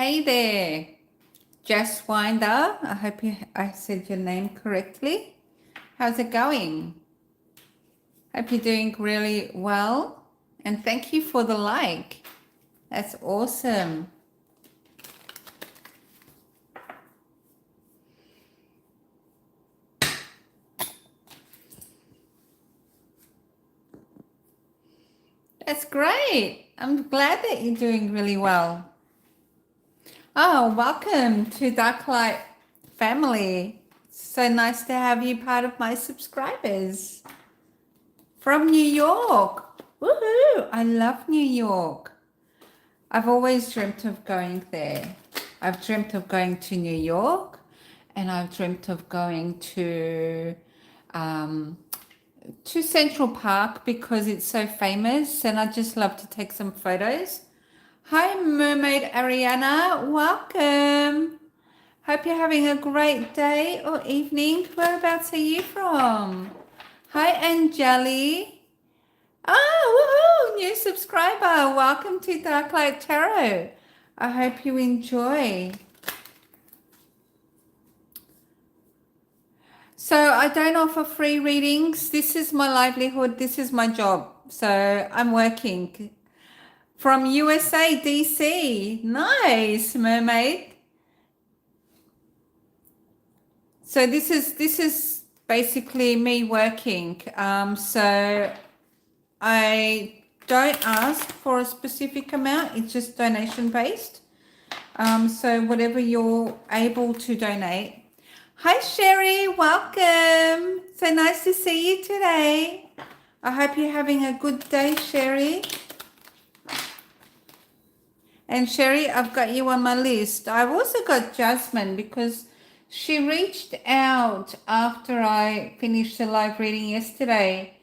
Hey there, Jasmine. I hope I said your name correctly. How's it going? Hope you're doing really well. And thank you for the like. That's awesome. That's great. I'm glad that you're doing really well. Oh, welcome to Darklight family. So nice to have you part of my subscribers from New York. Woohoo! I love New York. I've always dreamt of going there. I've dreamt of going to New York, and I've dreamt of going to Central Park because it's so famous, and I just love to take some photos. Hi, Mermaid Ariana. Welcome. Hope you're having a great day or evening. Whereabouts are you from? Hi, Angeli. Oh, woohoo! New subscriber. Welcome to Darklight Tarot. I hope you enjoy. So I don't offer free readings. This is my livelihood. This is my job. So I'm working from USA, DC. Nice, mermaid. So this is basically me working. So I don't ask for a specific amount. It's just donation based. So whatever you're able to donate. Hi, Sherry. Welcome. So nice to see you today. I hope you're having a good day, Sherry. And Sherry, I've got you on my list. I've also got Jasmine because she reached out after I finished the live reading yesterday.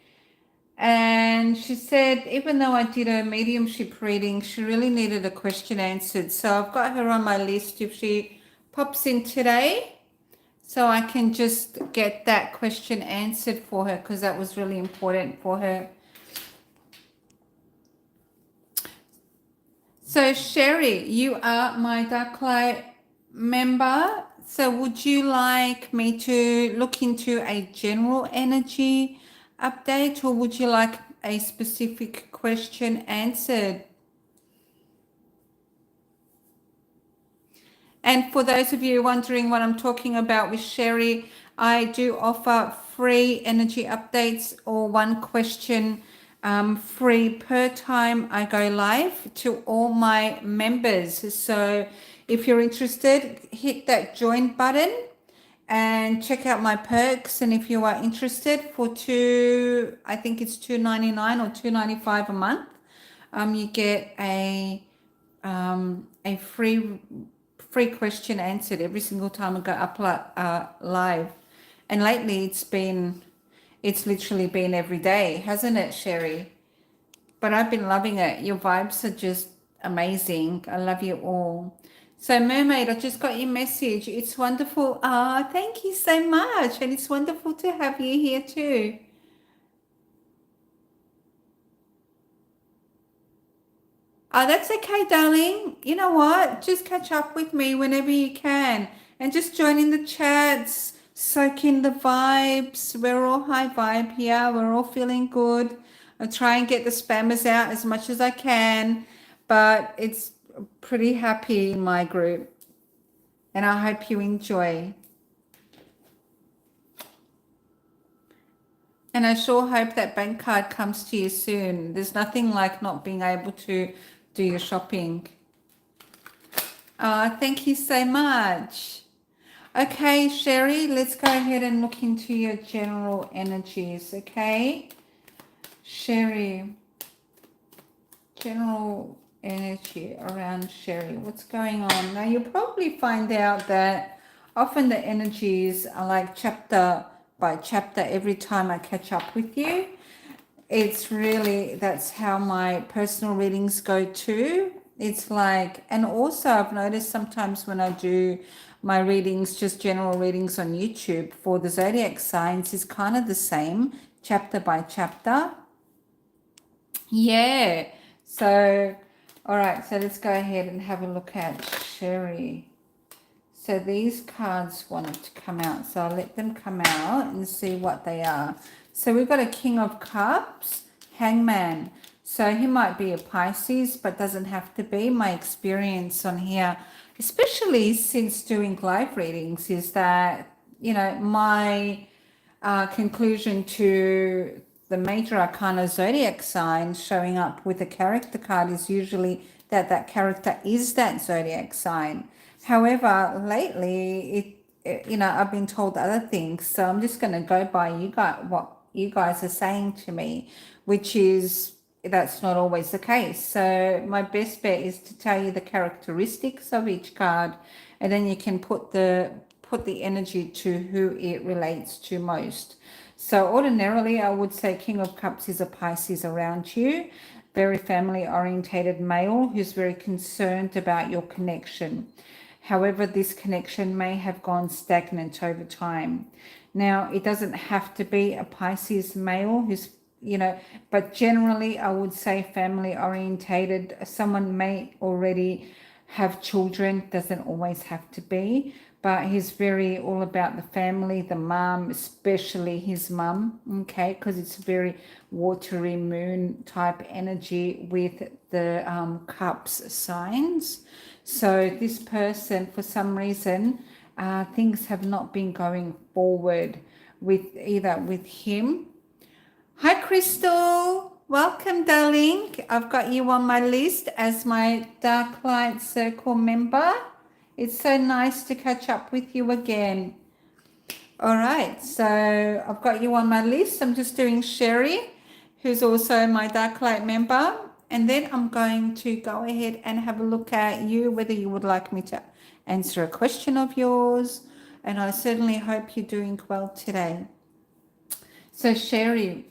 And she said, even though I did a mediumship reading, she really needed a question answered. So I've got her on my list if she pops in today, so I can just get that question answered for her because that was really important for her. So Sherry, you are my Darklight member. So would you like me to look into a general energy update, or would you like a specific question answered? And for those of you wondering what I'm talking about with Sherry, I do offer free energy updates or one question free per time I go live to all my members. So if you're interested, hit that join button and check out my perks. And if you are interested, for I think it's $2.99 or $2.95 a month, you get a free question answered every single time I go up live. And lately it's literally been every day, hasn't it, Sherry? But I've been loving it. Your vibes are just amazing. I love you all. So Mermaid, I just got your message. It's wonderful. Thank you so much. And it's wonderful to have you here too. That's okay, darling. You know what? Just catch up with me whenever you can and just join in the chats, soak in the vibes. We're all high vibe here. We're all feeling good. I try and get the spammers out as much as I can, but it's pretty happy in my group. And I hope you enjoy. And I sure hope that bank card comes to you soon. There's nothing like not being able to do your shopping. Thank you so much. Okay, Sherry, let's go ahead and look into your general energies, okay? Sherry, general energy around Sherry. What's going on? Now, you'll probably find out that often the energies are like chapter by chapter every time I catch up with you. It's really, that's how my personal readings go too. It's like, and also I've noticed sometimes when I do my readings, just general readings on YouTube for the zodiac signs, is kind of the same chapter by chapter. Yeah. So All right, so let's go ahead and have a look at Sherry. So these cards wanted to come out, so I'll let them come out and see what they are. So we've got a King of Cups, Hangman. So he might be a Pisces, but doesn't have to be. My experience on here, especially since doing live readings, is that, you know, my conclusion to the major arcana zodiac sign showing up with a character card is usually that that character is that zodiac sign. However, lately, you know, I've been told other things, so I'm just going to go by what you guys are saying to me, which is that's not always the case. So my best bet is to tell you the characteristics of each card, and then you can put the energy to who it relates to most. So ordinarily, I would say King of Cups is a Pisces around you, very family orientated male who's very concerned about your connection. However, this connection may have gone stagnant over time. Now, it doesn't have to be a Pisces male who's, you know, but generally I would say family orientated. Someone may already have children, doesn't always have to be, but he's very all about the family, the mum, especially his mum, okay, because it's very watery moon type energy with the cups signs. So this person, for some reason, things have not been going forward with either with him. Hi, Crystal. Welcome, darling. I've got you on my list as my Darklight Circle member. It's so nice to catch up with you again. All right, so I've got you on my list. I'm just doing Sherry, who's also my Darklight member. And then I'm going to go ahead and have a look at you, whether you would like me to answer a question of yours. And I certainly hope you're doing well today. So Sherry,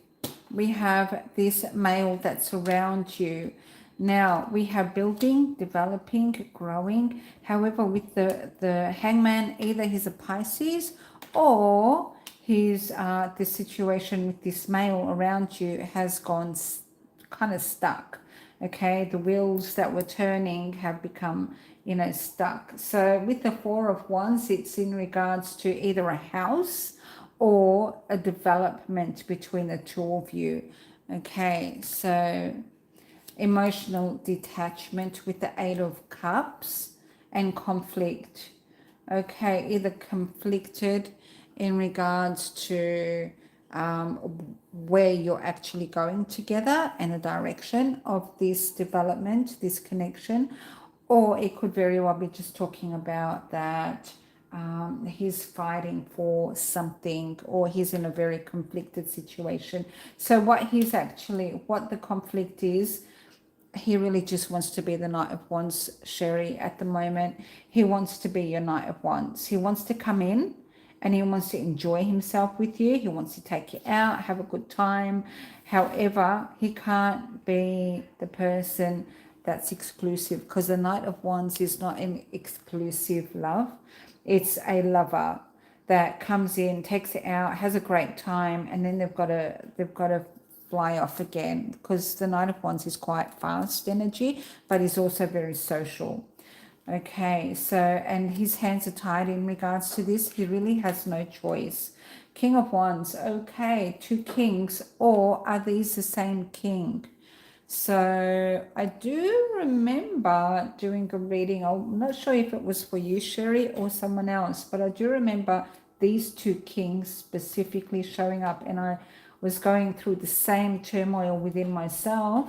we have this male that's around you. Now we have building, developing, growing. However, with the hangman, either he's a Pisces or he's the situation with this male around you has gone kind of stuck. Okay, the wheels that were turning have become, you know, stuck. So with the Four of Wands, it's in regards to either a house or a development between the two of you. Okay, so emotional detachment with the Eight of Cups and conflict. Okay, either conflicted in regards to where you're actually going together and the direction of this development, this connection, or it could very well be just talking about that he's fighting for something or he's in a very conflicted situation. So what the conflict is, he really just wants to be the Knight of Wands, Sherry, at the moment. He wants to be your Knight of Wands. He wants to come in and he wants to enjoy himself with you. He wants to take you out, have a good time. However, he can't be the person that's exclusive, because the Knight of Wands is not an exclusive love. It's a lover that comes in, takes it out, has a great time, and then they've got to fly off again, because the Knight of Wands is quite fast energy, but he's also very social. Okay, so, and his hands are tied in regards to this. He really has no choice. King of Wands, okay, two kings, or are these the same king? So I do remember doing a reading. I'm not sure if it was for you, Sherry, or someone else, but I do remember these two kings specifically showing up, and I was going through the same turmoil within myself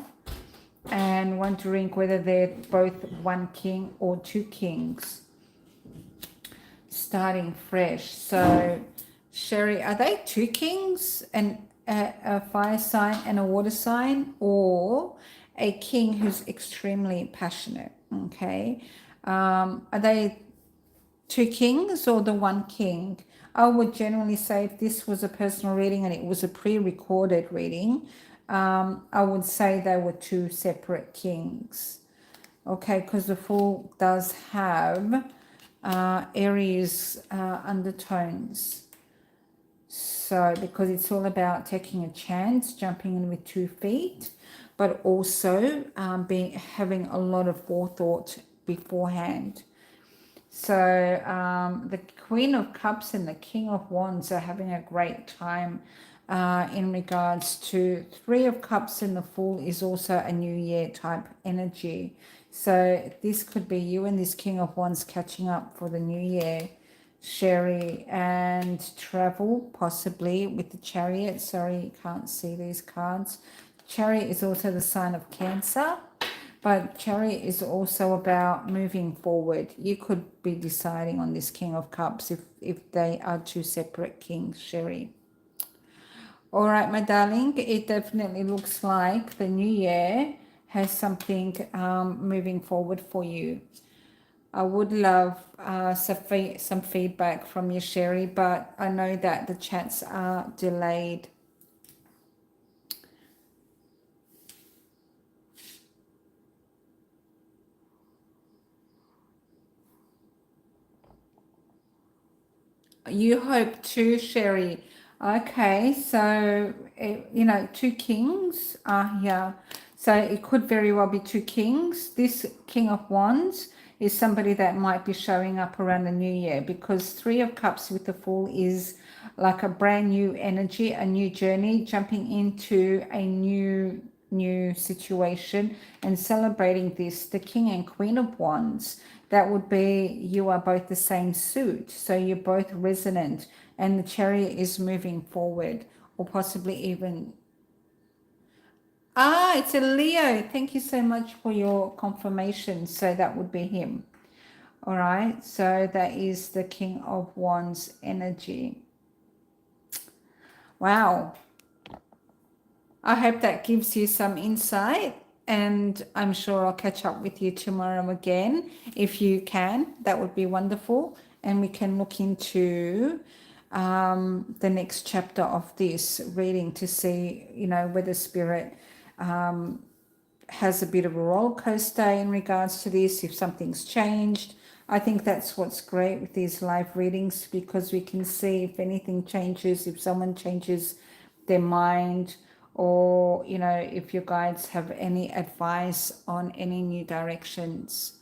and wondering whether they're both one king or two kings starting fresh. So Sherry, are they two kings and a fire sign and a water sign, or a king who's extremely passionate? Okay, are they two kings or the one king? I would generally say if this was a personal reading and it was a pre-recorded reading, I would say they were two separate kings. Okay, because the Fool does have Aries undertones. So because it's all about taking a chance, jumping in with 2 feet. but also having a lot of forethought beforehand. So the Queen of Cups and the King of Wands are having a great time in regards to Three of Cups, and the Fool is also a New Year type energy. So this could be you and this King of Wands catching up for the New Year, Sherry, and travel possibly with the Chariot. Sorry, you can't see these cards. Chariot is also the sign of Cancer. But Chariot is also about moving forward. You could be deciding on this King of Cups if they are two separate kings, Sherry. All right, my darling, it definitely looks like the new year has something moving forward for you. I would love some feedback from you, Sherry, but I know that the chats are delayed. You hope too, Sherry. Okay, so you know, two kings are here. So it could very well be two kings. This King of Wands is somebody that might be showing up around the new year, because Three of Cups with the Fool is like a brand new energy, a new journey, jumping into a new situation and celebrating this. The King and Queen of Wands, that would be you are both the same suit, so you're both resonant, and the Chariot is moving forward, or possibly even it's a Leo. Thank you so much for your confirmation. So that would be him. All right, so that is the King of Wands energy. Wow, I hope that gives you some insight, and I'm sure I'll catch up with you tomorrow again. If you can, that would be wonderful, and we can look into the next chapter of this reading to see, you know, whether Spirit has a bit of a roller coaster in regards to this, if something's changed. I think that's what's great with these live readings, because we can see if anything changes, if someone changes their mind, or, you know, if your guides have any advice on any new directions.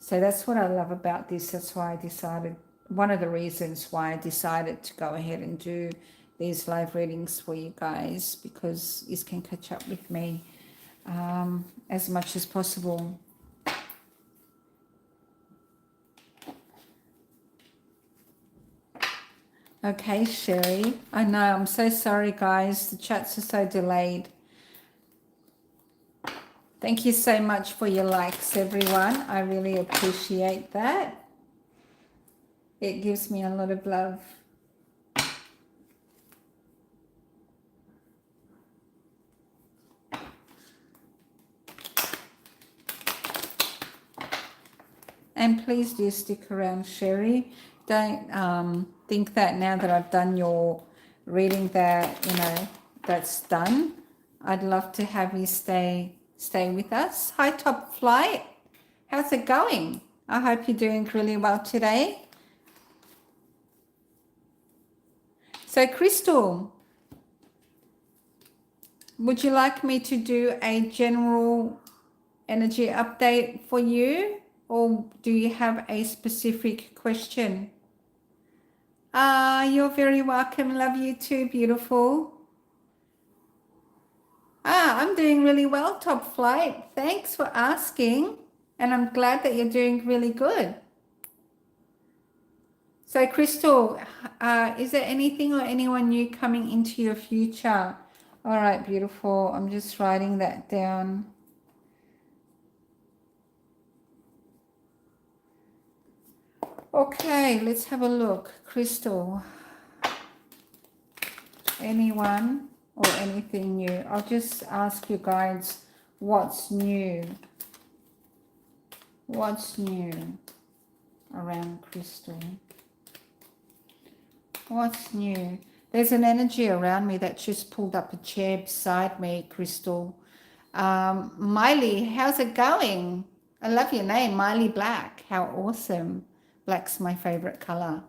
So that's what I love about this. That's why I decided, one of the reasons why I decided to go ahead and do these live readings for you guys, because you can catch up with me as much as possible. Okay, Sherry. I know, I'm so sorry, guys. The chats are so delayed. Thank you so much for your likes, everyone. I really appreciate that. It gives me a lot of love. And please do stick around, Sherry. Don't think that now that I've done your reading that, you know, that's done. I'd love to have you stay with us. Hi, Top Flight. How's it going? I hope you're doing really well today. So, Crystal, would you like me to do a general energy update for you, or do you have a specific question? You're very welcome. Love you too, beautiful. I'm doing really well, Top Flight. Thanks for asking. And I'm glad that you're doing really good. So, Crystal, is there anything or anyone new coming into your future? All right, beautiful. I'm just writing that down. Okay, let's have a look. Crystal, anyone or anything new? I'll just ask you guys, what's new? What's new around Crystal? What's new? There's an energy around me that just pulled up a chair beside me, Crystal. Miley, how's it going? I love your name, Miley Black. How awesome. Black's my favorite color.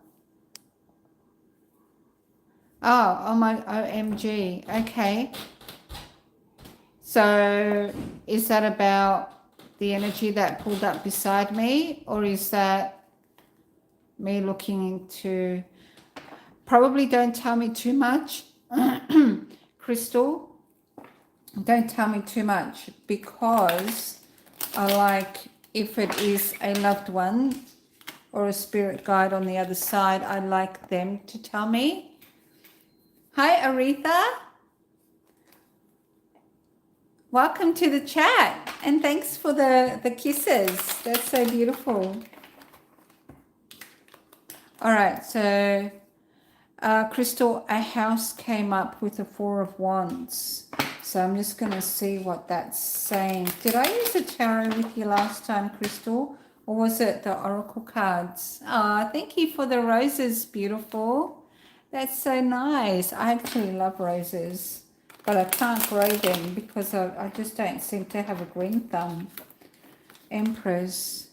Oh my OMG. Okay. So is that about the energy that pulled up beside me, or is that me looking into, probably don't tell me too much, Crystal, don't tell me too much, because I like, if it is a loved one or a spirit guide on the other side, I'd like them to tell me. Hi, Aretha. Welcome to the chat, and thanks for the kisses. That's so beautiful. All right, so Crystal, a house came up with the Four of Wands. So I'm just going to see what that's saying. Did I use a tarot with you last time, Crystal? Or was it the oracle cards? Ah, thank you for the roses, beautiful. That's so nice. I actually love roses, but I can't grow them because I just don't seem to have a green thumb. Empress.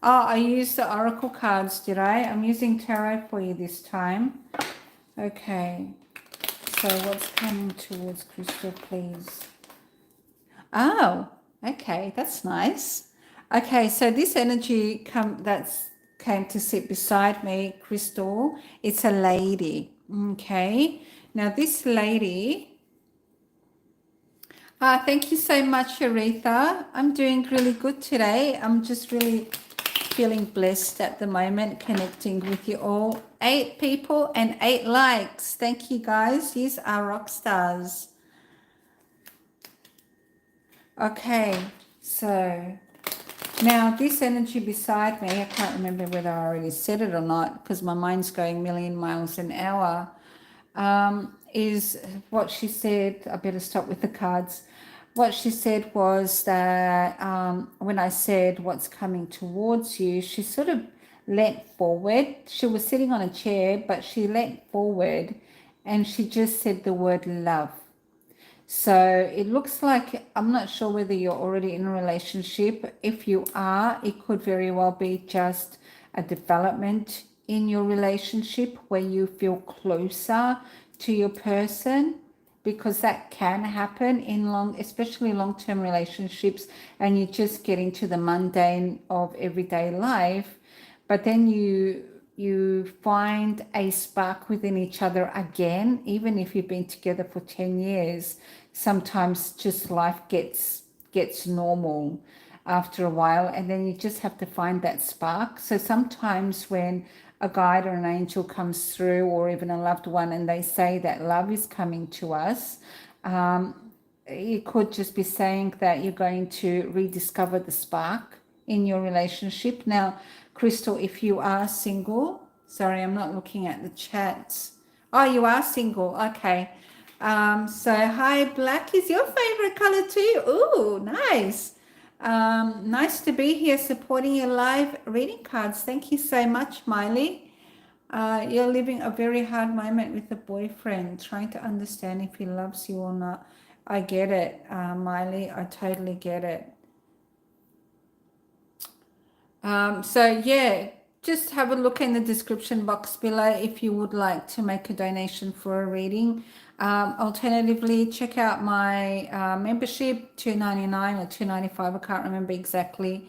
Oh, I used the oracle cards, did I? I'm using tarot for you this time. Okay. So what's coming towards Crystal, please? Oh, okay. That's nice. Okay, so this energy came to sit beside me, Crystal. It's a lady. Okay. Now this lady, thank you so much, Aretha. I'm doing really good today. I'm just really feeling blessed at the moment, connecting with you all. 8 people and 8 likes. Thank you, guys. You are rock stars. Okay, so now this energy beside me, I can't remember whether I already said it or not because my mind's going a million miles an hour, is what she said. I better stop with the cards. What she said was that when I said what's coming towards you, she sort of leant forward. She was sitting on a chair, but she leant forward and she just said the word love. So it looks like, I'm not sure whether you're already in a relationship. If you are, it could very well be just a development in your relationship where you feel closer to your person, because that can happen in especially long-term relationships, and you just get into the mundane of everyday life, but then you find a spark within each other again, even if you've been together for 10 years. Sometimes just life gets normal after a while, and then you just have to find that spark. So sometimes when a guide or an angel comes through, or even a loved one, and they say that love is coming to us, it could just be saying that you're going to rediscover the spark in your relationship. Now, Crystal, if you are single, sorry, I'm not looking at the chats. Oh, you are single. Okay. So hi, black is your favorite color too. Ooh, nice. Nice to be here supporting your live reading cards. Thank you so much, Miley. You're living a very hard moment with a boyfriend, trying to understand if he loves you or not. I get it, Miley. I totally get it. So yeah, just have a look in the description box below if you would like to make a donation for a reading. Alternatively, check out my membership, $2.99 or $2.95, I can't remember exactly,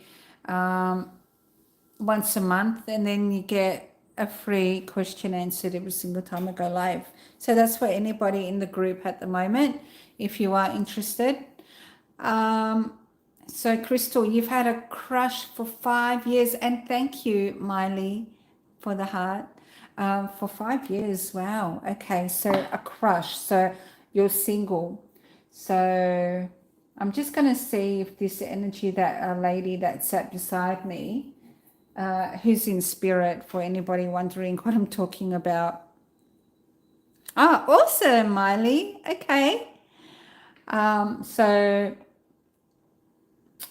once a month, and then you get a free question answered every single time I go live. So that's for anybody in the group at the moment, if you are interested. So Crystal, you've had a crush for 5 years, and thank you, Miley, for the heart. For 5 years, wow. Okay, so a crush. So you're single. So I'm just going to see if this energy, that lady that sat beside me, who's in spirit, for anybody wondering what I'm talking about. Ah, awesome, Miley. Okay. So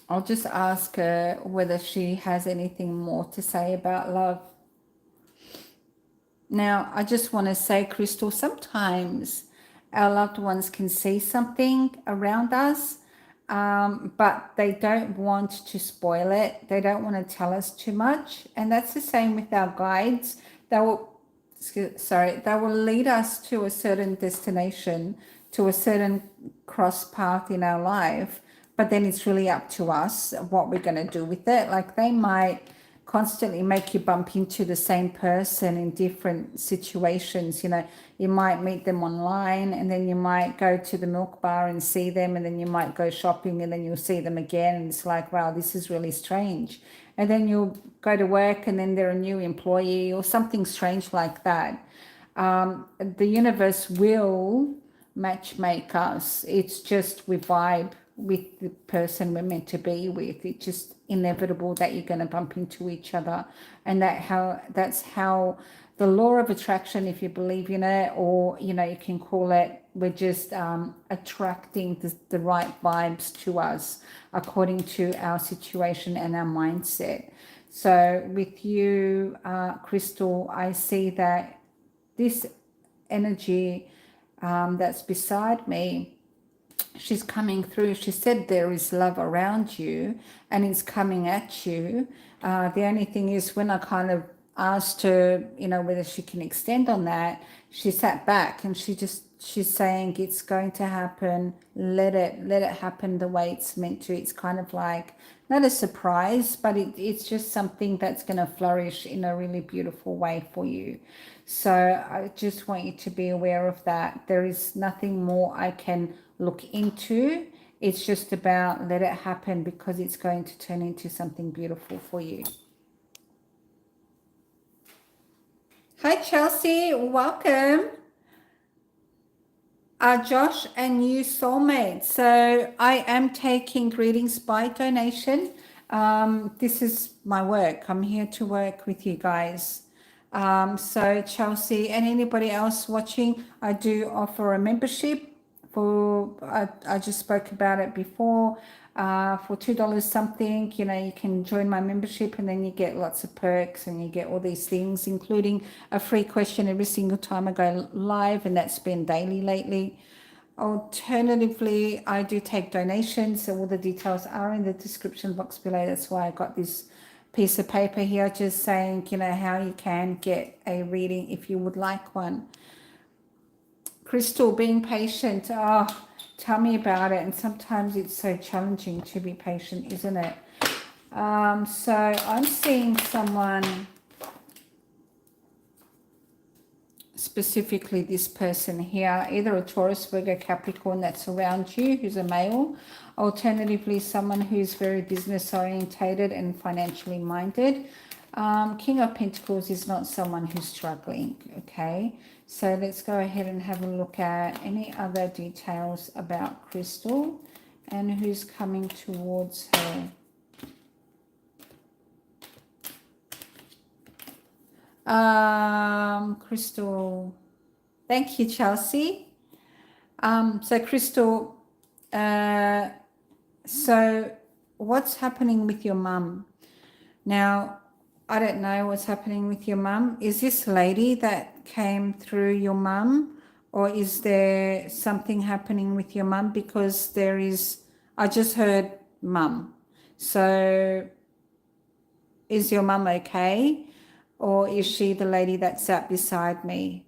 I'll just ask her whether she has anything more to say about love. Now, I just want to say, Crystal, sometimes our loved ones can see something around us, but they don't want to spoil it. They don't want to tell us too much. And that's the same with our guides. They will lead us to a certain destination, to a certain cross path in our life, but then it's really up to us what we're going to do with it. Like they might constantly make you bump into the same person in different situations. You know, you might meet them online, and then you might go to the milk bar and see them, and then you might go shopping and then you'll see them again, and it's like, wow, this is really strange. And then you'll go to work and then they're a new employee or something strange like that. The universe will match make us. It's just we vibe with the person we're meant to be with. It's just inevitable that you're going to bump into each other, and that's how the law of attraction, if you believe in it, or you know, you can call it, we're just attracting the right vibes to us according to our situation and our mindset. So with you, Crystal, I see that this energy that's beside me, she's coming through. She said there is love around you and it's coming at you. The only thing is, when I kind of asked her, you know, whether she can extend on that, she sat back and she's saying it's going to happen. Let it happen the way it's meant to. It's kind of like not a surprise, but it's just something that's going to flourish in a really beautiful way for you. So I just want you to be aware of that. There is nothing more I can look into. It's just about let it happen, because it's going to turn into something beautiful for you. Hi Chelsea, welcome. Josh and you soulmate. So I am taking readings by donation. This is my work. I'm here to work with you guys. So Chelsea and anybody else watching, I do offer a membership for, I just spoke about it before, for $2 something. You know, you can join my membership and then you get lots of perks and you get all these things, including a free question every single time I go live, and that's been daily lately. Alternatively, I do take donations, so all the details are in the description box below. That's why I got this piece of paper here just saying, you know, how you can get a reading if you would like one. Crystal, being patient. Oh, tell me about it. And sometimes it's so challenging to be patient, isn't it? So I'm seeing someone, specifically this person here, either a Taurus, Virgo, Capricorn that's around you, who's a male. Alternatively, someone who's very business orientated and financially minded. King of Pentacles is not someone who's struggling, okay? So let's go ahead and have a look at any other details about Crystal and who's coming towards her. Crystal, thank you, Chelsea. So Crystal, so what's happening with your mum? Now, I don't know what's happening with your mum. Is this lady that came through your mum, or is there something happening with your mum? Because there is, I just heard mum. So is your mum okay? Or is she the lady that sat beside me?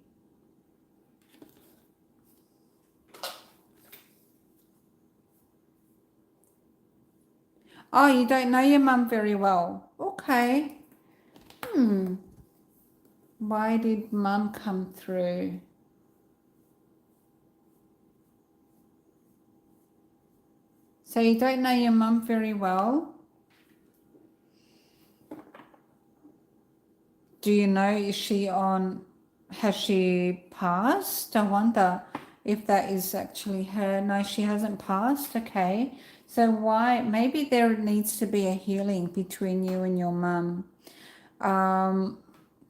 Oh, you don't know your mum very well. Okay. Why did mum come through? So you don't know your mum very well. Do you know, is she on, has she passed? I wonder if that is actually her. No, she hasn't passed. Okay. So why, maybe there needs to be a healing between you and your mum.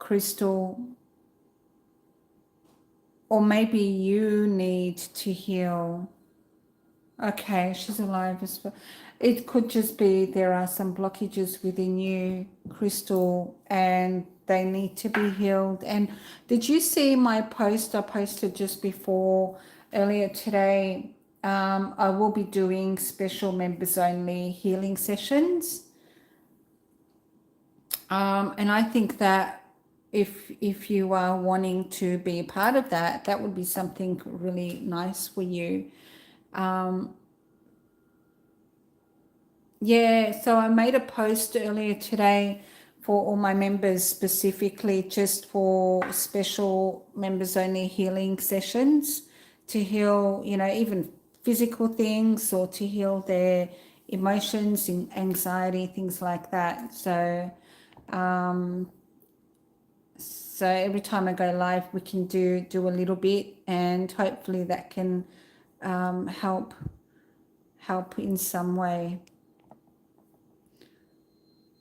Crystal, or maybe you need to heal. Okay, she's alive as well. It could just be there are some blockages within you, Crystal, and they need to be healed. And did you see my post I posted just before, earlier today? I will be doing special members only healing sessions. And I think that if you are wanting to be a part of that, that would be something really nice for you. Yeah, so I made a post earlier today for all my members, specifically just for special members only healing sessions to heal, even physical things, or to heal their emotions and anxiety, things like that. So every time I go live, we can do a little bit, and hopefully that can help in some way.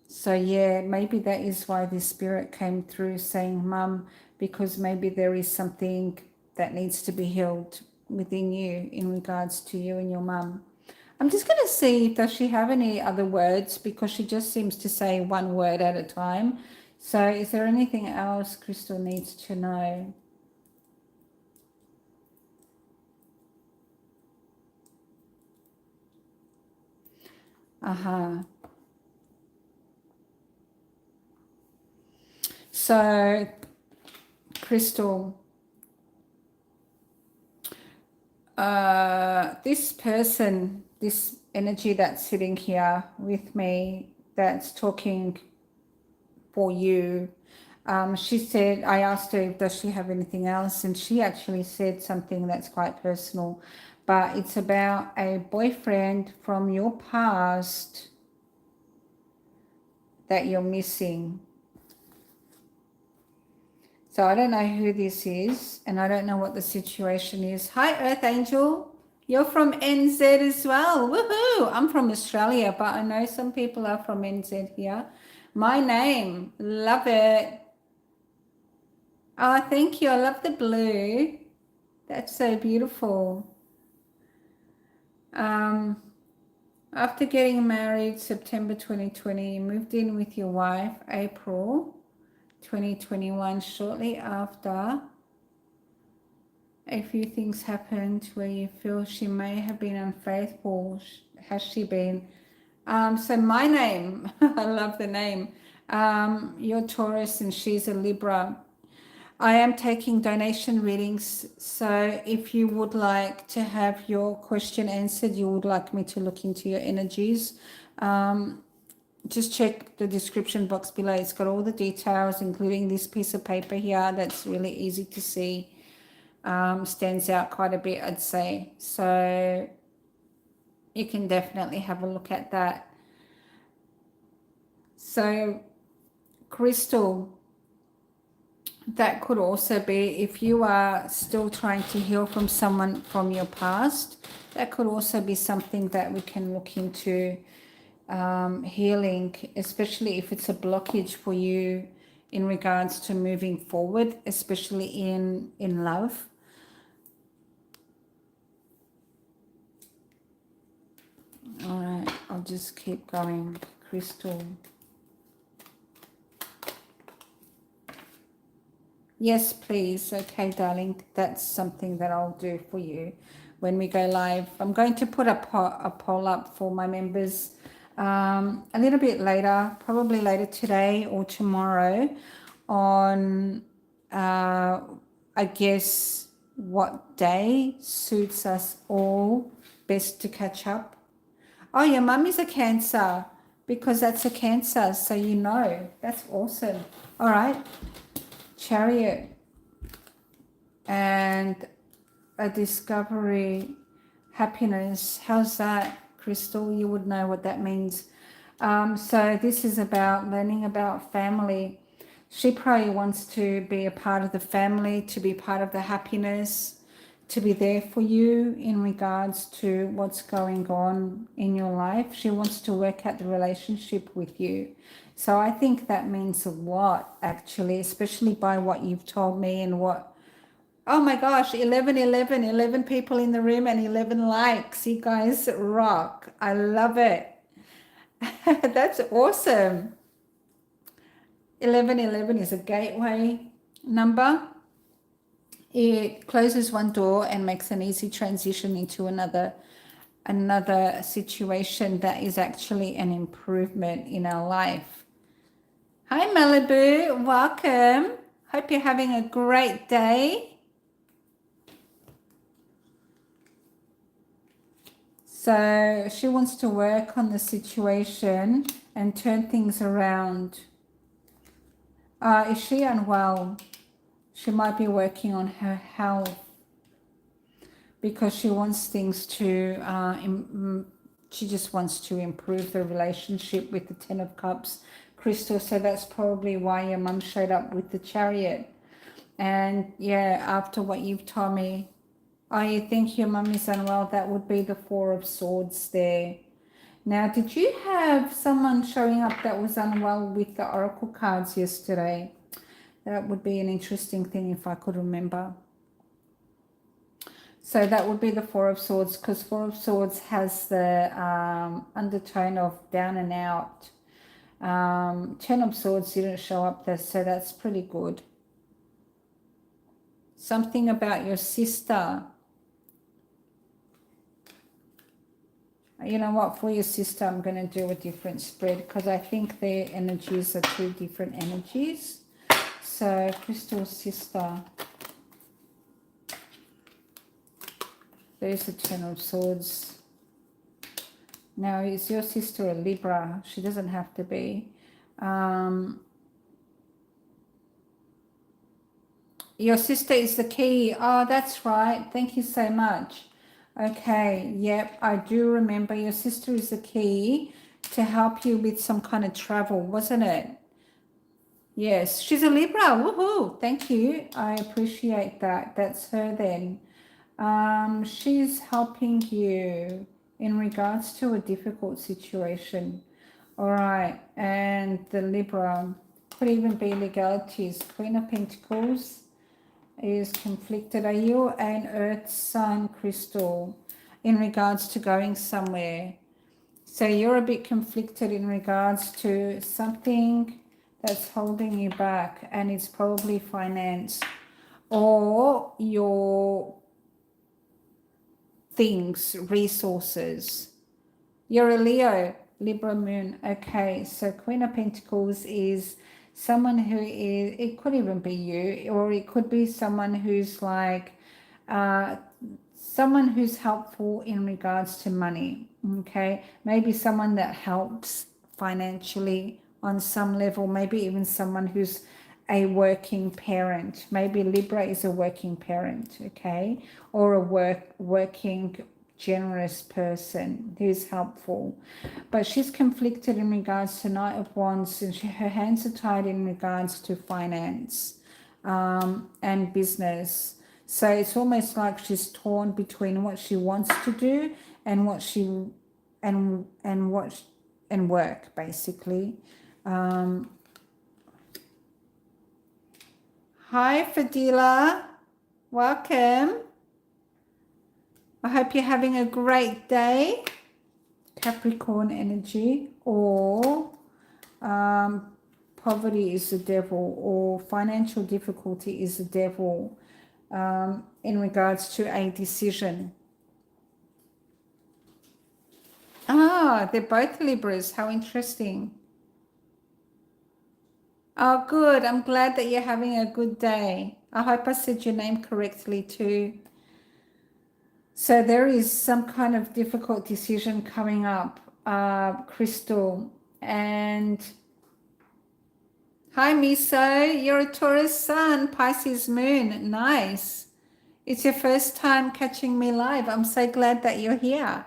So yeah, maybe that is why this spirit came through saying, Mum, because maybe there is something that needs to be healed within you in regards to you and your mum. I'm just going to see, does she have any other words? Because she just seems to say one word at a time. So is there anything else Crystal needs to know? So, Crystal, this person, this energy that's sitting here with me, that's talking for you, she said, I asked her, does she have anything else? And she actually said something that's quite personal, but it's about a boyfriend from your past that you're missing. So I don't know who this is, and I don't know what the situation is. Hi, Earth Angel. You're from NZ as well. Woohoo! I'm from Australia, but I know some people are from NZ here. My name. Love it. Oh, thank you. I love the blue. That's so beautiful. After getting married September 2020, you moved in with your wife April 2021. Shortly after, a few things happened where you feel she may have been unfaithful. Has she been? So my name, I love the name. You're Taurus and she's a Libra. I am taking donation readings, so if you would like to have your question answered, you would like me to look into your energies, just check the description box below. It's got all the details, including this piece of paper here that's really easy to see. Stands out quite a bit, I'd say. So you can definitely have a look at that. So, Crystal, that could also be, if you are still trying to heal from someone from your past, that could also be something that we can look into, healing, especially if it's a blockage for you in regards to moving forward, especially in love. All right, I'll just keep going. Crystal. Yes, please. Okay, darling. That's something that I'll do for you when we go live. I'm going to put a poll up for my members a little bit later, probably later today or tomorrow, on, I guess, what day suits us all best to catch up. Oh, your mum is a Cancer, because that's a Cancer, so you know. That's awesome. All right. Chariot and a discovery, happiness. How's that, Crystal? You would know what that means. So this is about learning about family. She probably wants to be a part of the family, to be part of the happiness, to be there for you in regards to what's going on in your life. She wants to work out the relationship with you. So I think that means a lot, actually, especially by what you've told me and what, oh my gosh, 11 people in the room and 11 likes. You guys rock. I love it. That's awesome. 1111 is a gateway number. It closes one door and makes an easy transition into another situation that is actually an improvement in our life. Hi Malibu, welcome. Hope you're having a great day. So she wants to work on the situation and turn things around. Is she unwell? She might be working on her health because she wants things to, she just wants to improve the relationship with the Ten of Cups crystal. So that's probably why your mum showed up with the Chariot. And yeah, after what you've told me, you think your mum is unwell, that would be the Four of Swords there. Now, did you have someone showing up that was unwell with the Oracle cards yesterday? That would be an interesting thing if I could remember. So that would be the Four of Swords, because Four of Swords has the undertone of down and out. Ten of Swords didn't show up there, so that's pretty good. Something about your sister. You know what, for your sister, I'm going to do a different spread because I think their energies are two different energies. So, Crystal's sister. There's the Ten of Swords. Now, is your sister a Libra? She doesn't have to be. Your sister is the key. Oh, that's right. Thank you so much. Okay, yep, I do remember your sister is the key to help you with some kind of travel, wasn't it? Yes, she's a Libra. Woohoo! Thank you. I appreciate that. That's her then. She's helping you in regards to a difficult situation. All right, and the Libra could even be legalities. Queen of Pentacles is conflicted. Are you an earth sign crystal in regards to going somewhere? So you're a bit conflicted in regards to something that's holding you back, and it's probably finance or your things, resources. You're a Leo, Libra moon. Okay, so Queen of Pentacles is someone who is, it could even be you, or it could be someone who's like, someone who's helpful in regards to money, okay? Maybe someone that helps financially on some level, maybe even someone who's a working parent. Maybe Libra is a working parent, okay? Or a working generous person who's helpful. But she's conflicted in regards to Knight of Wands, and her hands are tied in regards to finance and business. So it's almost like she's torn between what she wants to do and what she and work, basically. Hi, Fadila. Welcome. I hope you're having a great day. Capricorn energy, or poverty is the devil, or financial difficulty is the devil in regards to a decision. They're both Libras. How interesting. Oh, good. I'm glad that you're having a good day. I hope I said your name correctly too. So there is some kind of difficult decision coming up, Crystal. And hi, Miso. You're a Taurus sun, Pisces moon. Nice. It's your first time catching me live. I'm so glad that you're here.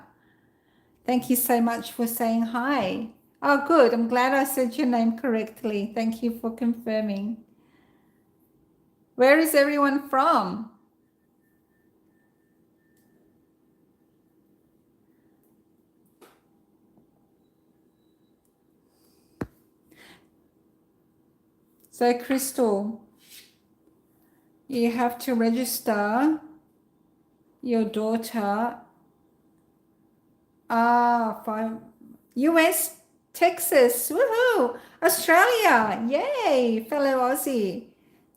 Thank you so much for saying hi. Oh, good. I'm glad I said your name correctly. Thank you for confirming. Where is everyone from? So, Crystal, you have to register your daughter. US, Texas, woohoo! Australia, yay, fellow Aussie.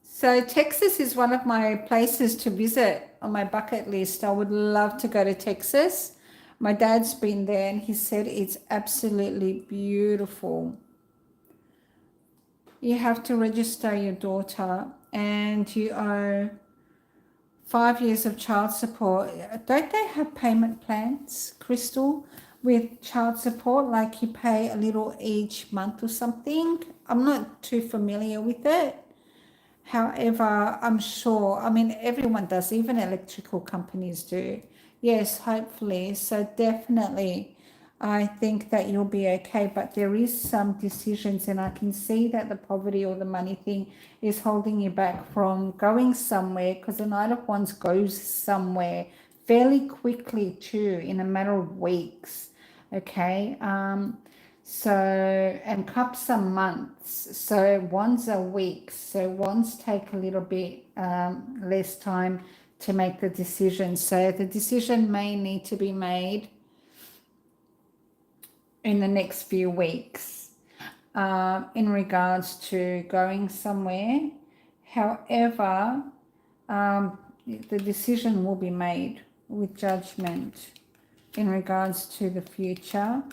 So Texas is one of my places to visit on my bucket list. I would love to go to Texas. My dad's been there and he said it's absolutely beautiful. You have to register your daughter. and you owe 5 years of child support. Don't they have payment plans, Crystal, with child support? Like you pay a little each month or something? I'm not too familiar with it. However, I'm sure, I mean, everyone does, even electrical companies do. Yes, hopefully. So definitely, I think that you'll be okay. But there is some decisions, and I can see that the poverty or the money thing is holding you back from going somewhere, because the Knight of Wands goes somewhere fairly quickly too, in a matter of weeks. Okay. So, and cups are months, so wands are weeks, so wands take a little bit less time to make the decision. So the decision may need to be made in the next few weeks in regards to going somewhere. However, the decision will be made with judgment in regards to the future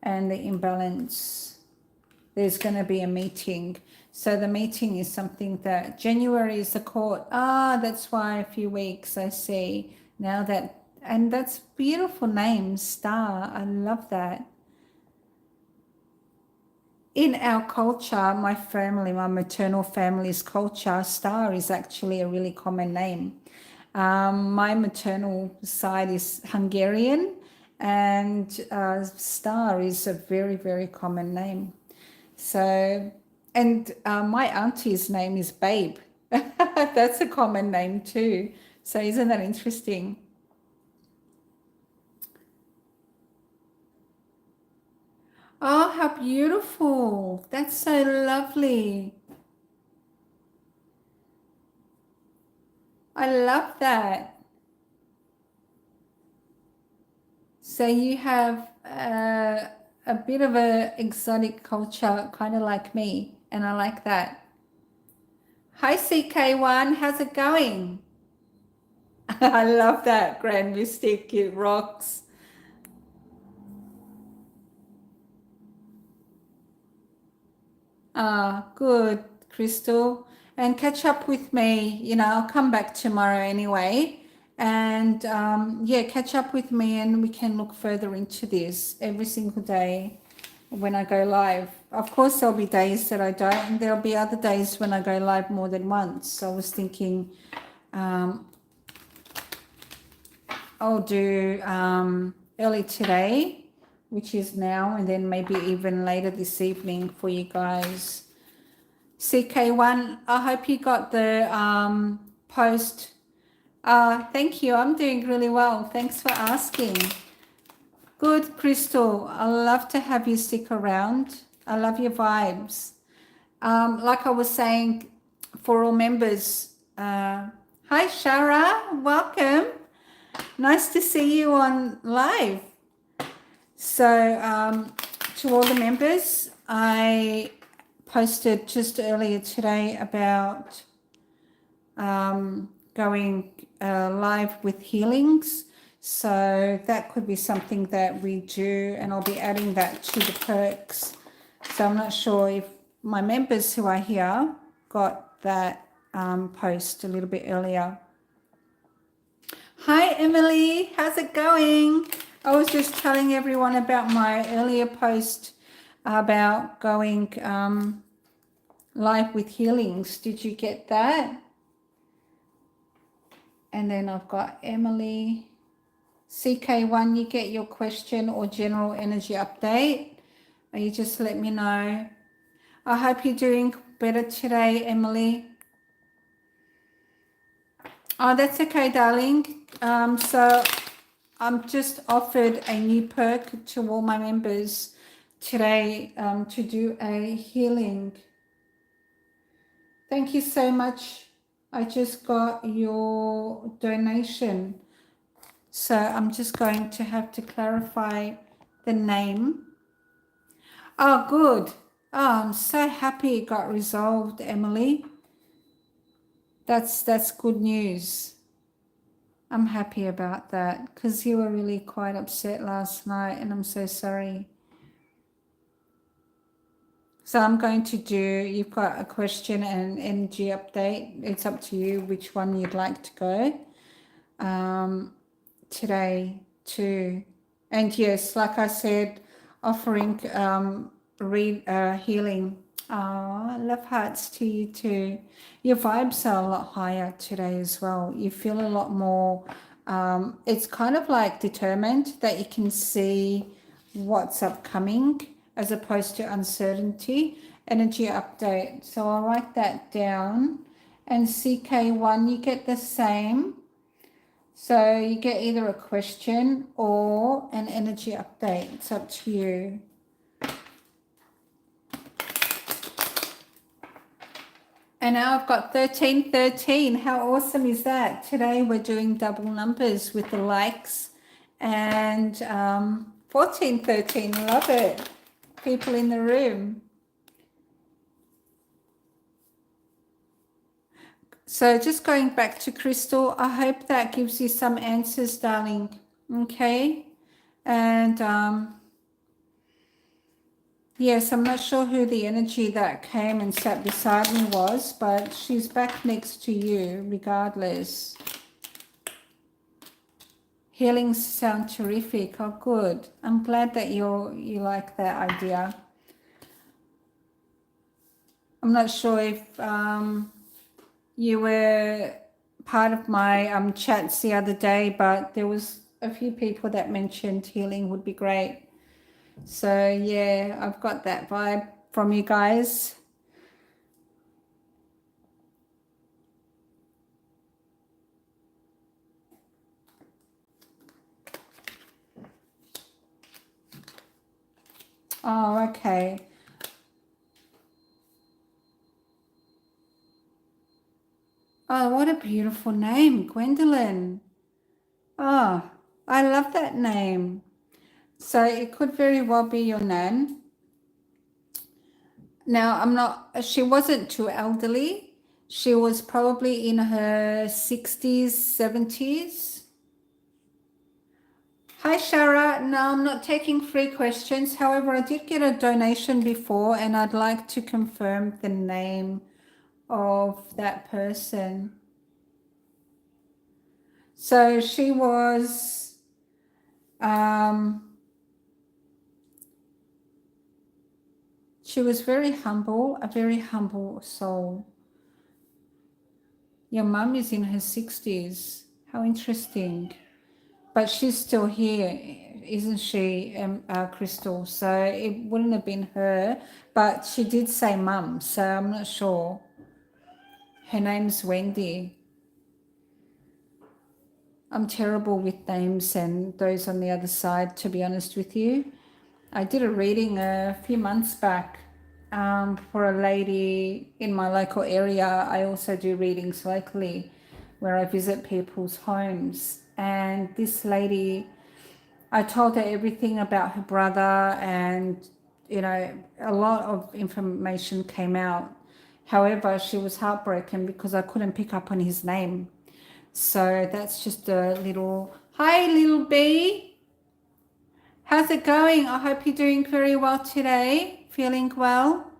and the imbalance. There's going to be a meeting. So the meeting is something that January is the court. That's why a few weeks, I see. Now that, and that's beautiful name, Star. I love that. In our culture, my family, my maternal family's culture, Star is actually a really common name. My maternal side is Hungarian, and Star is a very, very common name. So, and my auntie's name is Babe. That's a common name too. So isn't that interesting? Oh, how beautiful. That's so lovely. I love that. So you have a bit of a exotic culture, kind of like me, and I like that. Hi CK1, how's it going? I love that, Grand Mystic, it rocks. Good, Crystal. And catch up with me. I'll come back tomorrow anyway. And yeah, catch up with me and we can look further into this every single day when I go live. Of course, there'll be days that I don't, and there'll be other days when I go live more than once. So I was thinking I'll do early today, which is now, and then maybe even later this evening for you guys. CK1, I hope you got the post. Thank you. I'm doing really well. Thanks for asking. Good, Crystal. I love to have you stick around. I love your vibes. Like I was saying, for all members, hi Shara, welcome. Nice to see you on live. So to all the members, I posted just earlier today about going live with healings. So that could be something that we do, and I'll be adding that to the perks. So I'm not sure if my members who are here got that post a little bit earlier. Hi Emily, how's it going? I was just telling everyone about my earlier post about going live with healings. Did you get that? And then I've got Emily. CK1, you get your question or general energy update. You just let me know. I hope you're doing better today, Emily. Oh, that's okay, darling. So I'm just offered a new perk to all my members today to do a healing. Thank you so much. I just got your donation. So I'm just going to have to clarify the name. Oh, good. Oh, I'm so happy it got resolved, Emily. That's good news. I'm happy about that because you were really quite upset last night and I'm so sorry. So I'm going to do, you've got a question and energy update. It's up to you which one you'd like to go today too. And yes, like I said, offering healing. Oh, love hearts to you too. Your vibes are a lot higher today as well. You feel a lot more, it's kind of like determined that you can see what's upcoming as opposed to uncertainty. Energy update. So I'll write that down. And CK1, you get the same. So you get either a question or an energy update. It's up to you. And now I've got 1313. How awesome is that? Today we're doing double numbers with the likes. And 1413. Love it. People in the room. So just going back to Crystal, I hope that gives you some answers, darling. Okay. And yes, I'm not sure who the energy that came and sat beside me was, but she's back next to you regardless. Healings sound terrific. Oh, good. I'm glad that you like that idea. I'm not sure if you were part of my chats the other day, but there was a few people that mentioned healing would be great. So yeah, I've got that vibe from you guys. Oh, okay. Oh, what a beautiful name, Gwendolyn. Oh, I love that name. So it could very well be your nan. Now, she wasn't too elderly. She was probably in her 60s, 70s. Hi, Shara. No, I'm not taking free questions. However, I did get a donation before and I'd like to confirm the name of that person. So she was very humble, a very humble soul. Your mum is in her 60s. How interesting. But she's still here, isn't she, Crystal? So it wouldn't have been her, but she did say mum, so I'm not sure. Her name's Wendy. I'm terrible with names and those on the other side, to be honest with you. I did a reading a few months back for a lady in my local area. I also do readings locally where I visit people's homes. And this lady, I told her everything about her brother and, you know, a lot of information came out. However, she was heartbroken because I couldn't pick up on his name. So that's just a little, hi, little bee. How's it going? I hope you're doing very well today. Feeling well?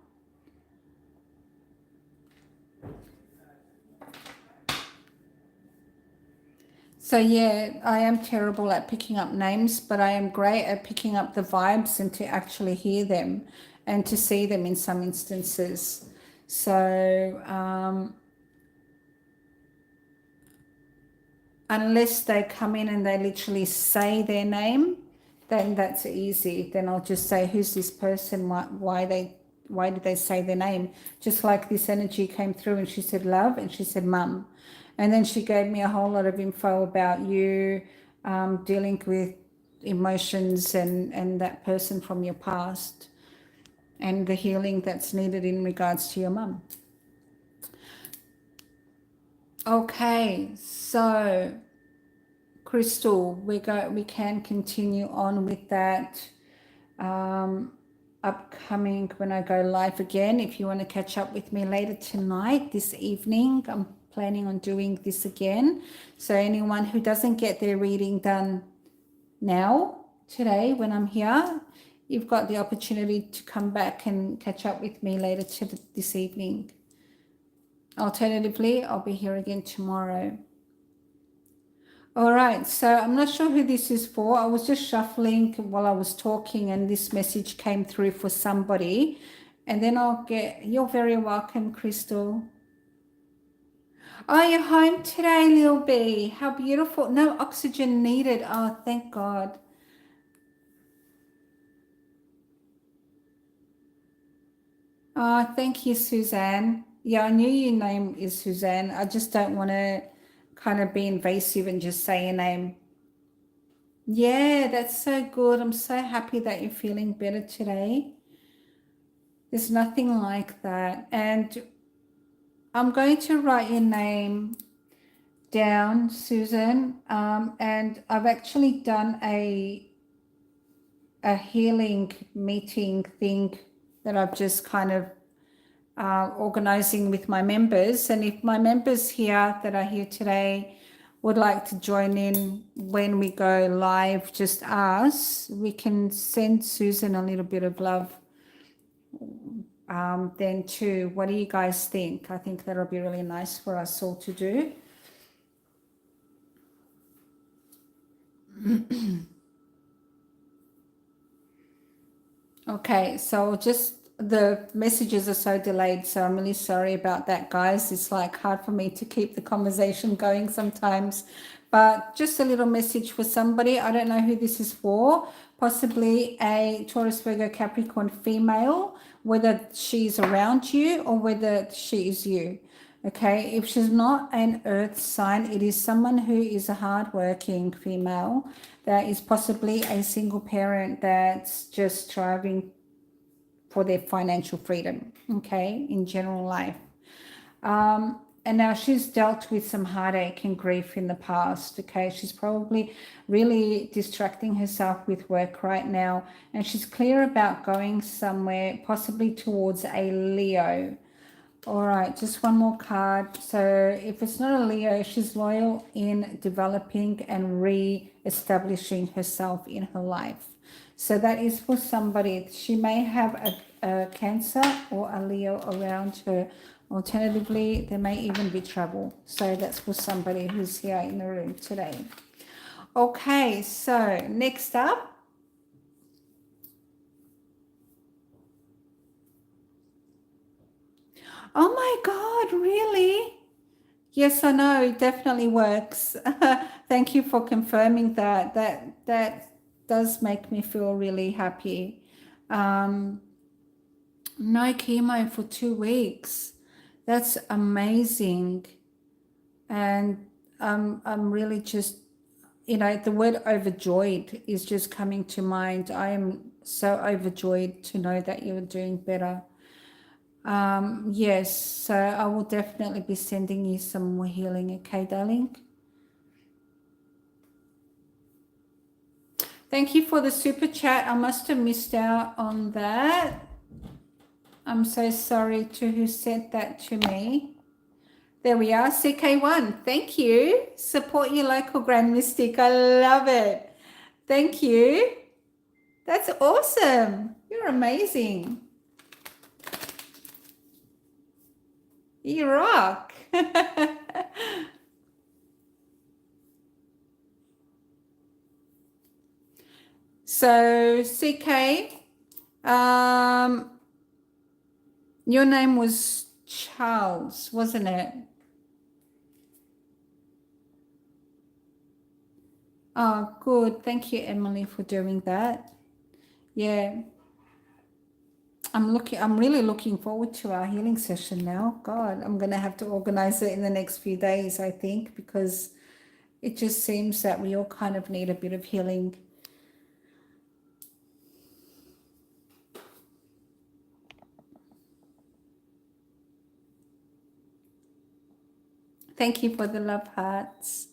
So yeah, I am terrible at picking up names, but I am great at picking up the vibes and to actually hear them and to see them in some instances. So unless they come in and they literally say their name, then that's easy. Then I'll just say, who's this person? Why did they say their name? Just like this energy came through and she said love and she said mum. And then she gave me a whole lot of info about you dealing with emotions and that person from your past and the healing that's needed in regards to your mum. Okay, so Crystal, we can continue on with that upcoming when I go live again. If you want to catch up with me later tonight, this evening, I'm planning on doing this again. So anyone who doesn't get their reading done now, today, when I'm here, you've got the opportunity to come back and catch up with me later this evening. Alternatively, I'll be here again tomorrow. All right, so I'm not sure who this is for. I was just shuffling while I was talking and this message came through for somebody. And then you're very welcome, Crystal. Oh, you're home today, Lil B. How beautiful. No oxygen needed. Oh, thank God. Oh, thank you, Suzanne. Yeah, I knew your name is Suzanne. I just don't want to kind of be invasive and just say your name. Yeah, that's so good. I'm so happy that you're feeling better today. There's nothing like that. And I'm going to write your name down, Susan. And I've actually done a healing meeting thing that I've just kind of organizing with my members. And if my members here that are here today would like to join in when we go live, just ask. We can send Susan a little bit of love then too. What do you guys think? I think that'll be really nice for us all to do. Okay, so just the messages are so delayed, so I'm really sorry about that, guys. It's like hard for me to keep the conversation going sometimes. But just a little message for somebody. I don't know who this is for. Possibly a Taurus, Virgo, Capricorn female, whether she's around you or whether she is you. Okay, if she's not an earth sign, it is someone who is a hardworking female that is possibly a single parent that's just striving for their financial freedom, okay, in general life. And now she's dealt with some heartache and grief in the past, okay? She's probably really distracting herself with work right now, and she's clear about going somewhere, possibly towards a Leo. All right, just one more card. So if it's not a Leo, she's loyal in developing and re-establishing herself in her life. So that is for somebody. She may have a Cancer or a Leo around her. Alternatively, there may even be trouble. So that's for somebody who's here in the room today. Okay, so next up. Oh my God, really? Yes, I know, it definitely works. Thank you for confirming that. That does make me feel really happy. No chemo for 2 weeks. That's amazing. And I'm really just, the word overjoyed is just coming to mind. I am so overjoyed to know that you're doing better. Yes, so I will definitely be sending you some more healing, okay, darling? Thank you for the super chat. I must have missed out on that. I'm so sorry to who sent that to me. There we are, CK1. Thank you. Support your local Grand Mystic. I love it. Thank you. That's awesome. You're amazing. You rock. So, CK, your name was Charles, wasn't it? Oh, good. Thank you, Emily, for doing that. Yeah. I'm really looking forward to our healing session now. God, I'm going to have to organize it in the next few days, I think, because it just seems that we all kind of need a bit of healing. Thank you for the love hearts.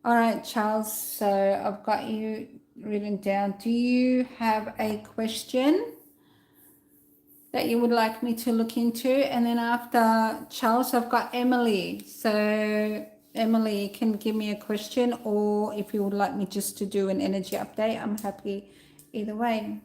All right, Charles, so I've got you written down. Do you have a question that you would like me to look into? And then after Charles, I've got Emily. So Emily can give me a question, or if you would like me just to do an energy update, I'm happy either way.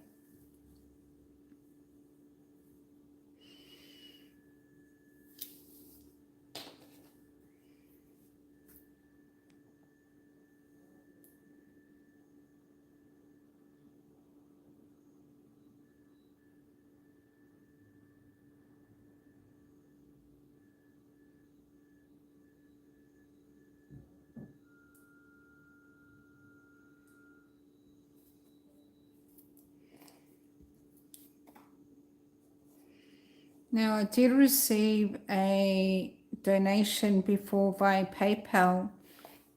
Now, I did receive a donation before via PayPal.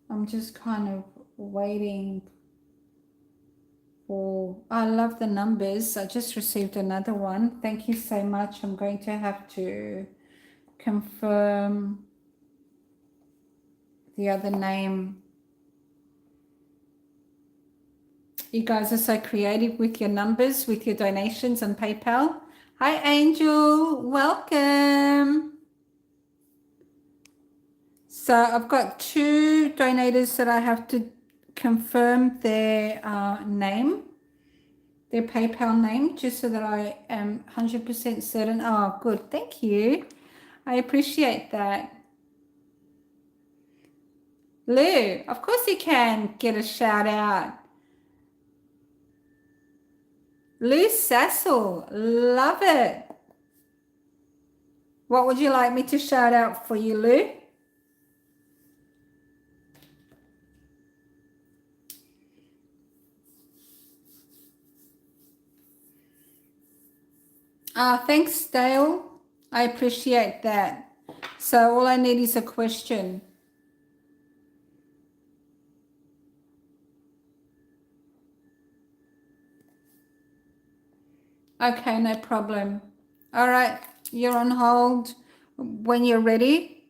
I'm just kind of waiting for, I love the numbers. I just received another one. Thank you so much. I'm going to have to confirm the other name. You guys are so creative with your numbers, with your donations on PayPal. Hi, Angel. Welcome. So I've got two donators that I have to confirm their name, their PayPal name, just so that I am 100% certain. Oh, good. Thank you. I appreciate that. Lou, of course you can get a shout out. Lou Sassel, love it. What would you like me to shout out for you, Lou? Thanks, Dale. I appreciate that. So all I need is a question. Okay, no problem. All right, you're on hold. When you're ready,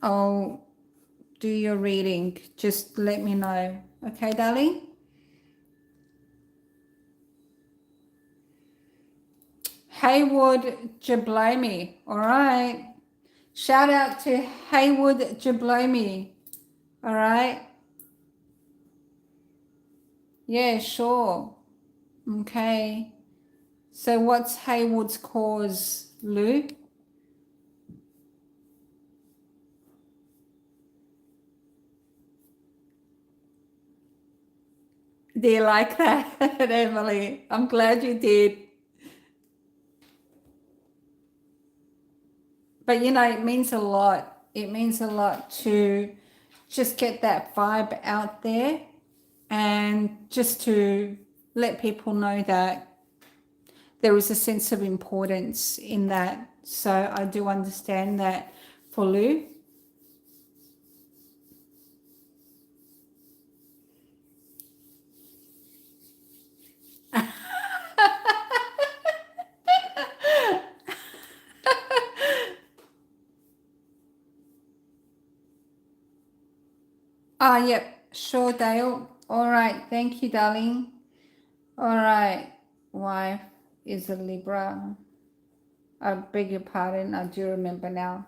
I'll do your reading. Just let me know. Okay, darling? Haywood Jablomi. All right. Shout out to Haywood Jablomi. All right. Yeah, sure. Okay. So what's Haywood's cause, Lou? Do you like that, Emily? I'm glad you did. But you know, it means a lot. It means a lot to just get that vibe out there and just to let people know that there is a sense of importance in that. So I do understand that for Lou. Yep, sure, Dale. All right, thank you, darling. All right, wife is a Libra. I beg your pardon, I do remember now.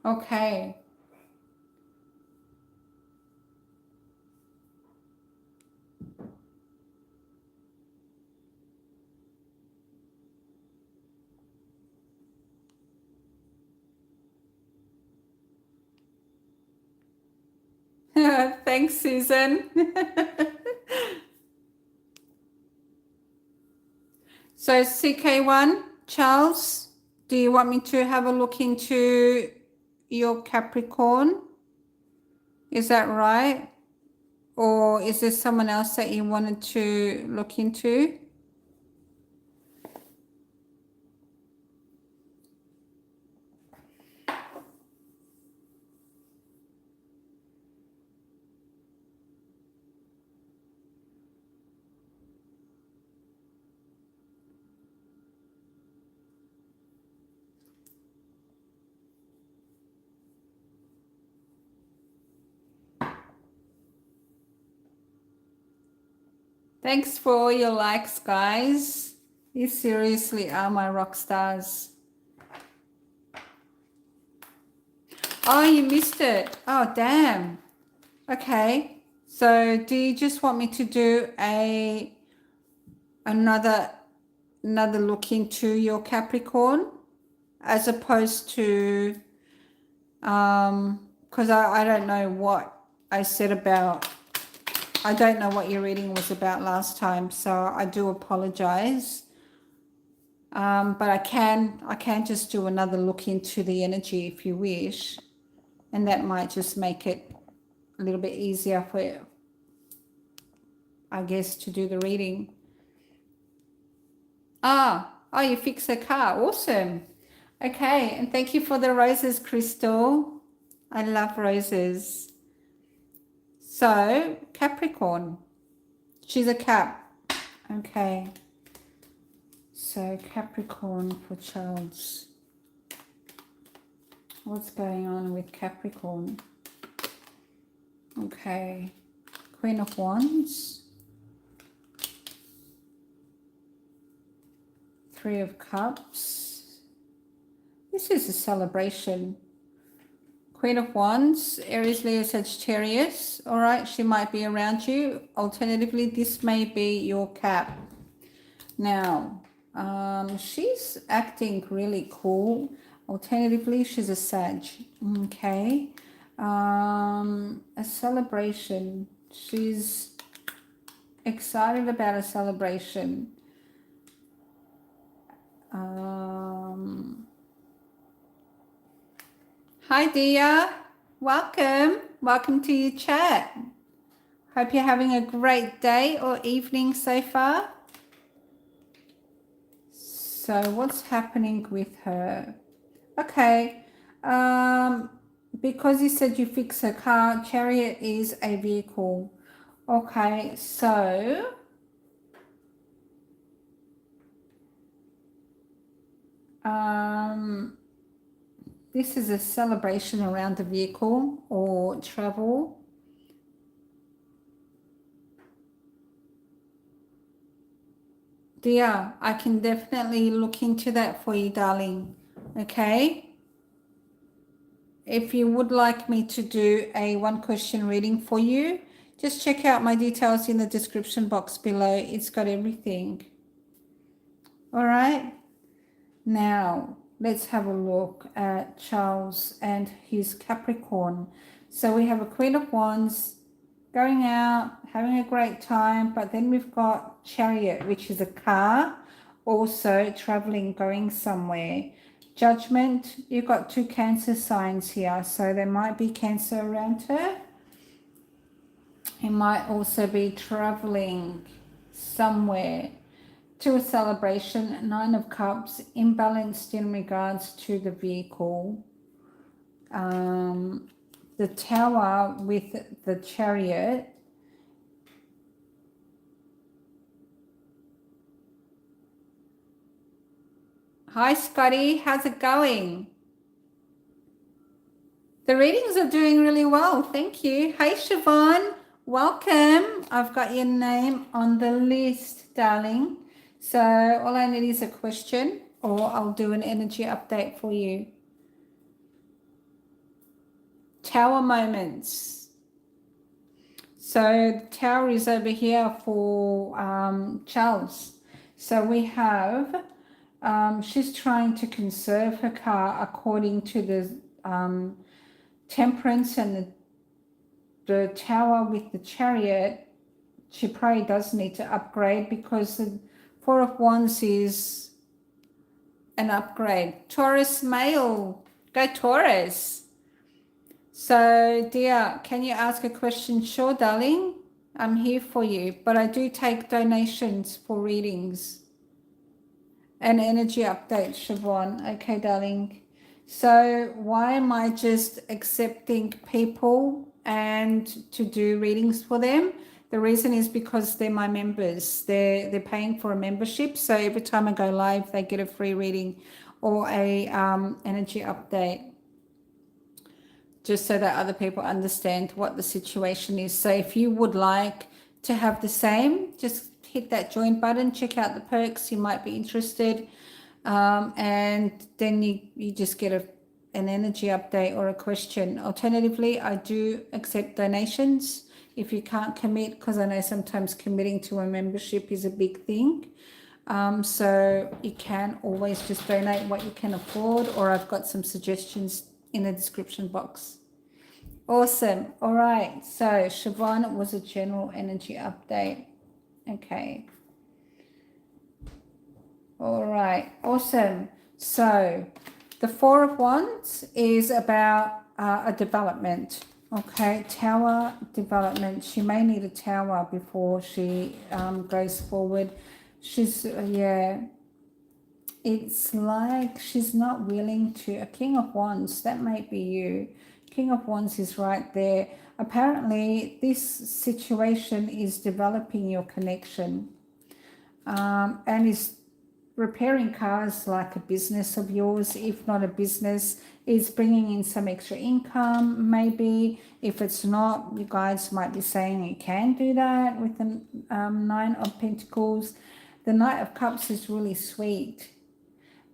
Okay. Thanks, Susan. So CK1, Charles, do you want me to have a look into your Capricorn? Is that right? Or is there someone else that you wanted to look into? Thanks for all your likes, guys. You seriously are my rock stars. Oh, you missed it. Oh, damn. Okay. So do you just want me to do another look into your Capricorn as opposed to because I don't know what I said about, I don't know what your reading was about last time, so I do apologize. But I can just do another look into the energy if you wish, and that might just make it a little bit easier for, I guess, to do the reading. Oh, you fix a car. Awesome. Okay, and thank you for the roses, Crystal. I love roses. So, Capricorn. She's a Cap. Okay. So, Capricorn for Charles. What's going on with Capricorn? Okay. Queen of Wands. Three of Cups. This is a celebration. Queen of Wands, Aries, Leo, Sagittarius. All right, she might be around you. Alternatively, this may be your Cap. Now, she's acting really cool. Alternatively, she's a Sag. Okay. A celebration. She's excited about a celebration. Hi, Dia. Welcome. Welcome to your chat. Hope you're having a great day or evening so far. So what's happening with her? Okay. Because you said you fix her car, Chariot is a vehicle. Okay, so this is a celebration around the vehicle or travel. Dear, I can definitely look into that for you, darling. Okay. If you would like me to do a one question reading for you, just check out my details in the description box below. It's got everything. All right. Now, let's have a look at Charles and his Capricorn. So we have a Queen of Wands going out, having a great time, but then we've got Chariot, which is a car, also traveling, going somewhere. Judgment, you've got two Cancer signs here, so there might be Cancer around her. He might also be traveling somewhere to a celebration. Nine of Cups, imbalanced in regards to the vehicle. The Tower with the Chariot. Hi, Scotty. How's it going? The readings are doing really well. Thank you. Hey, Siobhan. Welcome. I've got your name on the list, darling. So all I need is a question, or I'll do an energy update for you. Tower moments. So the tower is over here for Charles. So we have, she's trying to conserve her car according to the Temperance and the Tower with the Chariot. She probably does need to upgrade because the Four of Wands is an upgrade. Taurus male. Go Taurus. So, dear, can you ask a question? Sure, darling. I'm here for you, but I do take donations for readings and energy updates, Siobhan. Okay, darling. So why am I just accepting people and to do readings for them? The reason is because they're my members. They're paying for a membership. So every time I go live, they get a free reading or a energy update, just so that other people understand what the situation is. So if you would like to have the same, just hit that join button, check out the perks. You might be interested. And then you just get an energy update or a question. Alternatively, I do accept donations if you can't commit, because I know sometimes committing to a membership is a big thing. So you can always just donate what you can afford, or I've got some suggestions in the description box. Awesome. All right. So Siobhan, was a general energy update. Okay. All right, awesome. So the Four of Wands is about a development. Okay, tower development. She may need a tower before she goes forward. She's, yeah, it's like she's not willing to. A King of Wands, that might be you. King of Wands is right there. Apparently, this situation is developing your connection, and is repairing cars like a business of yours. If not a business, is bringing in some extra income. Maybe if it's not, you guys might be saying you can do that with the Nine of Pentacles. The Knight of Cups is really sweet,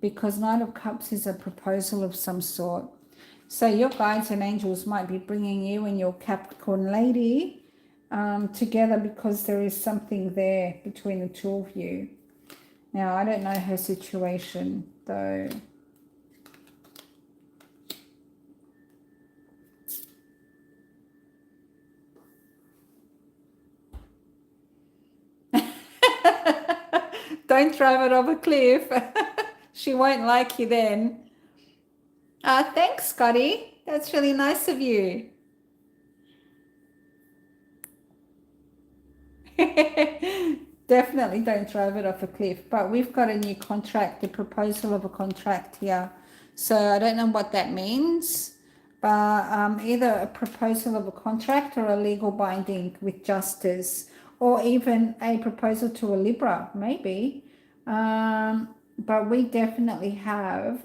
because Knight of Cups is a proposal of some sort. So your guides and angels might be bringing you and your Capricorn lady together, because there is something there between the two of you. Now, I don't know her situation, though. Don't drive it off a cliff. She won't like you then. Thanks, Scotty. That's really nice of you. Definitely don't drive it off a cliff. But we've got a new contract, the proposal of a contract here. So I don't know what that means, but either a proposal of a contract or a legal binding with justice, or even a proposal to a Libra, maybe. But we definitely have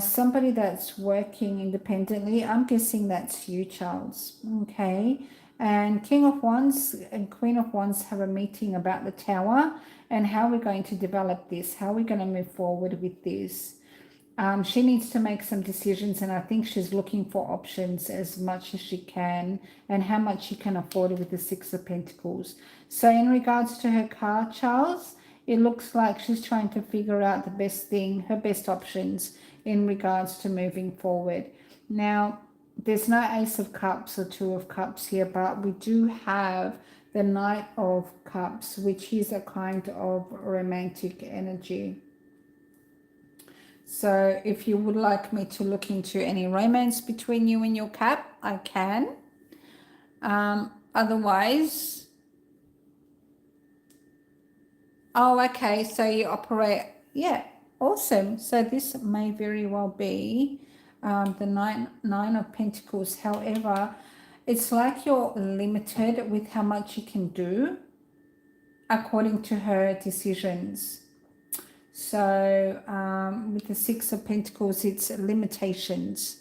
somebody that's working independently. I'm guessing that's you, Charles. Okay. And King of Wands and Queen of Wands have a meeting about the tower and how we're going to develop this, how we're going to move forward with this. She needs to make some decisions, and I think she's looking for options as much as she can, and how much she can afford with the Six of Pentacles. So in regards to her car, Charles, it looks like she's trying to figure out the best thing, her best options in regards to moving forward. Now, there's no Ace of Cups or Two of Cups here, but we do have the Knight of Cups, which is a kind of romantic energy. So if you would like me to look into any romance between you and your Cap, I can. Otherwise, oh, okay, so you operate, yeah, awesome. So this may very well be the nine of Pentacles. However, it's like you're limited with how much you can do according to her decisions. So with the Six of Pentacles, it's limitations.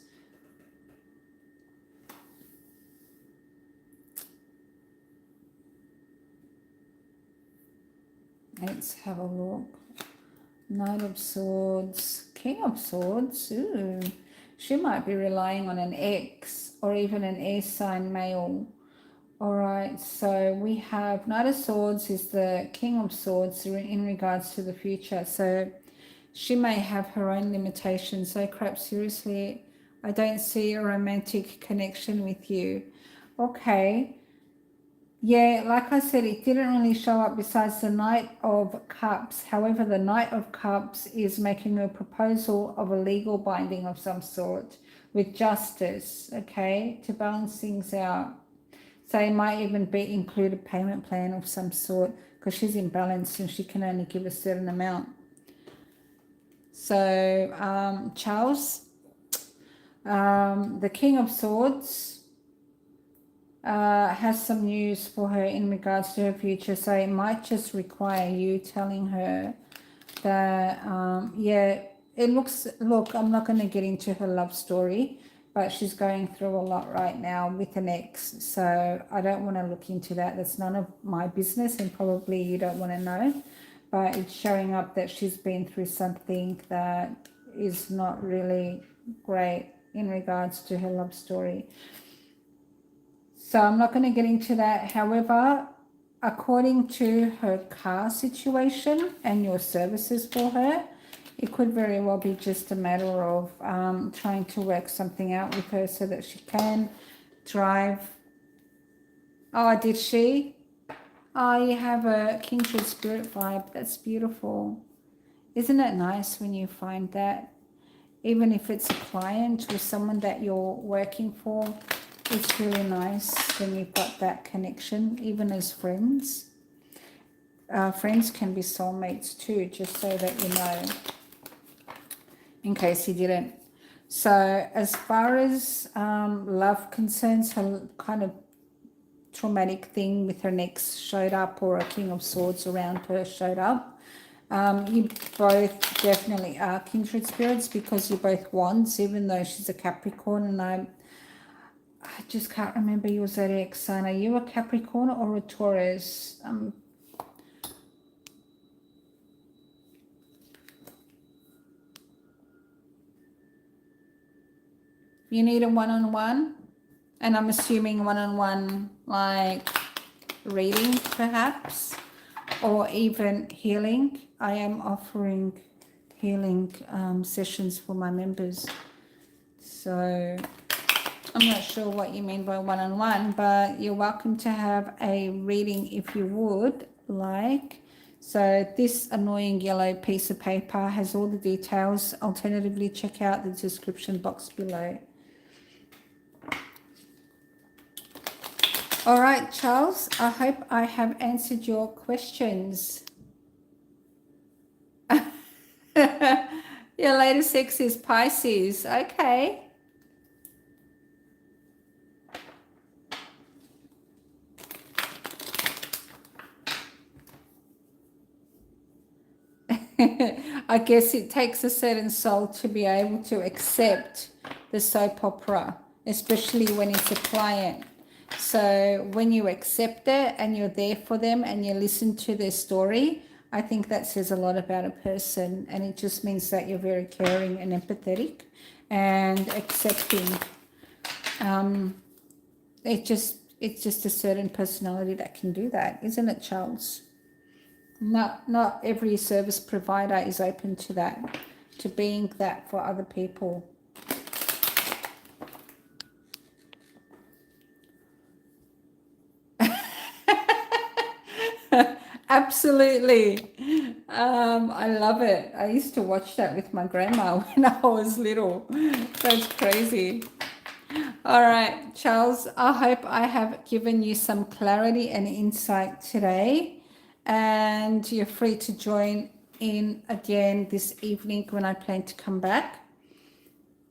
Let's have a look. Knight of Swords, King of Swords. Ooh, she might be relying on an ex or even an air sign male. All right, so we have Knight of Swords is the King of Swords in regards to the future. So she may have her own limitations. So crap, seriously, I don't see a romantic connection with you. Okay. Yeah, like I said, it didn't really show up besides the Knight of Cups. However, the Knight of Cups is making a proposal of a legal binding of some sort with justice, okay, to balance things out. So it might even be include a payment plan of some sort, because she's imbalanced and she can only give a certain amount. So Charles, the King of Swords, has some news for her in regards to her future. So it might just require you telling her that, yeah, it looks, look, I'm not going to get into her love story, but she's going through a lot right now with an ex. So I don't want to look into that. That's none of my business, and probably you don't want to know. But it's showing up that she's been through something that is not really great in regards to her love story. So I'm not going to get into that. However, according to her car situation and your services for her, it could very well be just a matter of trying to work something out with her so that she can drive. Oh, did she? Oh, you have a kindred spirit vibe. That's beautiful. Isn't it nice when you find that? Even if it's a client or someone that you're working for, It's really nice when you've got that connection, even as friends. Friends can be soulmates too, just so that you know, in case you didn't. So as far as love concerns, her kind of traumatic thing with her ex showed up, or a King of Swords around her showed up. You both definitely are kindred spirits, because you're both wands, even though she's a Capricorn, and I just can't remember your zodiac sign. Are you a Capricorn or a Taurus? You need a one-on-one, and I'm assuming one-on-one like reading perhaps, or even healing. I am offering healing sessions for my members. So I'm not sure what you mean by one-on-one, but you're welcome to have a reading if you would like. So this annoying yellow piece of paper has all the details. Alternatively, check out the description box below. All right, Charles, I hope I have answered your questions. Your latest sex is Pisces. Okay. I guess it takes a certain soul to be able to accept the soap opera, especially when it's a client. So when you accept it and you're there for them and you listen to their story, I think that says a lot about a person, and it just means that you're very caring and empathetic and accepting. It's just a certain personality that can do that, isn't it, Charles? Not every service provider is open to that, to being that for other people. Absolutely. I love it. I used to watch that with my grandma when I was little. That's crazy. All right, Charles, I hope I have given you some clarity and insight today, and you're free to join in again this evening when I plan to come back,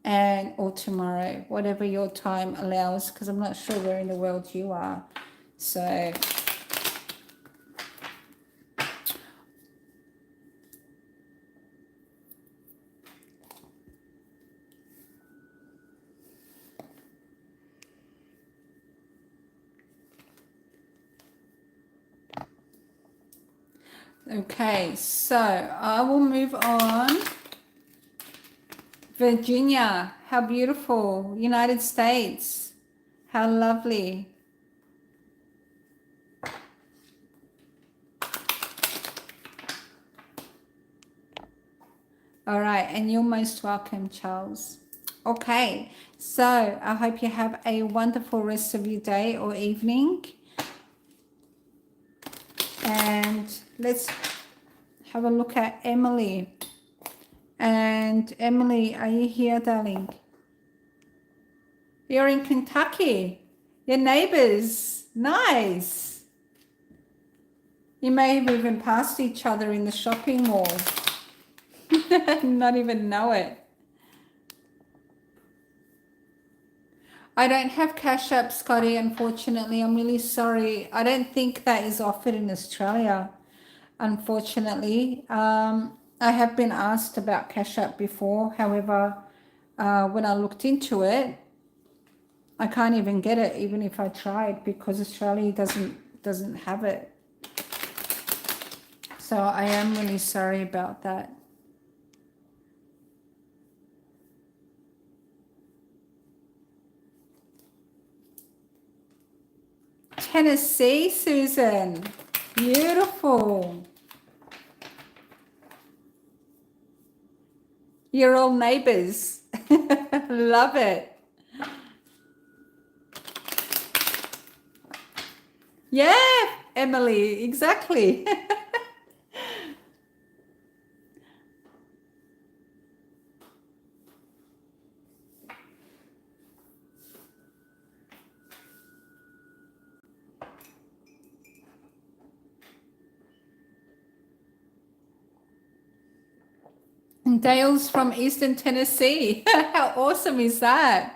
and or tomorrow, whatever your time allows, because I'm not sure where in the world you are. So okay, so I will move on. Virginia, how beautiful. United States, how lovely. All right, and you're most welcome, Charles. Okay, so I hope you have a wonderful rest of your day or evening. And let's have a look at Emily. And Emily, are you here, darling? You're in Kentucky. Your neighbors. Nice. You may have even passed each other in the shopping mall. Not even know it. I don't have Cash App, Scotty, unfortunately. I'm really sorry. I don't think that is offered in Australia, unfortunately. I have been asked about Cash App before. However, when I looked into it, I can't even get it, even if I tried, because Australia doesn't have it. So I am really sorry about that. Tennessee, Susan. Beautiful. You're all neighbors. Love it. Yeah, Emily, exactly. Dale's from Eastern Tennessee. How awesome is that?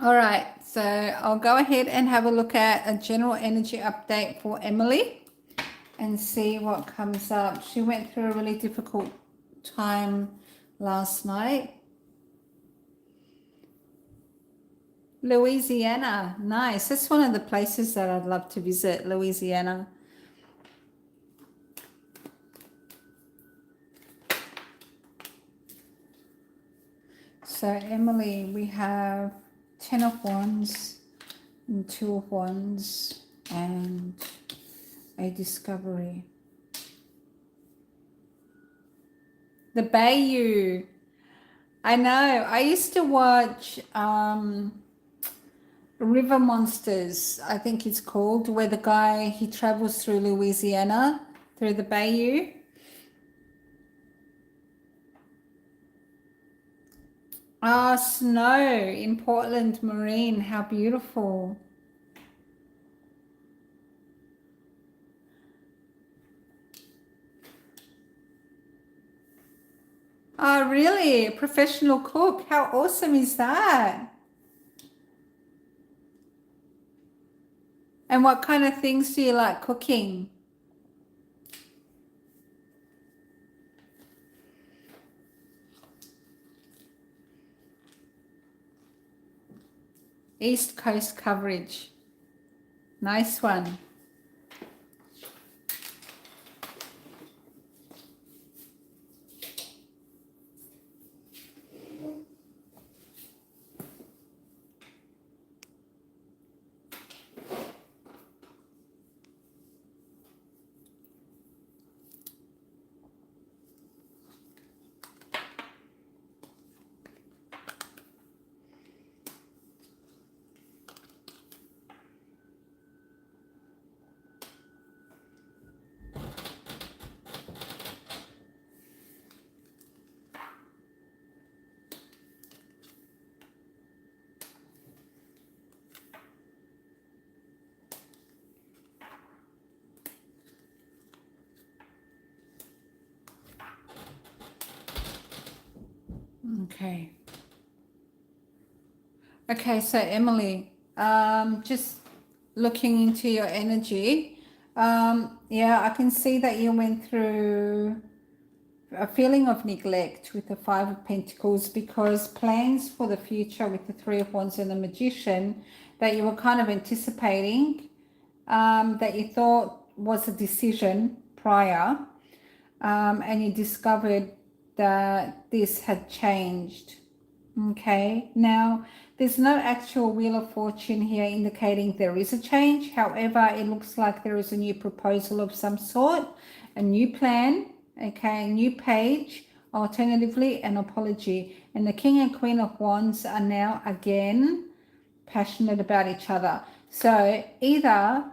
All right, so I'll go ahead and have a look at a general energy update for Emily and see what comes up. She went through a really difficult time last night. Louisiana, nice. That's one of the places that I'd love to visit, Louisiana. So Emily, we have 10 of Wands and 2 of Wands and a discovery. The Bayou. I know. I used to watch River Monsters, I think it's called, where the guy, he travels through Louisiana, through the Bayou. Ah, snow in Portland Marine. How beautiful. Oh, really? A professional cook. How awesome is that? And what kind of things do you like cooking? East Coast coverage. Nice one. Okay. Okay, so Emily, just looking into your energy, yeah, I can see that you went through a feeling of neglect with the Five of Pentacles, because plans for the future with the Three of Wands and the Magician that you were kind of anticipating, that you thought was a decision prior, and you discovered that this had changed. Okay, now there's no actual Wheel of Fortune here indicating there is a change. However, it looks like there is a new proposal of some sort, a new plan, okay, a new page, alternatively an apology. And the King and Queen of Wands are now again passionate about each other. So either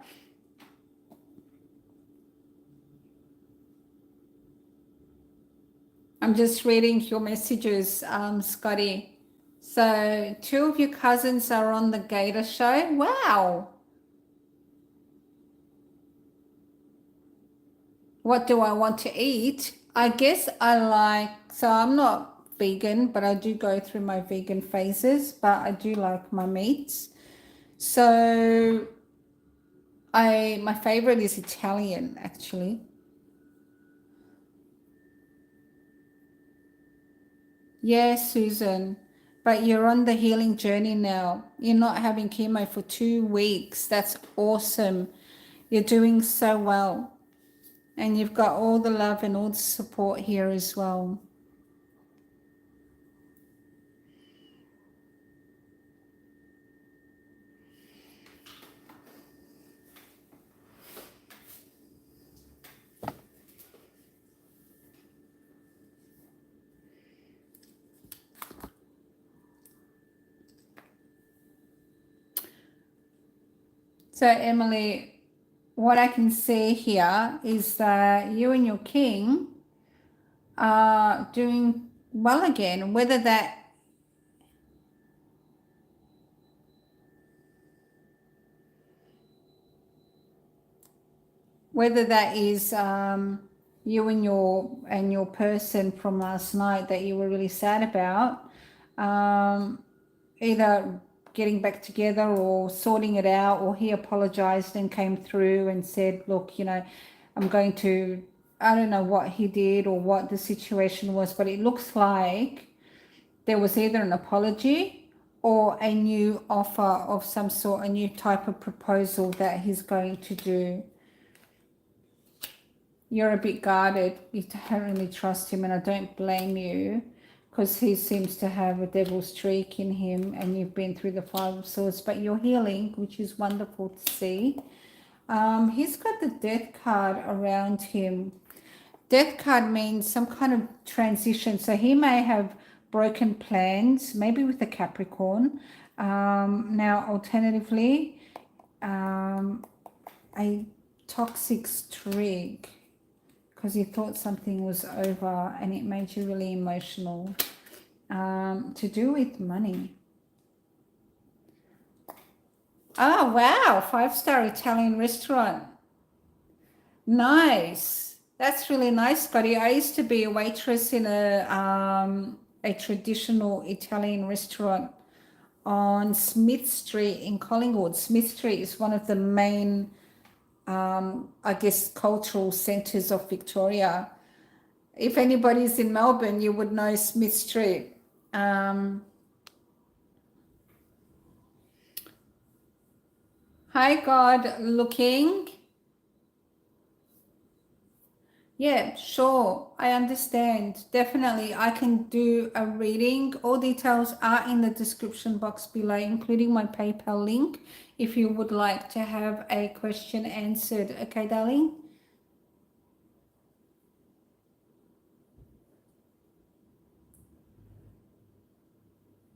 I'm just reading your messages, Scotty. So 2 of your cousins are on the Gator show. Wow. What do I want to eat? I guess I like, so I'm not vegan, but I do go through my vegan phases, but I do like my meats. So my favorite is Italian, actually. Yes, Susan, but you're on the healing journey now. You're not having chemo for 2 weeks. That's awesome. You're doing so well. And you've got all the love and all the support here as well. So Emily, what I can see here is that you and your king are doing well again, whether that is you and your person from last night that you were really sad about, either getting back together or sorting it out, or he apologized and came through and said, look, I'm going to, I don't know what he did or what the situation was, but it looks like there was either an apology or a new offer of some sort, a new type of proposal that he's going to do. You're a bit guarded. You don't really trust him, and I don't blame you, because he seems to have a devil streak in him, and you've been through the Five of Swords, but you're healing, which is wonderful to see. He's got the Death card around him. Death card means some kind of transition. So he may have broken plans, maybe with a Capricorn. Now, alternatively, a toxic streak, because you thought something was over and it made you really emotional, to do with money. Oh, wow. 5-star Italian restaurant. Nice. That's really nice, Scotty. I used to be a waitress in a traditional Italian restaurant on Smith Street in Collingwood. Smith Street is one of the main, I guess, cultural centres of Victoria. If anybody's in Melbourne, you would know Smith Street. Hi, God looking. Yeah, sure. I understand. Definitely, I can do a reading. All details are in the description box below, including my PayPal link, if you would like to have a question answered. Okay, darling?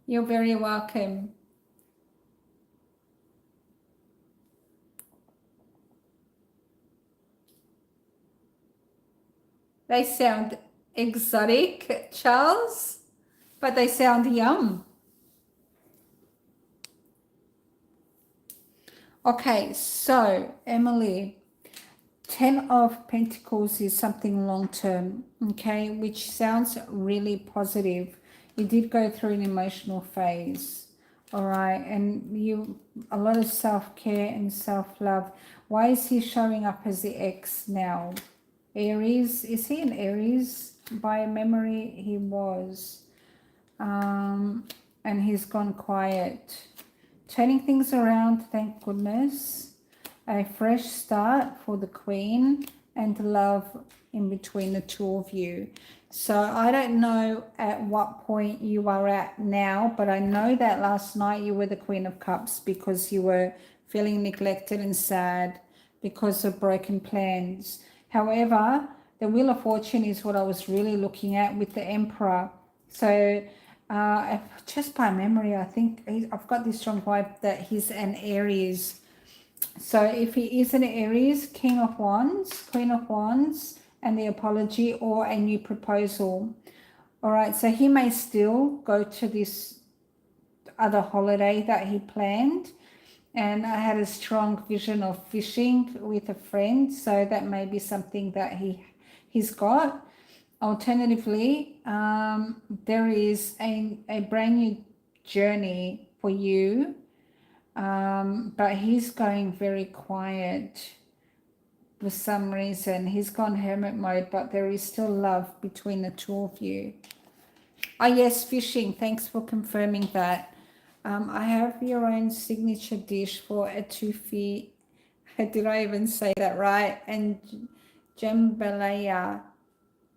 You're very welcome. They sound exotic, Charles, but they sound yum. Okay, so Emily, 10 of Pentacles is something long-term, okay, which sounds really positive. You did go through an emotional phase, all right, and a lot of self-care and self-love. Why is he showing up as the ex now? Aries, is he an Aries? By memory, he was. And he's gone quiet. Turning things around, thank goodness. A fresh start for the Queen, and love in between the two of you. So I don't know at what point you are at now, but I know that last night you were the Queen of Cups because you were feeling neglected and sad because of broken plans. However, the Wheel of Fortune is what I was really looking at with the Emperor. So just by memory, I think I've got this strong vibe that he's an Aries. So if he is an Aries, King of Wands, Queen of Wands, and the apology or a new proposal. All right, so he may still go to this other holiday that he planned. And I had a strong vision of fishing with a friend. So that may be something that he's got. Alternatively, there is a brand new journey for you. But he's going very quiet for some reason. He's gone hermit mode, but there is still love between the two of you. Oh, yes, fishing. Thanks for confirming that. I have your own signature dish for a tufi. Did I even say that right? And jambalaya.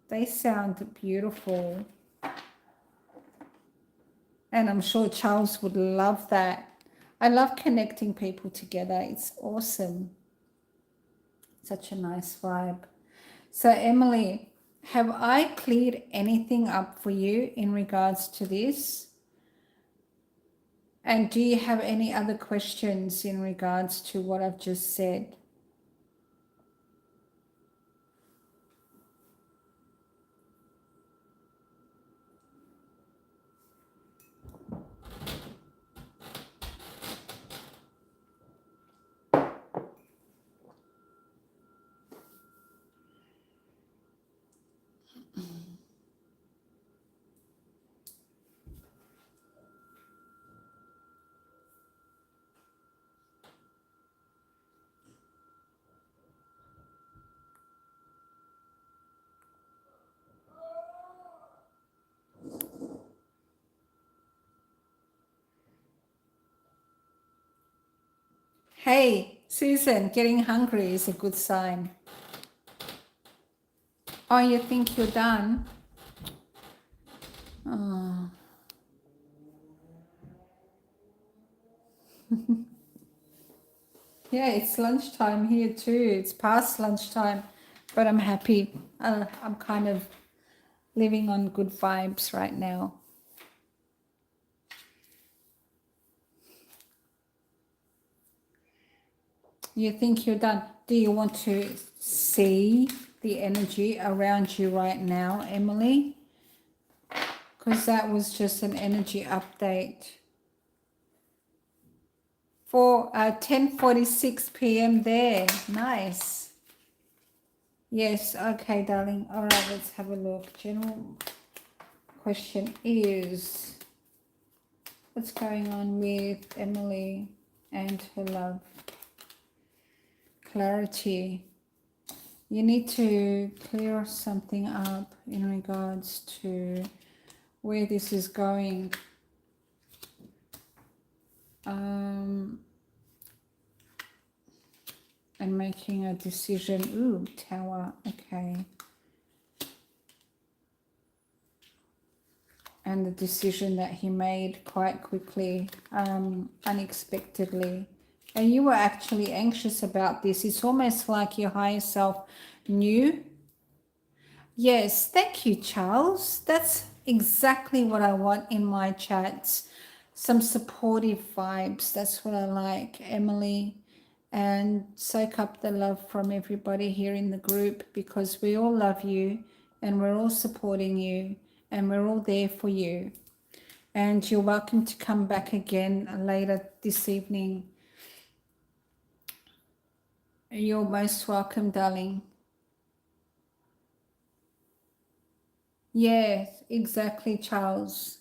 They sound beautiful. And I'm sure Charles would love that. I love connecting people together. It's awesome. Such a nice vibe. So Emily, have I cleared anything up for you in regards to this? And do you have any other questions in regards to what I've just said? Hey, Susan, getting hungry is a good sign. Oh, you think you're done? Oh. Yeah, it's lunchtime here too. It's past lunchtime, but I'm happy. I'm kind of living on good vibes right now. You think you're done? Do you want to see the energy around you right now, Emily? Because that was just an energy update. For 10:46 p.m. there. Nice. Yes, okay, darling. All right, let's have a look. General question is, what's going on with Emily and her love? Clarity. You need to clear something up in regards to where this is going. And making a decision. Ooh, Tower. Okay. And the decision that he made quite quickly, unexpectedly. And you were actually anxious about this. It's almost like your higher self knew. Yes, thank you, Charles. That's exactly what I want in my chats. Some supportive vibes. That's what I like, Emily. And soak up the love from everybody here in the group, because we all love you and we're all supporting you and we're all there for you. And you're welcome to come back again later this evening. You're most welcome, darling. Yes, exactly, Charles.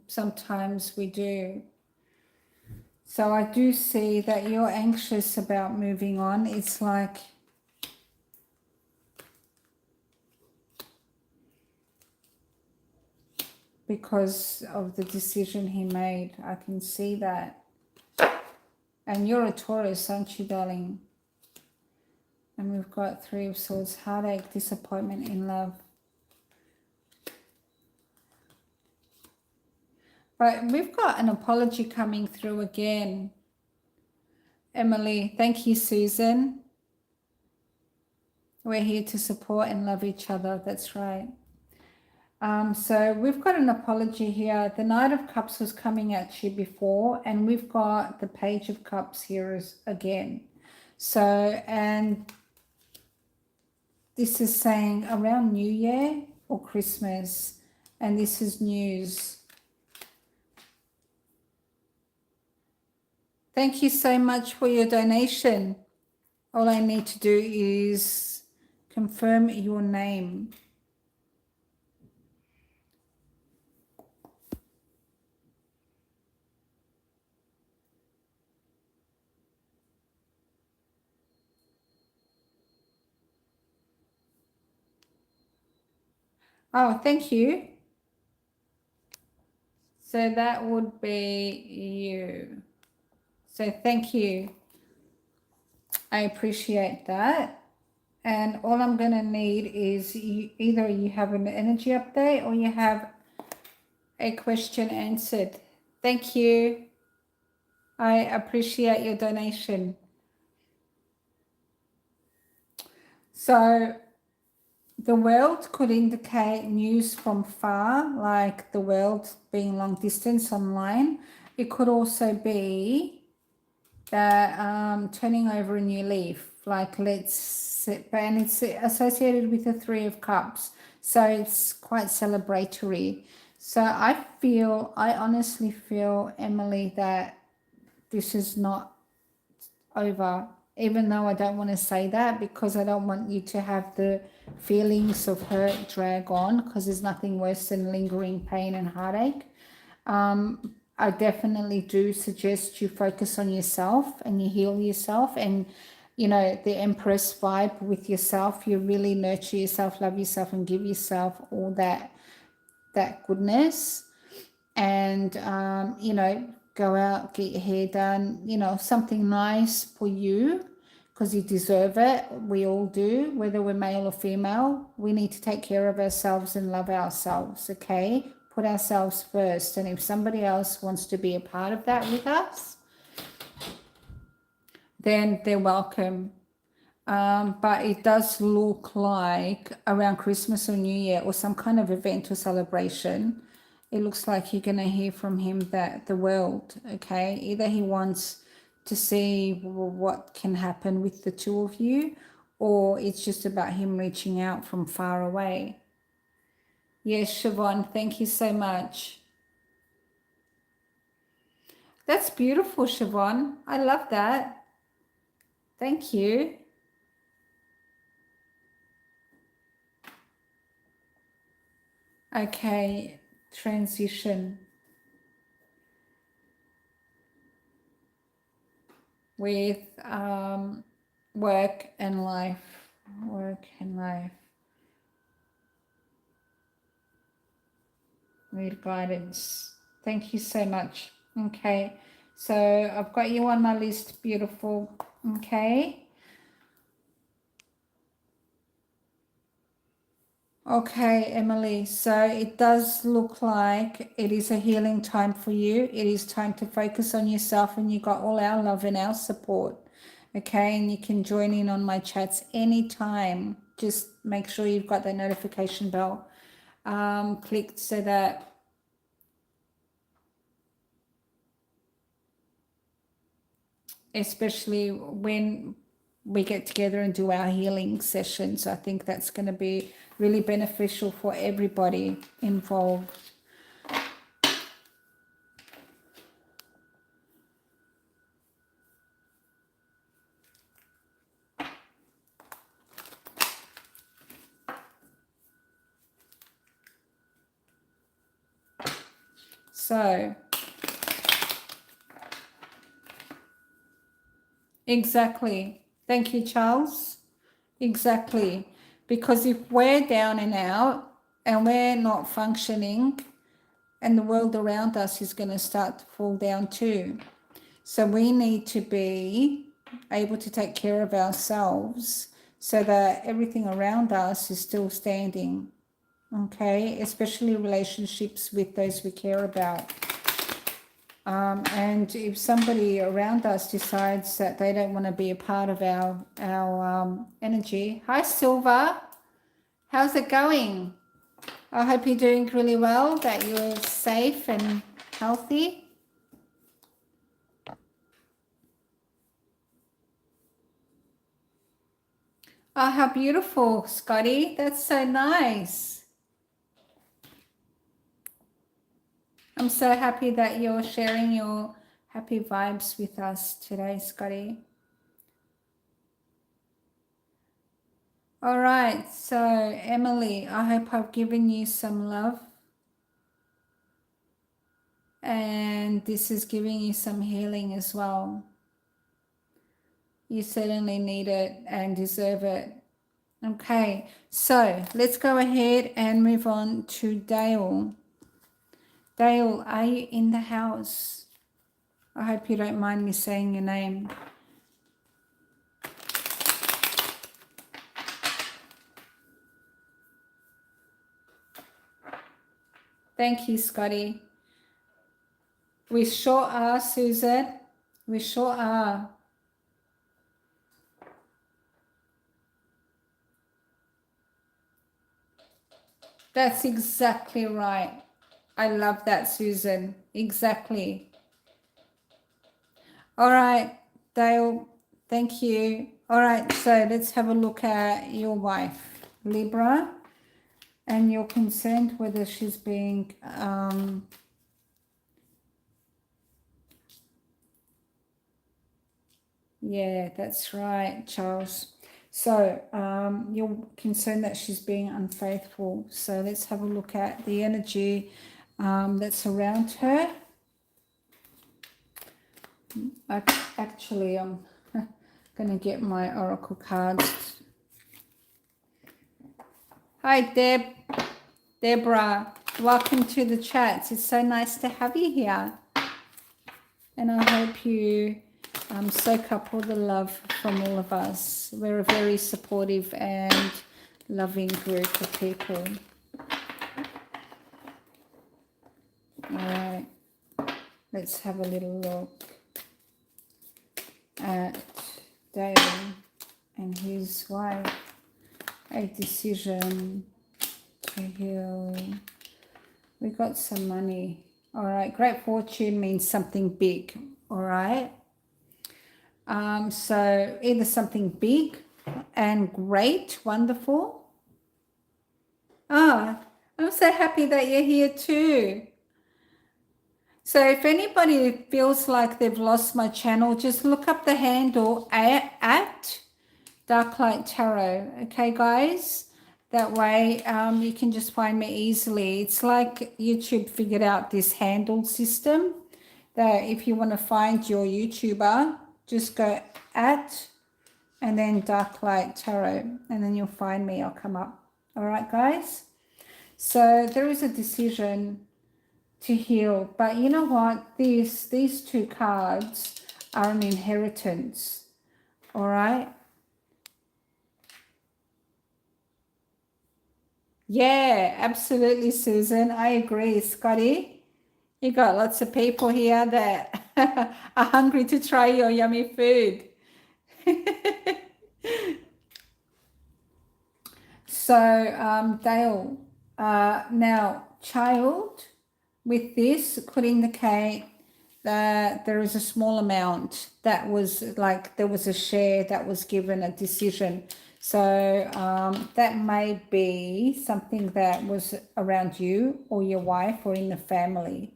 Sometimes we do. So I do see that you're anxious about moving on. It's like because of the decision he made. I can see that. And you're a Taurus, aren't you, darling? And we've got Three of Swords, heartache, disappointment in love. But we've got an apology coming through again. Emily, thank you, Susan. We're here to support and love each other. That's right. So we've got an apology here. The Knight of Cups was coming at you before, and we've got the Page of Cups here again. So, and this is saying around New Year or Christmas, and this is news. Thank you so much for your donation. All I need to do is confirm your name. Oh, thank you. So that would be you. So thank you. I appreciate that. And all I'm going to need is either you have an energy update or you have a question answered. Thank you. I appreciate your donation. So the world could indicate news from far, like the world being long distance online. It could also be that turning over a new leaf, like and it's associated with the Three of Cups, so it's quite celebratory. So I honestly feel, Emily, that this is not over, even though I don't want to say that, because I don't want you to have the feelings of hurt drag on, because there's nothing worse than lingering pain and heartache. I definitely do suggest you focus on yourself and you heal yourself, and you know, the Empress vibe with yourself. You really nurture yourself, love yourself, and give yourself all that goodness. And you know, go out, get your hair done, you know, something nice for you, because you deserve it. We all do, whether we're male or female. We need to take care of ourselves and love ourselves, okay? Put ourselves first. And if somebody else wants to be a part of that with us, then they're welcome. But it does look like around Christmas or New Year or some kind of event or celebration, it looks like you're going to hear from him that the world, okay, either he wants to see what can happen with the two of you, or it's just about him reaching out from far away. Yes, Siobhan, thank you so much. That's beautiful, Siobhan. I love that. Thank you. Okay, transition with work and life. Work and life. Need guidance. Thank you so much. Okay, so I've got you on my list. Beautiful. Okay. Okay, Emily. So it does look like it is a healing time for you. It is time to focus on yourself, and you got all our love and our support. Okay, and you can join in on my chats anytime. Just make sure you've got the notification bell clicked, so that especially when we get together and do our healing sessions, I think that's going to be really beneficial for everybody involved. So, exactly. Thank you, Charles. Exactly. Because if we're down and out and we're not functioning, and the world around us is going to start to fall down too. So we need to be able to take care of ourselves so that everything around us is still standing. Okay, especially relationships with those we care about. And if somebody around us decides that they don't want to be a part of our energy. Hi, Silva. How's it going? I hope you're doing really well, that you're safe and healthy. Oh, how beautiful, Scotty. That's so nice. I'm so happy that you're sharing your happy vibes with us today, Scotty. All right, so Emily, I hope I've given you some love. And this is giving you some healing as well. You certainly need it and deserve it. Okay, so let's go ahead and move on to Dale. Dale, are you in the house? I hope you don't mind me saying your name. Thank you, Scotty. We sure are, Susan. We sure are. That's exactly right. I love that, Susan. Exactly. All right, Dale, thank you. All right, so let's have a look at your wife, Libra, and you're concerned whether she's being, yeah, that's right, Charles. So you're concerned that she's being unfaithful. So let's have a look at the energy that's around her. Actually, I'm going to get my oracle cards. Hi, Deborah. Welcome to the chats. It's so nice to have you here. And I hope you soak up all the love from all of us. We're a very supportive and loving group of people. All right. Let's have a little look at Dale and his wife. A decision to heal. We got some money. All right. Great fortune means something big. All right. So either something big and great, wonderful. Ah, I'm so happy that you're here too. So if anybody feels like they've lost my channel, just look up the handle at Darklight Tarot. Okay, guys? That way you can just find me easily. It's like YouTube figured out this handle system that if you want to find your YouTuber, just go at and then Darklight Tarot, and then you'll find me. I'll come up. All right, guys? So there is a decision to heal, but you know what? These two cards are an inheritance. All right? Yeah, absolutely, Susan. I agree, Scotty. You got lots of people here that are hungry to try your yummy food. So, Dale, now, child, with this could indicate that there is a small amount that was like there was a share that was given a decision. So that may be something that was around you or your wife or in the family.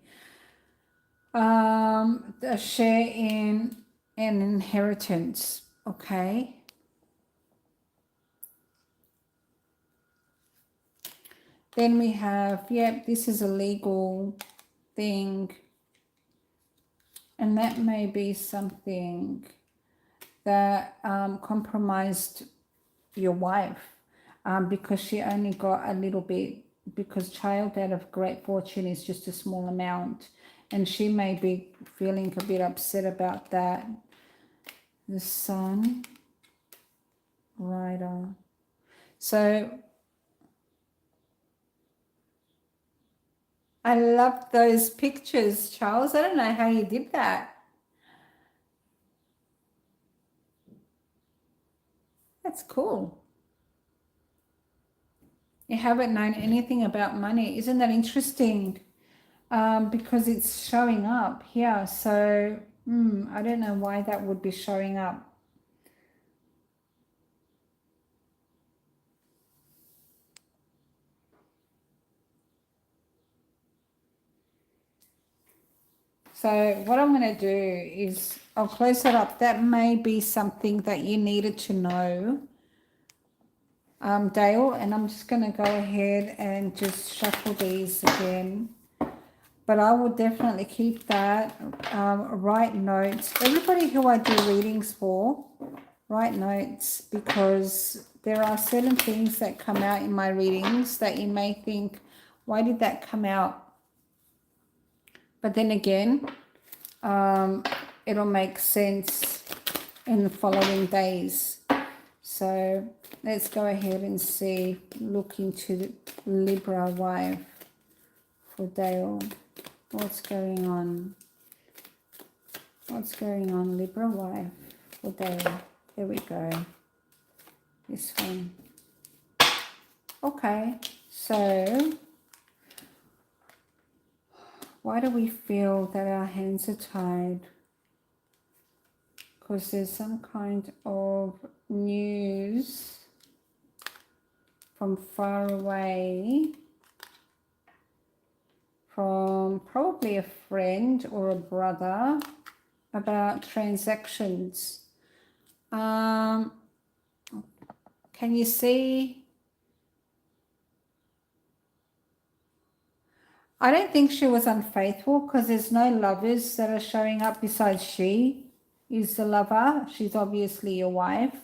A share in an inheritance, okay? Then we have, yep, this is a legal thing. And that may be something that compromised your wife because she only got a little bit, because child out of great fortune is just a small amount. And she may be feeling a bit upset about that. The Sun, Rider. So I love those pictures, Charles. I don't know how you did that. That's cool. You haven't known anything about money. Isn't that interesting? Because it's showing up here. So I don't know why that would be showing up. So what I'm going to do is I'll close it up. That may be something that you needed to know, Dale, and I'm just going to go ahead and just shuffle these again. But I will definitely keep that. Write notes. Everybody who I do readings for, write notes, because there are certain things that come out in my readings that you may think, why did that come out? But then again, it'll make sense in the following days. So let's go ahead and see, look into the Libra wife for Dale. What's going on? What's going on, Libra wife for Dale? There we go. This one. Okay, so why do we feel that our hands are tied? because there's some kind of news from far away, from probably a friend or a brother about transactions. Can you see? I don't think she was unfaithful because there's no lovers that are showing up besides she is the lover. She's obviously your wife.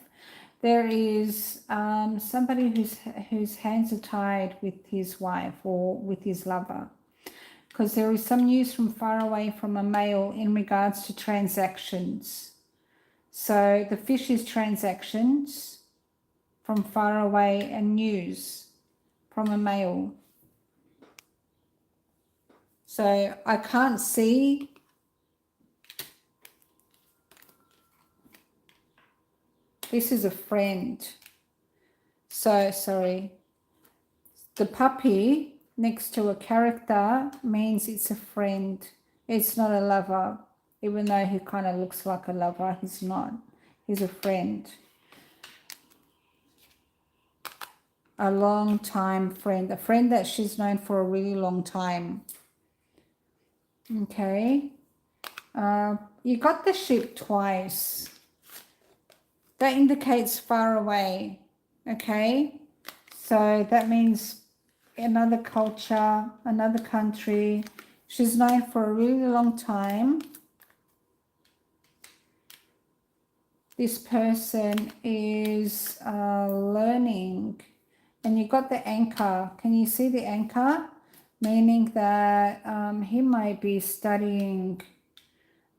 There is somebody whose hands are tied with his wife or with his lover, because there is some news from far away from a male in regards to transactions. So the fish is transactions from far away and news from a male. So I can't see. This is a friend. So, sorry. The puppy next to a character means it's a friend. It's not a lover. Even though he kind of looks like a lover, he's not. He's a friend. A long time friend. A friend that she's known for a really long time. Okay. You got the ship twice. That indicates far away. Okay. So that means another culture, another country. She's known for a really long time. This person is learning. And you got the anchor. Can you see the anchor? Meaning that he might be studying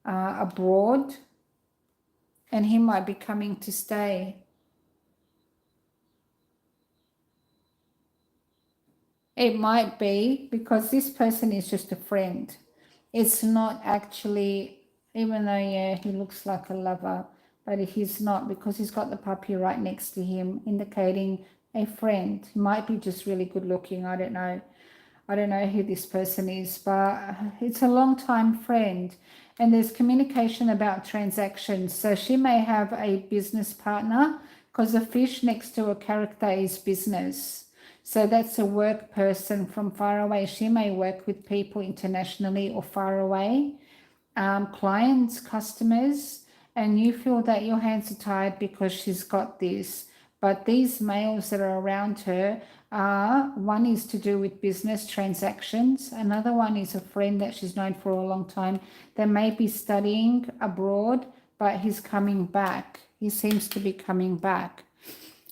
abroad, and he might be coming to stay. It might be because this person is just a friend. It's not actually, even though, yeah, he looks like a lover, but he's not, because he's got the puppy right next to him, indicating a friend. He might be just really good looking. I don't know. I don't know who this person is, but it's a long time friend. And there's communication about transactions. So she may have a business partner, because the fish next to a character is business. So that's a work person from far away. She may work with people internationally or far away, clients, customers, and you feel that your hands are tied because she's got this. But these males that are around her, one is to do with business transactions. Another one is a friend that she's known for a long time. They may be studying abroad, but he's coming back. He seems to be coming back.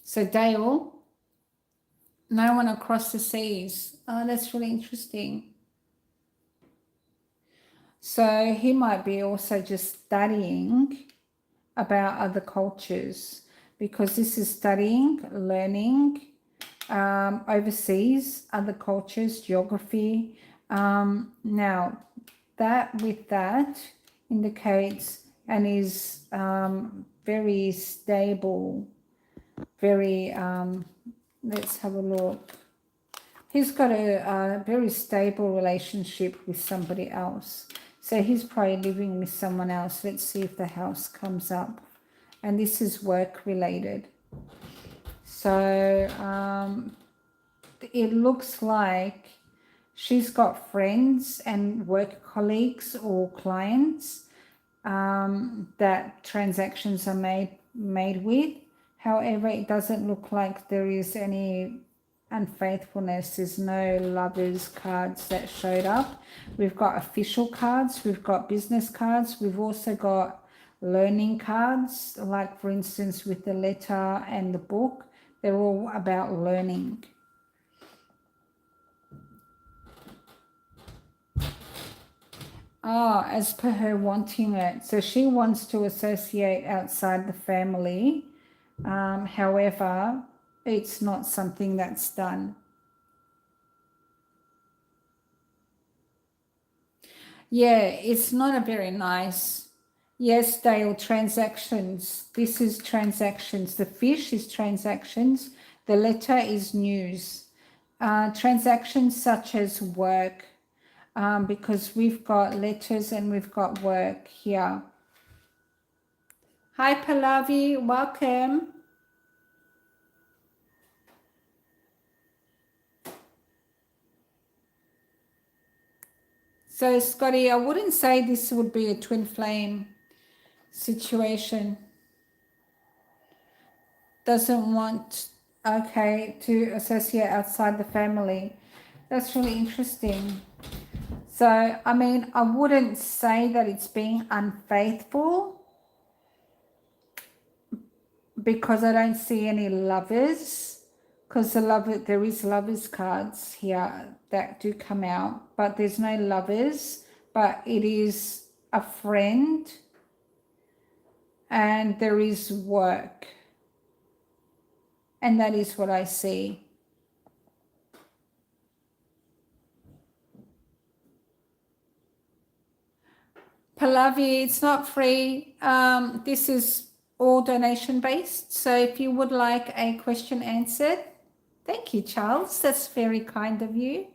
So Dale, no one across the seas. Oh, that's really interesting. So he might be also just studying about other cultures, because this is studying, learning, overseas, other cultures, geography. Now, that with that indicates and is very stable, very, let's have a look. He's got a very stable relationship with somebody else. So he's probably living with someone else. Let's see if the house comes up. And this is work related. So it looks like she's got friends and work colleagues or clients that transactions are made with. However, it doesn't look like there is any unfaithfulness. There's no lovers cards that showed up. We've got official cards, we've got business cards, we've also got learning cards, like for instance with the letter and the book. They're all about learning. As per her wanting it. So she wants to associate outside the family. However, it's not something that's done. Yeah, it's not a very nice. Yes, Dale, transactions. This is transactions. The fish is transactions. The letter is news. Transactions such as work, because we've got letters and we've got work here. Hi, Pallavi. Welcome. So, Scotty, I wouldn't say this would be a twin flame situation. Doesn't want, okay, to associate outside the family. That's really interesting. So, I mean, I wouldn't say that it's being unfaithful because I don't see any lovers. Because there is lovers cards here that do come out, but there's no lovers. But it is a friend, and there is work, and that is what I see. Pallavi, it's not free. This is all donation based. So if you would like a question answered, thank you, Charles. That's very kind of you.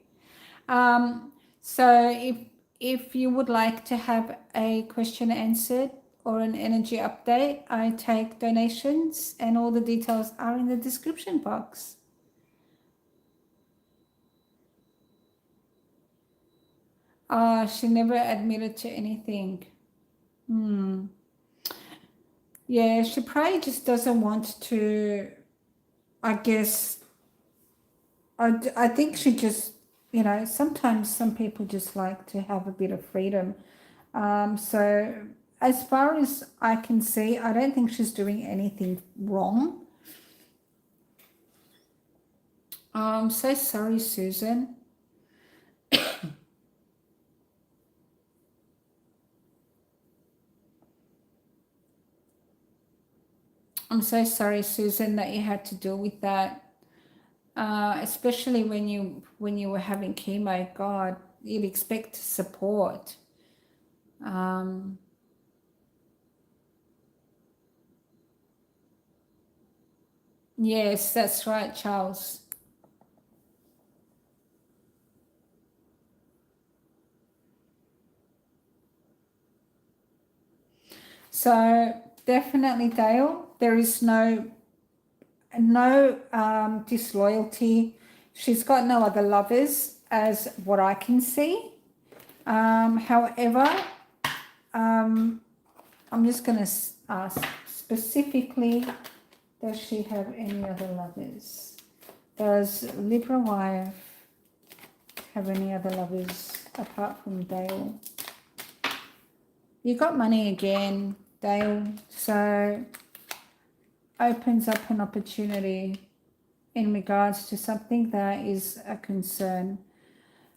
So if you would like to have a question answered or an energy update, I take donations, and all the details are in the description box. She never admitted to anything. Yeah, she probably just doesn't want to, I guess. I think she just, sometimes some people just like to have a bit of freedom. So as far as I can see, I don't think she's doing anything wrong. I'm so sorry, Susan. I'm so sorry, Susan, that you had to deal with that. Especially when you were having chemo. God, you'd expect support. Yes, that's right, Charles. So definitely, Dale, there is no disloyalty. She's got no other lovers, as what I can see. However, I'm just going to ask specifically, does she have any other lovers? Does Libra wife have any other lovers apart from Dale? You got money again, Dale. So opens up an opportunity in regards to something that is a concern.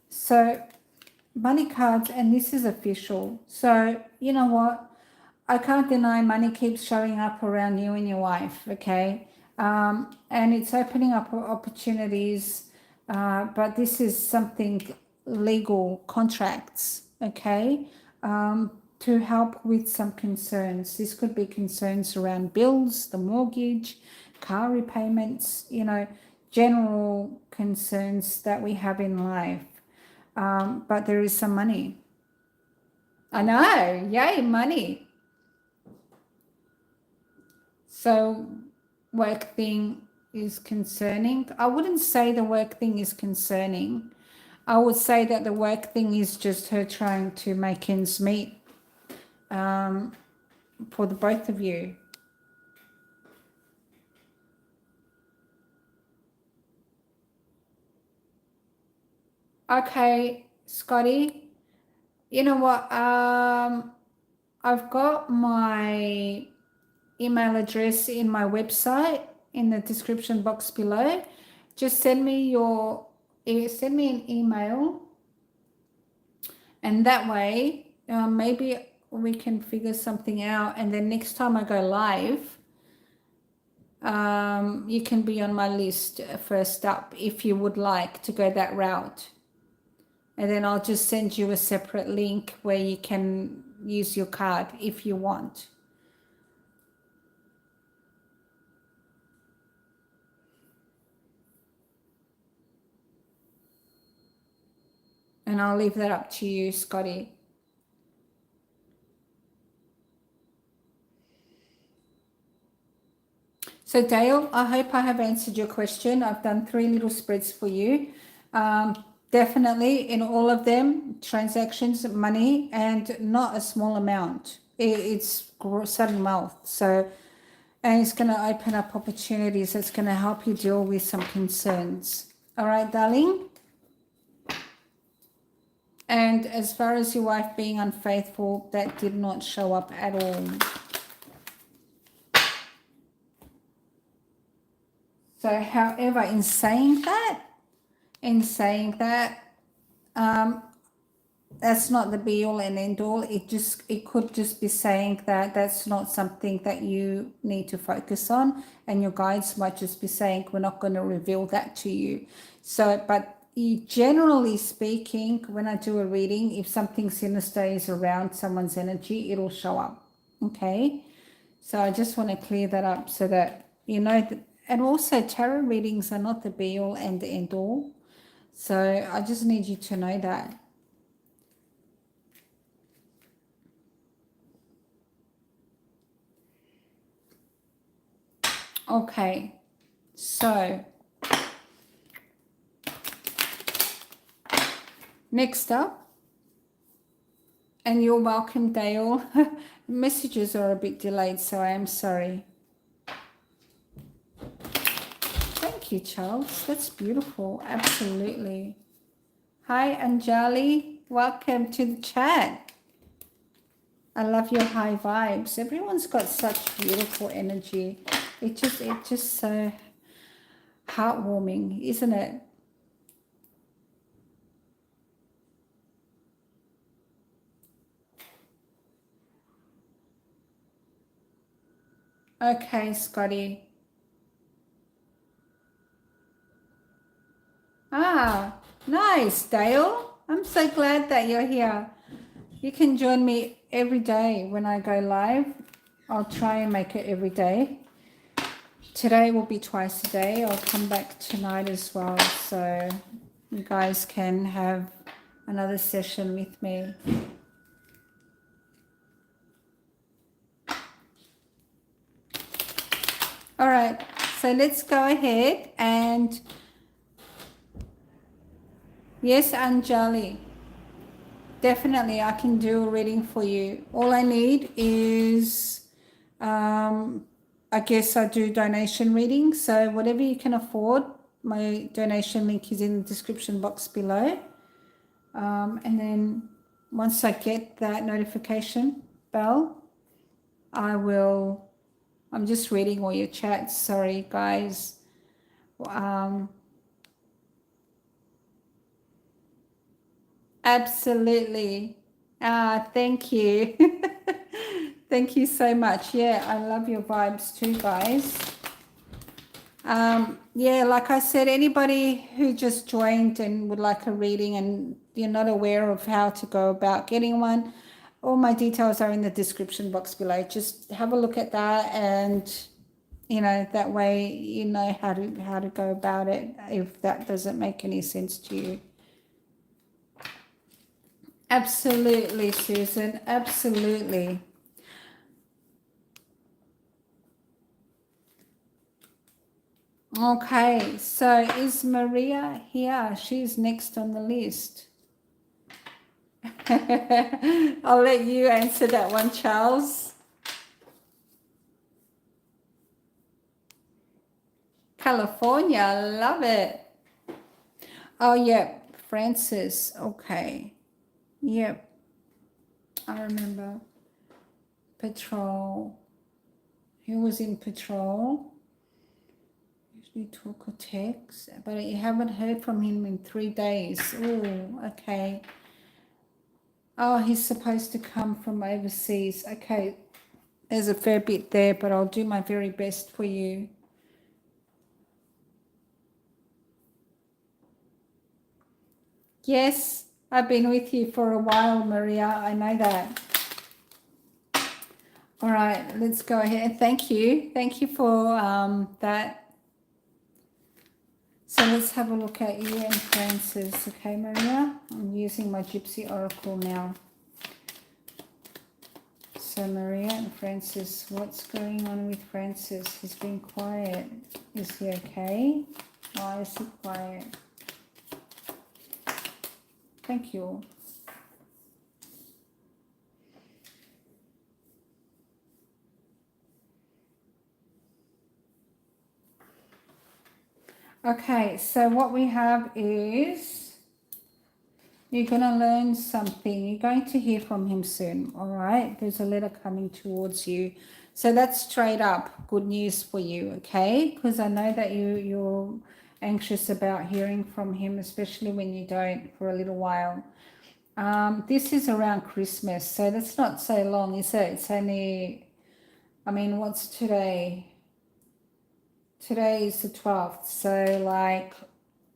So money cards, and this is official. So you know what? I can't deny money keeps showing up around you and your wife, okay? And it's opening up opportunities, but this is something legal, contracts, okay? To help with some concerns. This could be concerns around bills, the mortgage, car repayments, general concerns that we have in life. But there is some money. I know, yay, money. So work thing is concerning. I wouldn't say the work thing is concerning. I would say that the work thing is just her trying to make ends meet for the both of you. Okay, Scotty, you know what? I've got my email address in my website in the description box below. Just send me an email, and that way maybe we can figure something out, and then next time I go live, you can be on my list first up if you would like to go that route. And then I'll just send you a separate link where you can use your card if you want. And I'll leave that up to you, Scotty. So Dale, I hope I have answered your question. I've done 3 little spreads for you. Definitely in all of them, transactions, money, and not a small amount. It's sudden wealth. So, and it's going to open up opportunities. It's going to help you deal with some concerns. All right, darling? And as far as your wife being unfaithful, that did not show up at all. So, however, in saying that, that's not the be all and end all. It could just be saying that that's not something that you need to focus on, and your guides might just be saying we're not going to reveal that to you. So, but generally speaking, when I do a reading, if something sinister is around someone's energy, it'll show up. Okay, so I just want to clear that up so that you know that. And also, tarot readings are not the be all and the end all. So I just need you to know that. Okay, so next up, and you're welcome, Dale. Messages are a bit delayed, so I am sorry. Thank you, Charles. That's beautiful. Absolutely. Hi, Anjali. Welcome to the chat. I love your high vibes. Everyone's got such beautiful energy. It's just so heartwarming, isn't it? Okay, Scotty. Ah, nice, Dale. I'm so glad that you're here. You can join me every day when I go live. I'll try and make it every day. Today will be twice a day. I'll come back tonight as well, so you guys can have another session with me. All right, so let's go ahead and yes, Anjali, definitely I can do a reading for you. All I need is, I guess I do donation readings. So whatever you can afford, my donation link is in the description box below. And then once I get that notification bell, I'm just reading all your chats. Sorry, guys. Absolutely. Thank you. Thank you so much. Yeah, I love your vibes too, guys. Yeah, like I said, anybody who just joined and would like a reading and you're not aware of how to go about getting one, all my details are in the description box below. Just have a look at that, and you know, that way you know how to go about it if that doesn't make any sense to you. Absolutely, Susan. Absolutely. Okay, so is Maria here? She's next on the list. I'll let you answer that one, Charles. California, love it. Oh, yeah, Francis. Okay. Yep, I remember. Patrol. He was in patrol. Usually talk or text, but you haven't heard from him in 3 days. Oh, okay. Oh, he's supposed to come from overseas. Okay, there's a fair bit there, but I'll do my very best for you. Yes, I've been with you for a while, Maria. I know that. All right, let's go ahead. Thank you. Thank you for that. So let's have a look at you and Francis. Okay, Maria? I'm using my Gypsy Oracle now. So Maria and Francis, what's going on with Francis? He's been quiet. Is he okay? Why is he quiet? Thank you. Okay, so what we have is you're going to learn something. You're going to hear from him soon, all right? There's a letter coming towards you. So that's straight up good news for you, okay? Because I know that you're anxious about hearing from him, especially when you don't for a little while. This is around Christmas, so that's not so long, is it? It's only, I mean, what's today? Today is the 12th, so like,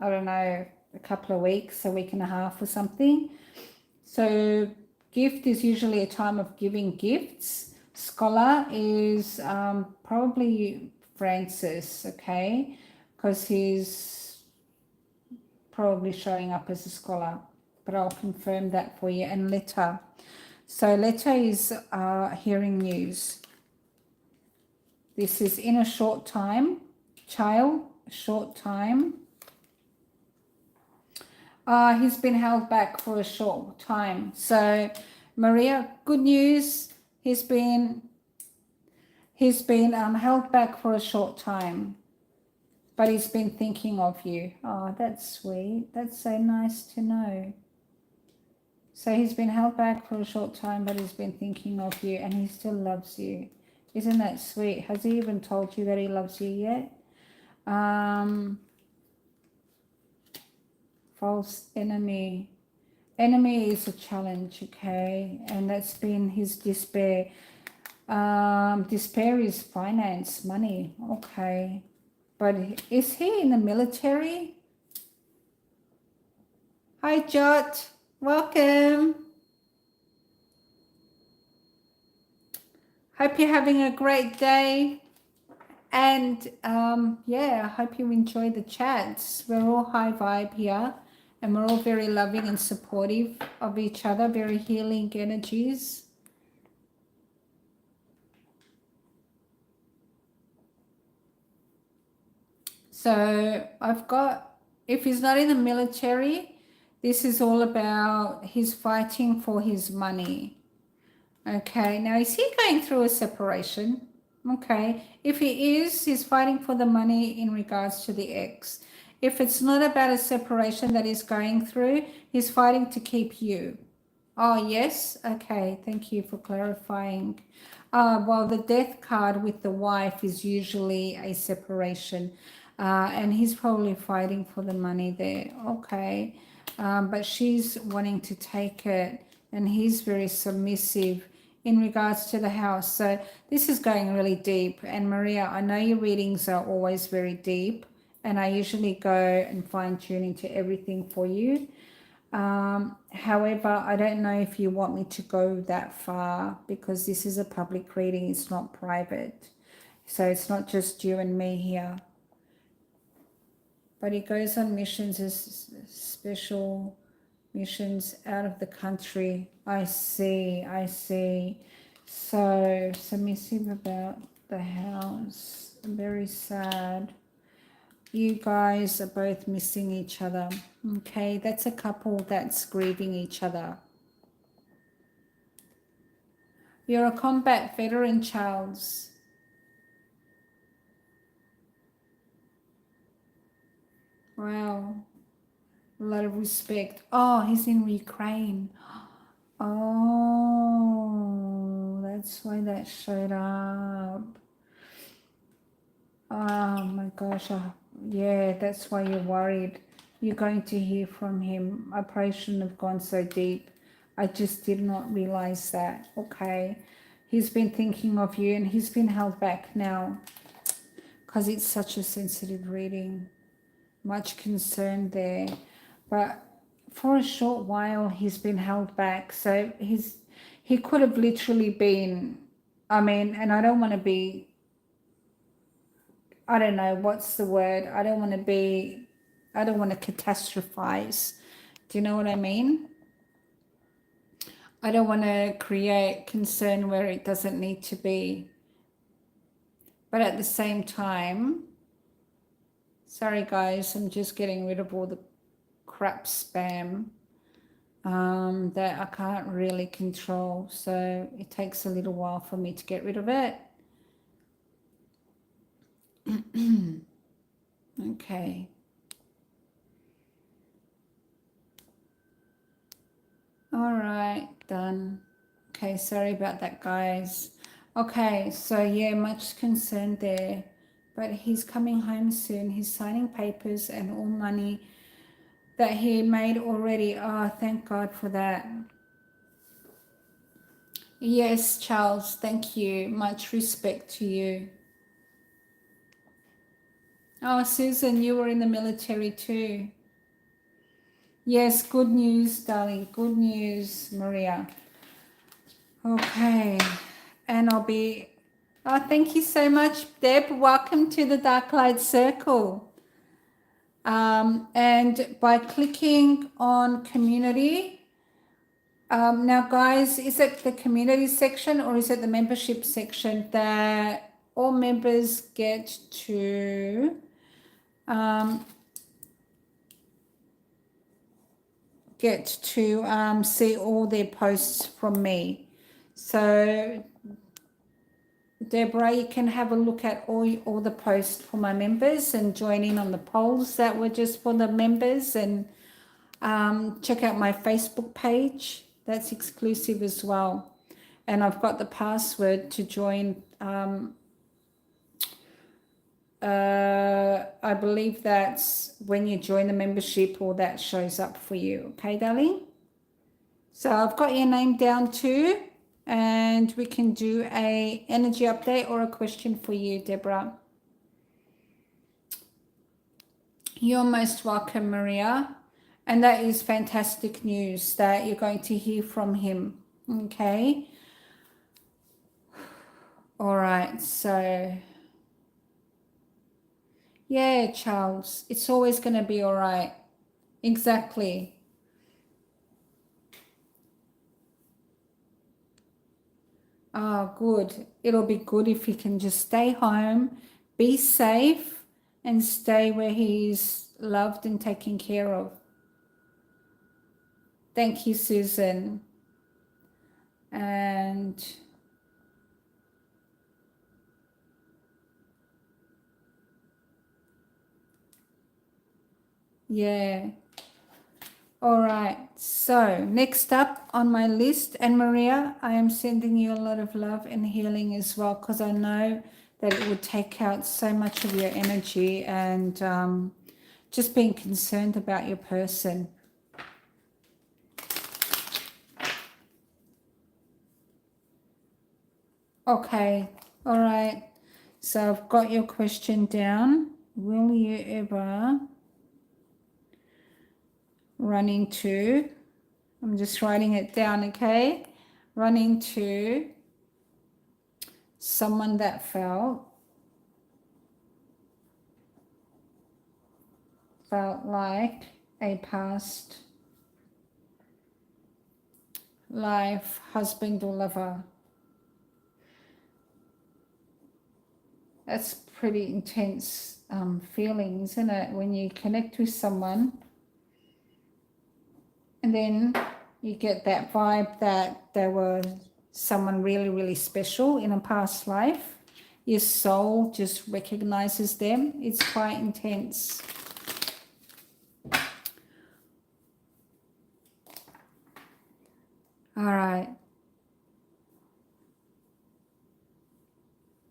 I don't know, a couple of weeks, a week and a half or something. So gift is usually a time of giving gifts. Scholar is probably Francis, okay, because he's probably showing up as a scholar, but I'll confirm that for you. And letter. So letter is hearing news. This is in a short time. Child, short time. He's been held back for a short time. So Maria, good news. He's been held back for a short time, but he's been thinking of you. Oh, that's sweet. That's so nice to know. So he's been held back for a short time, but he's been thinking of you, and he still loves you. Isn't that sweet? Has he even told you that he loves you yet? False enemy. Enemy is a challenge, okay? And that's been his despair. Despair is finance, money, okay. But is he in the military? Hi, Jot. Welcome. Hope you're having a great day. And yeah, I hope you enjoy the chats. We're all high vibe here, and we're all very loving and supportive of each other, very healing energies. So I've got, if he's not in the military, this is all about he's fighting for his money. Okay, now is he going through a separation? Okay, if he is, he's fighting for the money in regards to the ex. If it's not about a separation that he's going through, he's fighting to keep you. Oh, yes? Okay, thank you for clarifying. Well, the death card with the wife is usually a separation, and he's probably fighting for the money there. Okay, but she's wanting to take it, and he's very submissive in regards to the house. So this is going really deep. And Maria, I know your readings are always very deep, and I usually go and fine tune into everything for you. However, I don't know if you want me to go that far because this is a public reading, it's not private. So it's not just you and me here. But he goes on missions as special missions out of the country. I see. So submissive about the house. Very sad. You guys are both missing each other. Okay, that's a couple that's grieving each other. You're a combat veteran, Charles. Wow. A lot of respect. Oh, he's in Ukraine. Oh, that's why that showed up. Oh my gosh. Yeah, that's why you're worried. You're going to hear from him. I probably shouldn't have gone so deep. I just did not realize that. Okay. He's been thinking of you and he's been held back now because it's such a sensitive reading. Much concern there. But for a short while, he's been held back. So he could have literally been, I mean, and I don't want to be, I don't know, what's the word? I don't want to catastrophize. Do you know what I mean? I don't want to create concern where it doesn't need to be. But at the same time, sorry guys, I'm just getting rid of all the crap spam that I can't really control. So it takes a little while for me to get rid of it. Okay. All right, done. Okay, sorry about that, guys. Okay, so yeah, much concern there. But he's coming home soon. He's signing papers and all money that he made already. Oh, thank God for that. Yes, Charles, thank you. Much respect to you. Oh, Susan, you were in the military too. Yes, good news, darling. Good news, Maria. Okay, and I'll be... Oh, thank you so much, Deb. Welcome to the Darklight Circle. And by clicking on community, now guys, is it the community section or is it the membership section that all members get to see all their posts from me? So Deborah, you can have a look at all the posts for my members and join in on the polls that were just for the members, and check out my Facebook page. That's exclusive as well. And I've got the password to join. I believe that's when you join the membership, all that shows up for you. Okay, darling? So I've got your name down too. And we can do a energy update or a question for you, Deborah. You're most welcome, Maria. And that is fantastic news that you're going to hear from him. Okay. All right. So, yeah, Charles, it's always going to be all right. Exactly. Oh, good. It'll be good if he can just stay home, be safe, and stay where he's loved and taken care of. Thank you, Susan. And yeah. All right. So next up on my list, and Maria, I am sending you a lot of love and healing as well, because I know that it would take out so much of your energy and just being concerned about your person. Okay. All right. So I've got your question down. Will you ever run into, I'm just writing it down, okay? Run into someone that felt like a past life husband or lover. That's pretty intense feeling, isn't it? When you connect with someone and then you get that vibe that they were someone really, really special in a past life. Your soul just recognizes them. It's quite intense. All right.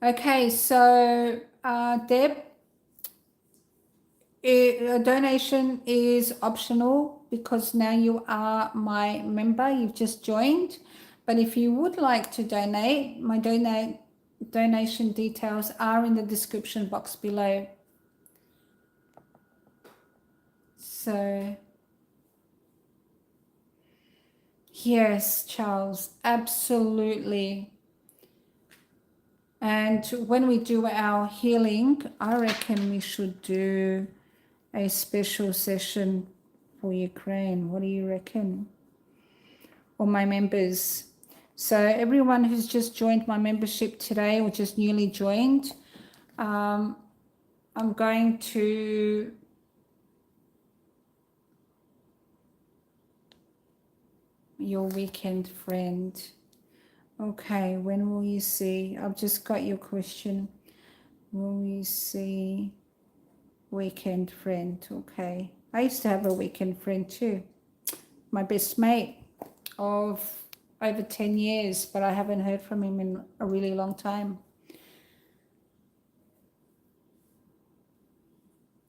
Okay, so Deb, a donation is optional because now you are my member. You've just joined. But if you would like to donate, my donation details are in the description box below. So, yes, Charles, absolutely. And when we do our healing, I reckon we should do a special session for Ukraine. What do you reckon? or my members. So everyone who's just joined my membership today or just newly joined, I'm going to your weekend friend. Okay, when will you see? I've just got your question. Will you see weekend friend? Okay. I used to have a weekend friend too. My best mate of over 10 years, but I haven't heard from him in a really long time.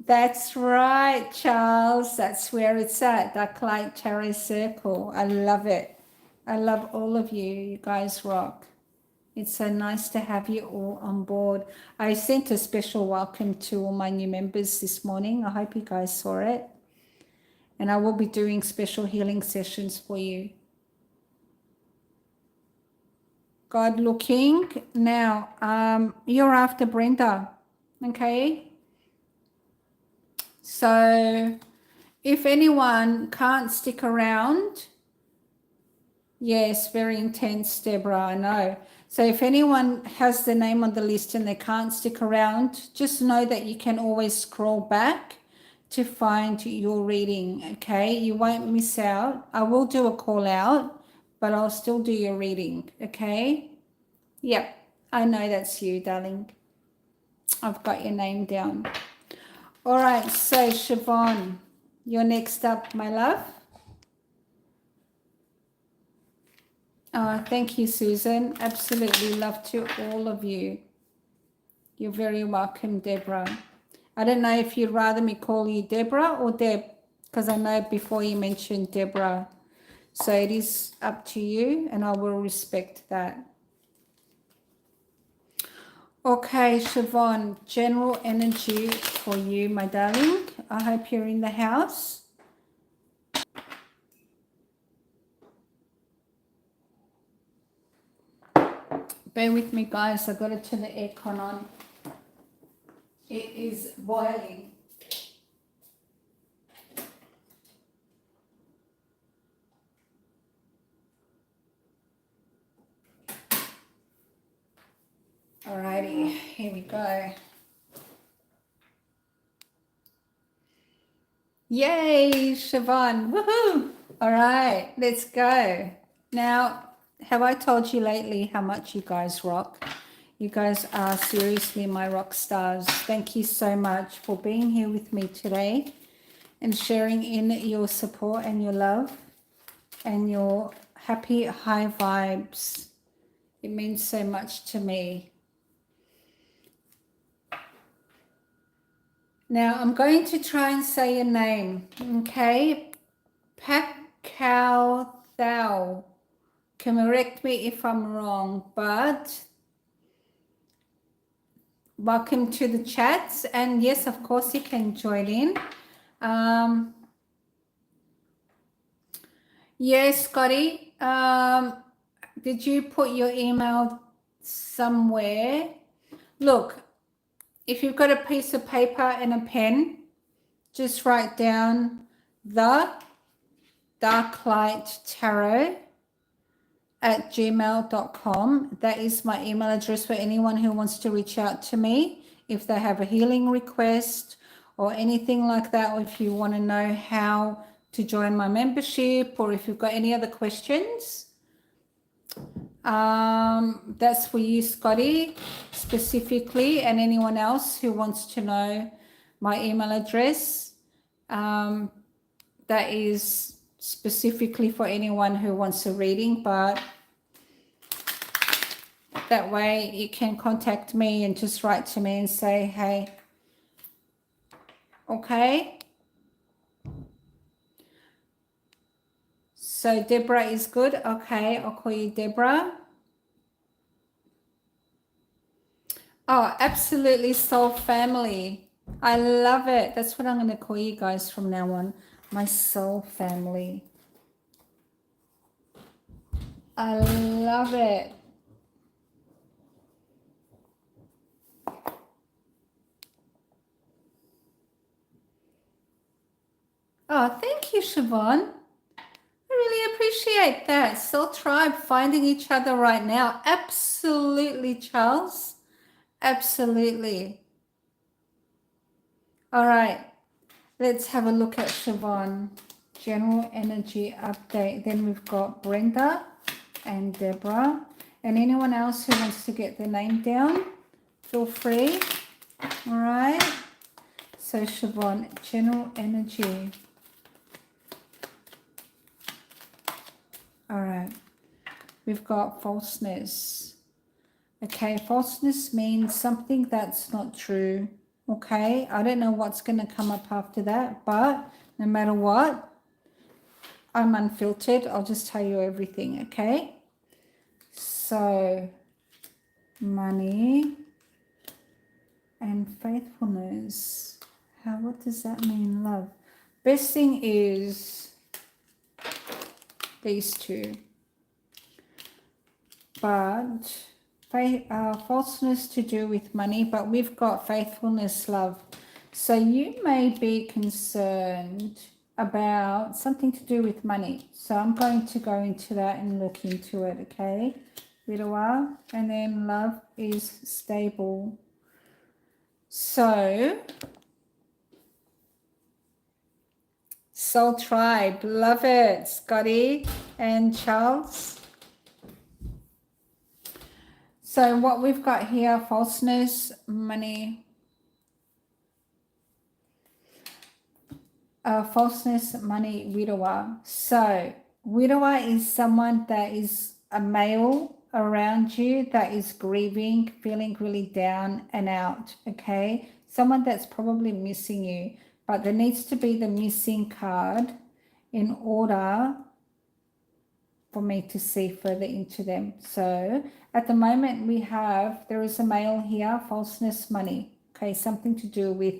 That's right, Charles. That's where it's at. Darklight Tarot Circle. I love it. I love all of you. You guys rock. It's so nice to have you all on board. I sent a special welcome to all my new members this morning. I hope you guys saw it. And I will be doing special healing sessions for you. God looking. Now, you're after Brenda. Okay. So if anyone can't stick around, yes, very intense, Deborah, I know. So if anyone has their name on the list and they can't stick around, just know that you can always scroll back to find your reading, okay? You won't miss out. I will do a call out, but I'll still do your reading, okay? Yep, I know that's you, darling. I've got your name down. All right, so Siobhan, you're next up, my love. Oh, thank you, Susan. Absolutely love to all of you. You're very welcome, Deborah. I don't know if you'd rather me call you Deborah or Deb, because I know before you mentioned Deborah. So it is up to you, and I will respect that. Okay, Siobhan, general energy for you, my darling. I hope you're in the house. Bear with me, guys. I've got to turn the aircon on. It is boiling. Alrighty, here we go. Yay, Siobhan. Woohoo! All right, let's go. Now, have I told you lately how much you guys rock? You guys are seriously my rock stars. Thank you so much for being here with me today and sharing in your support and your love and your happy high vibes. It means so much to me. Now, I'm going to try and say your name, okay? Pakau Thou. Correct me if I'm wrong, but welcome to the chats. And yes, of course, you can join in. Yes, Scotty. Did you put your email somewhere? Look, if you've got a piece of paper and a pen, just write down the Darklight Tarot at gmail.com. That is my email address for anyone who wants to reach out to me if they have a healing request or anything like that, or if you want to know how to join my membership, or if you've got any other questions. That's for you, Scotty, specifically, and anyone else who wants to know my email address. That is specifically for anyone who wants a reading, but that way you can contact me and just write to me and say, hey, okay? So Deborah is good. Okay, I'll call you Deborah. Oh, absolutely, soul family. I love it. That's what I'm going to call you guys from now on. My soul family. I love it. Oh, thank you, Siobhan. I really appreciate that. Soul Tribe finding each other right now. Absolutely, Charles. Absolutely. All right. Let's have a look at Siobhan. General energy update. Then we've got Brenda and Deborah. And anyone else who wants to get their name down, feel free. All right. So Siobhan, general energy. All right. We've got falseness. Okay, falseness means something that's not true. Okay, I don't know what's going to come up after that, but no matter what, I'm unfiltered. I'll just tell you everything, okay? So, money and faithfulness. What does that mean, love? Best thing is these two. But falseness to do with money, but we've got faithfulness, love. So you may be concerned about something to do with money. So I'm going to go into that and look into it, okay? Widower, and then love is stable. So, Soul Tribe, love it, Scotty and Charles. So what we've got here, falseness, money, falseness, money, widower. So widower is someone that is a male around you that is grieving, feeling really down and out, okay? Someone that's probably missing you, but there needs to be the missing card in order for me to see further into them. So at the moment there is a male here, falseness, money, okay, something to do with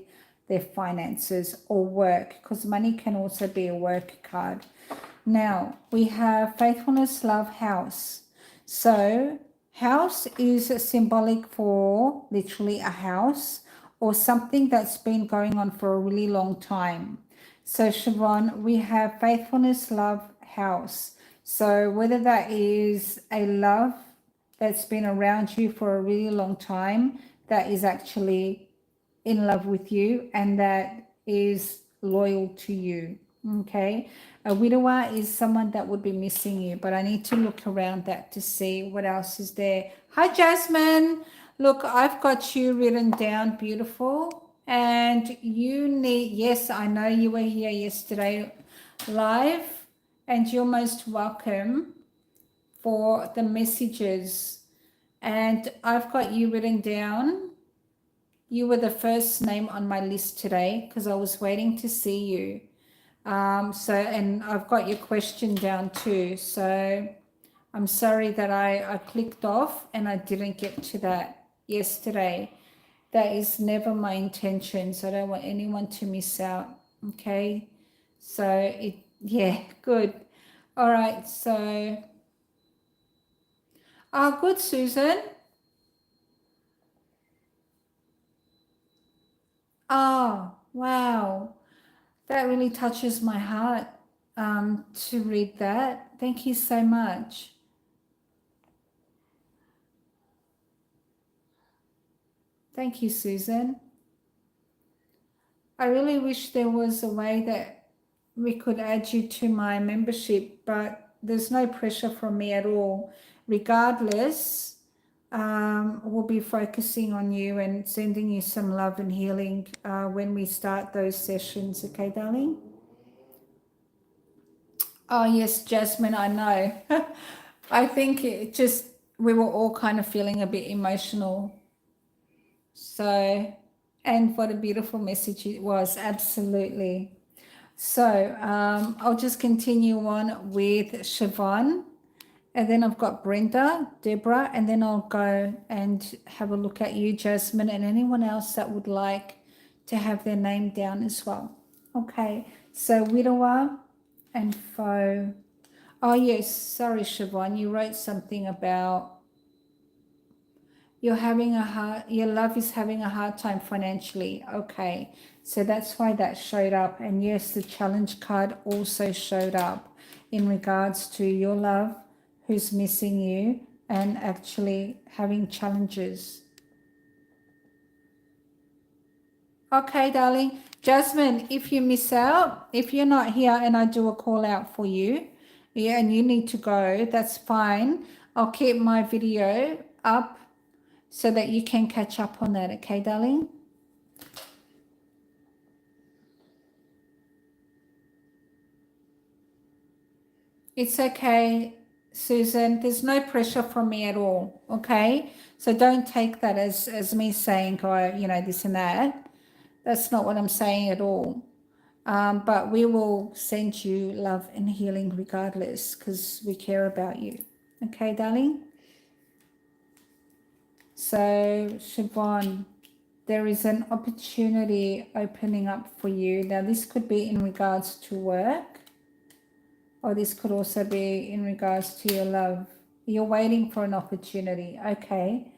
their finances or work, because money can also be a work card. Now we have faithfulness, love, house. So house is symbolic for literally a house or something that's been going on for a really long time. So Siobhan, we have faithfulness, love, house. So whether that is a love that's been around you for a really long time, that is actually in love with you and that is loyal to you, okay? A widower is someone that would be missing you, but I need to look around that to see what else is there. Hi, Jasmine. Look, I've got you written down, beautiful. And you need, yes, I know you were here yesterday live. And you're most welcome for the messages. And I've got you written down. You were the first name on my list today because I was waiting to see you. And I've got your question down too. So I'm sorry that I clicked off and I didn't get to that yesterday. That is never my intention. So I don't want anyone to miss out. Okay. So yeah, good. All right, so, good, Susan. Oh, wow. That really touches my heart to read that. Thank you so much. Thank you, Susan. I really wish there was a way that we could add you to my membership, but there's no pressure from me at all. Regardless, we'll be focusing on you and sending you some love and healing when we start those sessions. Okay, darling? Oh, yes, Jasmine, I know. I think we were all kind of feeling a bit emotional. So, and what a beautiful message it was, absolutely. So I'll just continue on with Siobhan. And then I've got Brenda, Deborah, and then I'll go and have a look at you, Jasmine, and anyone else that would like to have their name down as well. Okay, so widower and foe. Oh, yes, sorry, Siobhan, you wrote something about your love is having a hard time financially. Okay, so that's why that showed up. And yes, the challenge card also showed up. in regards to your love who's missing you and actually having challenges. Okay, darling. Jasmine, if you miss out, if you're not here and I do a call out for you, yeah, and you need to go, that's fine. I'll keep my video up so that you can catch up on that. Okay, darling? It's okay, Susan. There's no pressure from me at all. Okay? So don't take that as me saying, oh, you know, this and that. That's not what I'm saying at all. But we will send you love and healing regardless because we care about you. Okay, darling? So, Siobhan, there is an opportunity opening up for you. Now, this could be in regards to work, or this could also be in regards to your love. You're waiting for an opportunity. Okay.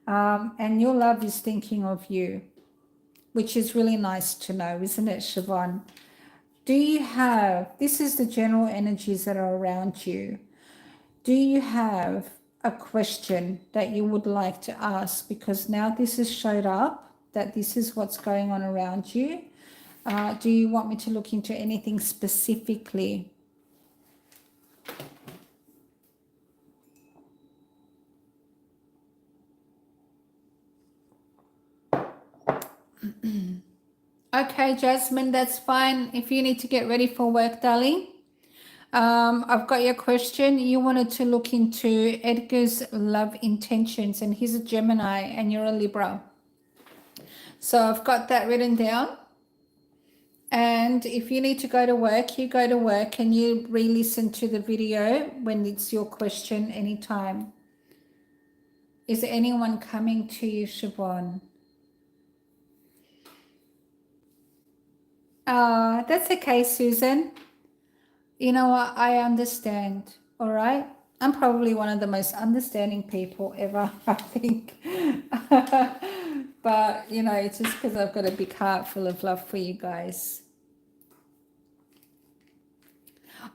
And your love is thinking of you, which is really nice to know, isn't it, Siobhan? Do you have, this is the general energies that are around you. Do you have a question that you would like to ask? Because now this has showed up that this is what's going on around you. Do you want me to look into anything specifically? Okay, Jasmine, that's fine. If you need to get ready for work, darling. I've got your question. You wanted to look into Edgar's love intentions, and he's a Gemini and you're a Libra. So I've got that written down. And if you need to go to work, you go to work and you re-listen to the video when it's your question anytime. Is anyone coming to you, Siobhan? That's okay, Susan. You know what? I understand. All right. I'm probably one of the most understanding people ever, I think. But, you know, it's just because I've got a big heart full of love for you guys.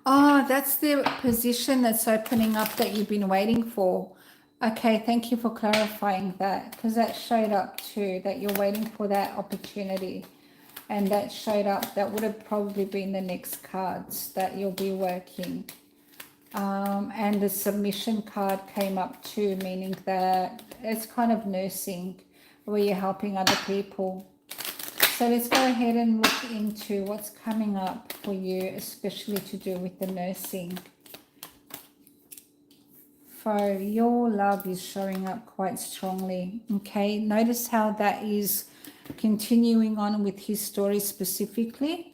Oh, that's the position that's opening up that you've been waiting for. Okay, thank you for clarifying that, because that showed up too, that you're waiting for that opportunity. And that showed up, that would have probably been the next cards that you'll be working. And the submission card came up too, meaning that it's kind of nursing where you're helping other people. So let's go ahead and look into what's coming up for you, especially to do with the nursing. For your love is showing up quite strongly. Okay, notice how that is continuing on with his story specifically.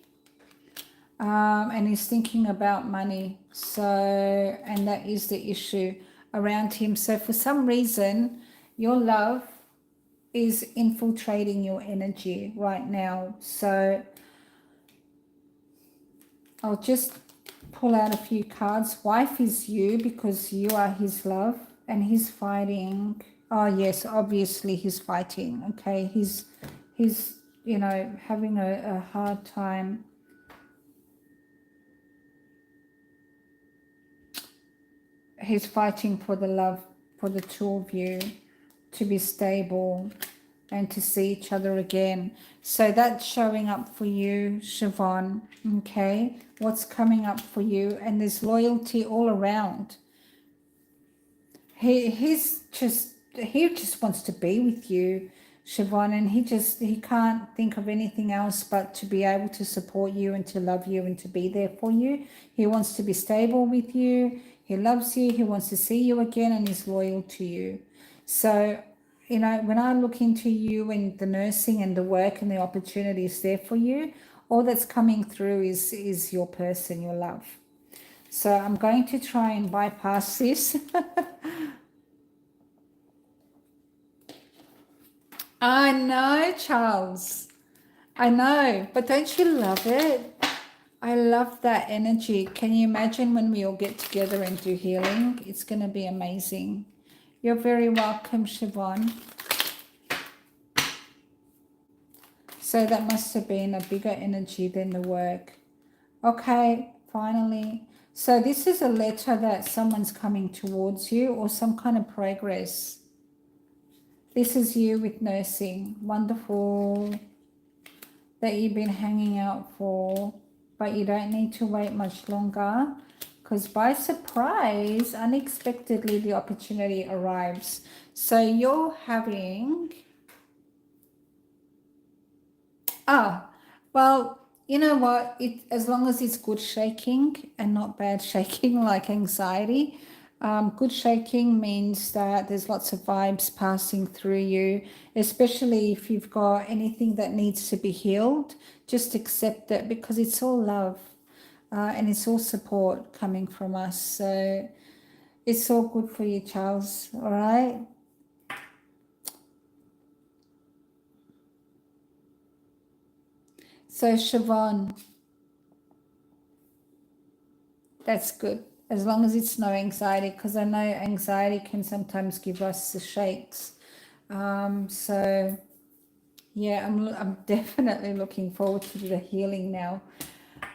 And he's thinking about money. So, and that is the issue around him. So for some reason, your love is infiltrating your energy right now. So I'll just pull out a few cards. Wife is you because you are his love and he's fighting. Oh yes, obviously he's fighting. Okay, he's you know, having a hard time. He's fighting for the love for the two of you to be stable and to see each other again. So that's showing up for you, Siobhan. Okay, what's coming up for you? And there's loyalty all around. He just wants to be with you, Siobhan, and he can't think of anything else but to be able to support you and to love you and to be there for you. He wants to be stable with you. He loves you. He wants to see you again and is loyal to you. So, you know, when I look into you and the nursing and the work and the opportunities there for you, all that's coming through is your person, your love. So I'm going to try and bypass this. I know, Charles. I know, but don't you love it? I love that energy. Can you imagine when we all get together and do healing? It's going to be amazing. You're very welcome, Siobhan. So that must have been a bigger energy than the work. Okay, finally. So this is a letter that someone's coming towards you or some kind of progress. This is you with nursing. Wonderful that you've been hanging out for, but you don't need to wait much longer because by surprise, unexpectedly, the opportunity arrives. So you're having, well, you know what? As long as it's good shaking and not bad shaking like anxiety. Good shaking means that there's lots of vibes passing through you, especially if you've got anything that needs to be healed. Just accept it because it's all love and it's all support coming from us. So it's all good for you, Charles. All right. So Siobhan, that's good. As long as it's no anxiety, because I know anxiety can sometimes give us the shakes. So yeah, I'm definitely looking forward to the healing now.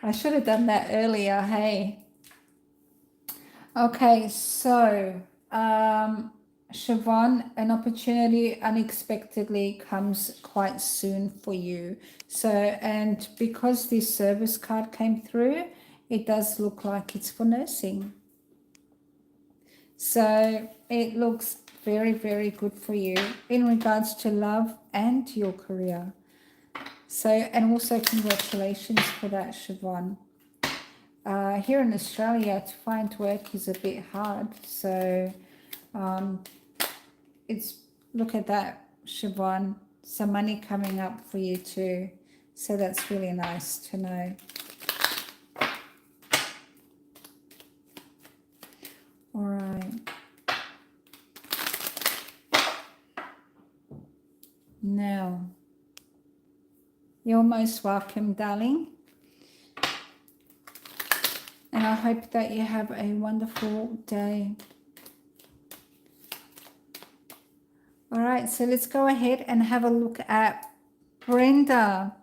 I should have done that earlier, hey. Okay, so Siobhan, an opportunity unexpectedly comes quite soon for you. So, and because this service card came through, it does look like it's for nursing. So it looks very, very good for you in regards to love and your career. So, and also congratulations for that, Siobhan. Here in Australia, to find work is a bit hard. So it's, look at that, Siobhan, some money coming up for you too. So that's really nice to know. All right. Now, you're most welcome, darling. And I hope that you have a wonderful day. All right, so let's go ahead and have a look at Brenda.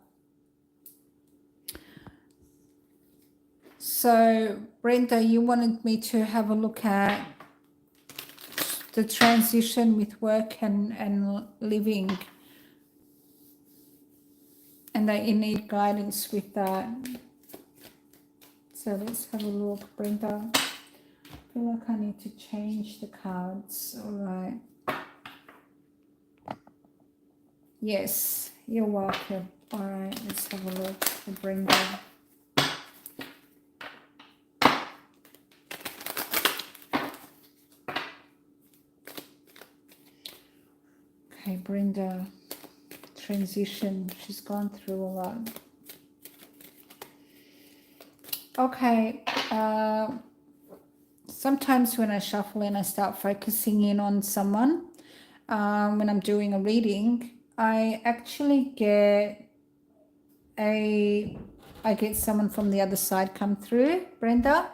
So, Brenda, you wanted me to have a look at the transition with work and living, and that you need guidance with that. So let's have a look, Brenda. I feel like I need to change the cards. All right. Yes, you're welcome. All right, let's have a look for Brenda. Okay, Brenda, transition. She's gone through a lot. Okay, sometimes when I shuffle and I start focusing in on someone, when I'm doing a reading, I actually get someone from the other side come through, Brenda,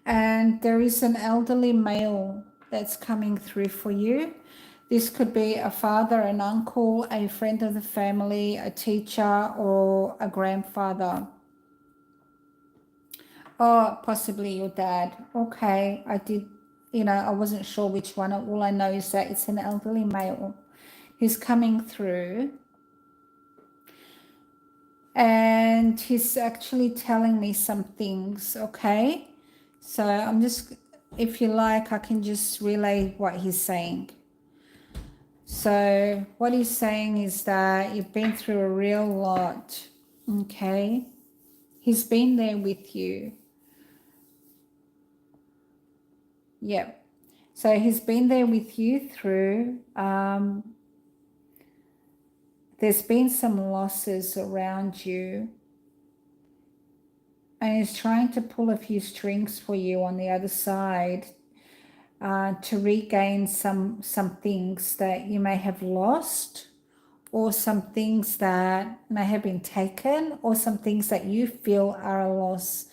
and there is an elderly male that's coming through for you. This could be a father, an uncle, a friend of the family, a teacher, or a grandfather. Oh, possibly your dad. Okay, I wasn't sure which one. All I know is that it's an elderly male who's coming through. And he's actually telling me some things, okay? So I'm just, if you like, I can just relay what he's saying. So what he's saying is that you've been through a real lot, okay? He's been there with you. Yep. So he's been there with you through, there's been some losses around you. And he's trying to pull a few strings for you on the other side to regain some things that you may have lost, or some things that may have been taken, or some things that you feel are a loss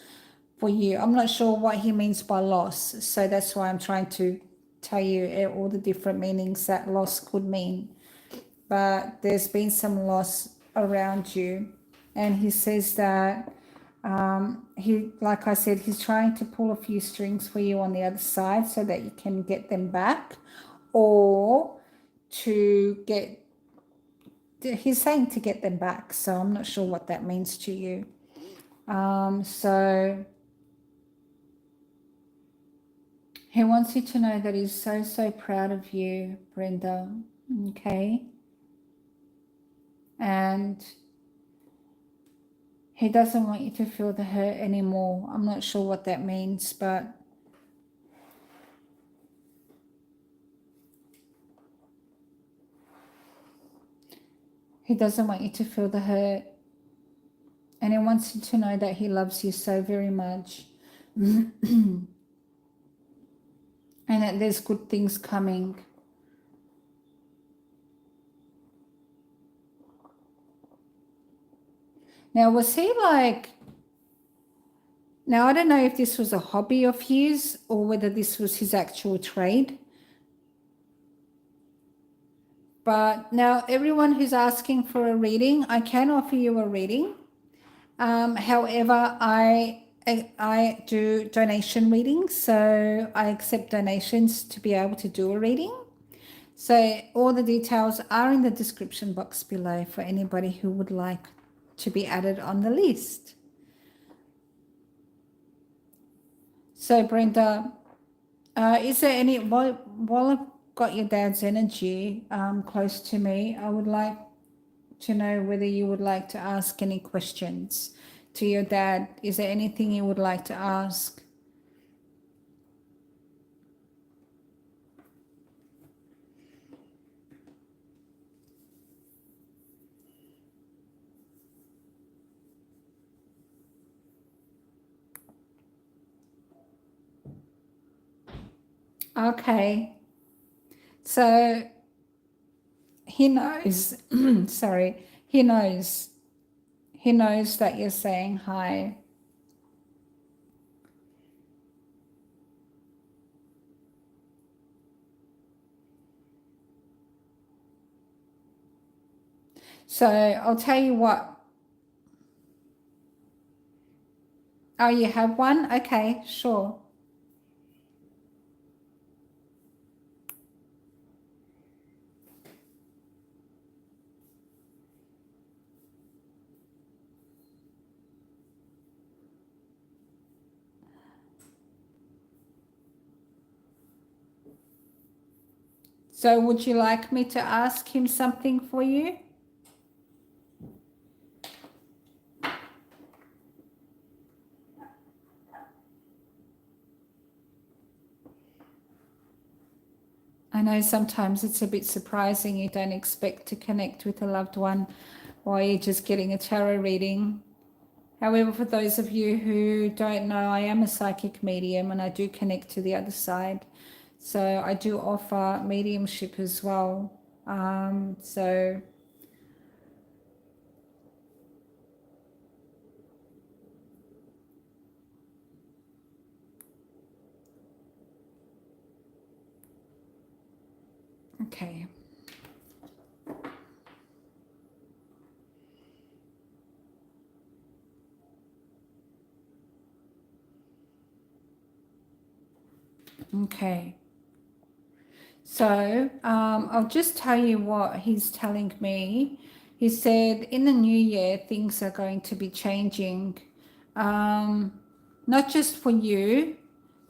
for you. I'm not sure what he means by loss, so that's why I'm trying to tell you all the different meanings that loss could mean. But there's been some loss around you, and he says that He, like I said, he's trying to pull a few strings for you on the other side so that you can get them back, or to get, he's saying to get them back, so I'm not sure what that means to you. So he wants you to know that he's so, so proud of you, Brenda, okay? And he doesn't want you to feel the hurt anymore. I'm not sure what that means, but he doesn't want you to feel the hurt. And he wants you to know that he loves you so very much. And that there's good things coming. Now, was he like, now I don't know if this was a hobby of his or whether this was his actual trade. But now everyone who's asking for a reading, I can offer you a reading. However, I do donation readings, so I accept donations to be able to do a reading. So all the details are in the description box below for anybody who would like to be added on the list. So Brenda, is there any, while I've got your dad's energy close to me, I would like to know whether you would like to ask any questions to your dad. Is there anything you would like to ask? Okay. So he knows, sorry, he knows that you're saying hi. So I'll tell you what. Oh, you have one? Okay, sure. So would you like me to ask him something for you? I know sometimes it's a bit surprising. You don't expect to connect with a loved one while you're just getting a tarot reading. However, for those of you who don't know, I am a psychic medium and I do connect to the other side. So I do offer mediumship as well. Okay. Okay. So I'll just tell you what he's telling me. He said in the new year, things are going to be changing. Not just for you,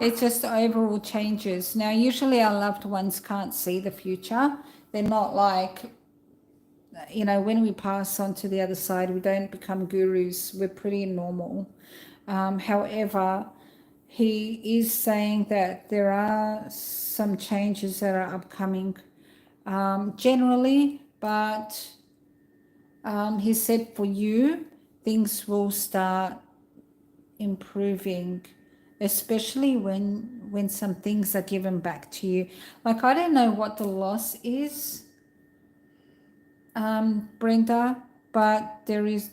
it's just overall changes. Now, usually our loved ones can't see the future. They're not like, you know, when we pass on to the other side, we don't become gurus. We're pretty normal. However, he is saying that there are some changes that are upcoming generally, but he said for you, things will start improving, especially when some things are given back to you. Like, I don't know what the loss is, Brenda, but there is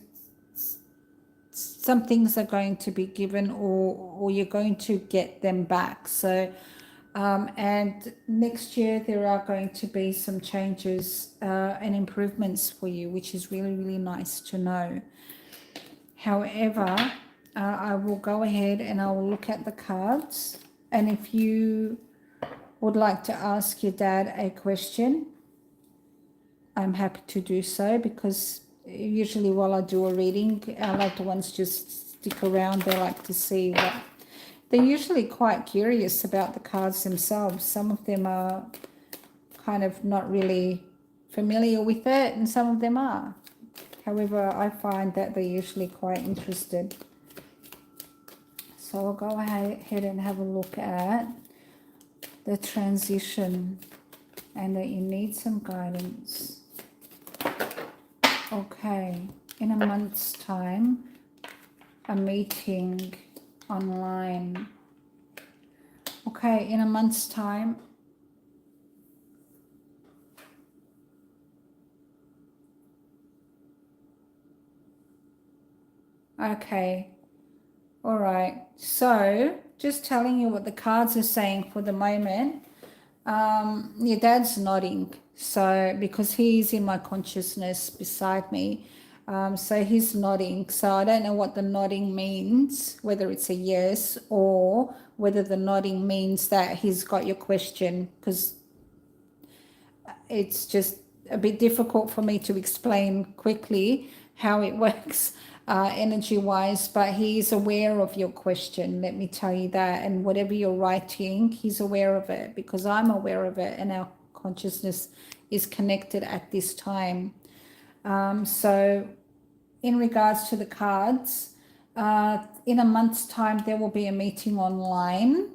some things are going to be given, or you're going to get them back. So and next year there are going to be some changes and improvements for you, which is really, really nice to know. However, I will go ahead and I will look at the cards. And if you would like to ask your dad a question, I'm happy to do so, because usually while I do a reading, our loved ones just stick around. They like to see what. They're usually quite curious about the cards themselves. Some of them are kind of not really familiar with it, and some of them are. However, I find that they're usually quite interested. So I'll go ahead and have a look at the transition, and that you need some guidance. Okay, in a month's time, a meeting online. Okay, in a month's time, okay, all right. So just telling you what the cards are saying for the moment. Your dad's nodding, so because he's in my consciousness beside me, so he's nodding. So I don't know what the nodding means, whether it's a yes or whether the nodding means that he's got your question, because it's just a bit difficult for me to explain quickly how it works energy wise, but he's aware of your question, let me tell you that. And whatever you're writing, he's aware of it, because I'm aware of it, and our consciousness is connected at this time. So in regards to the cards, in a month's time there will be a meeting online,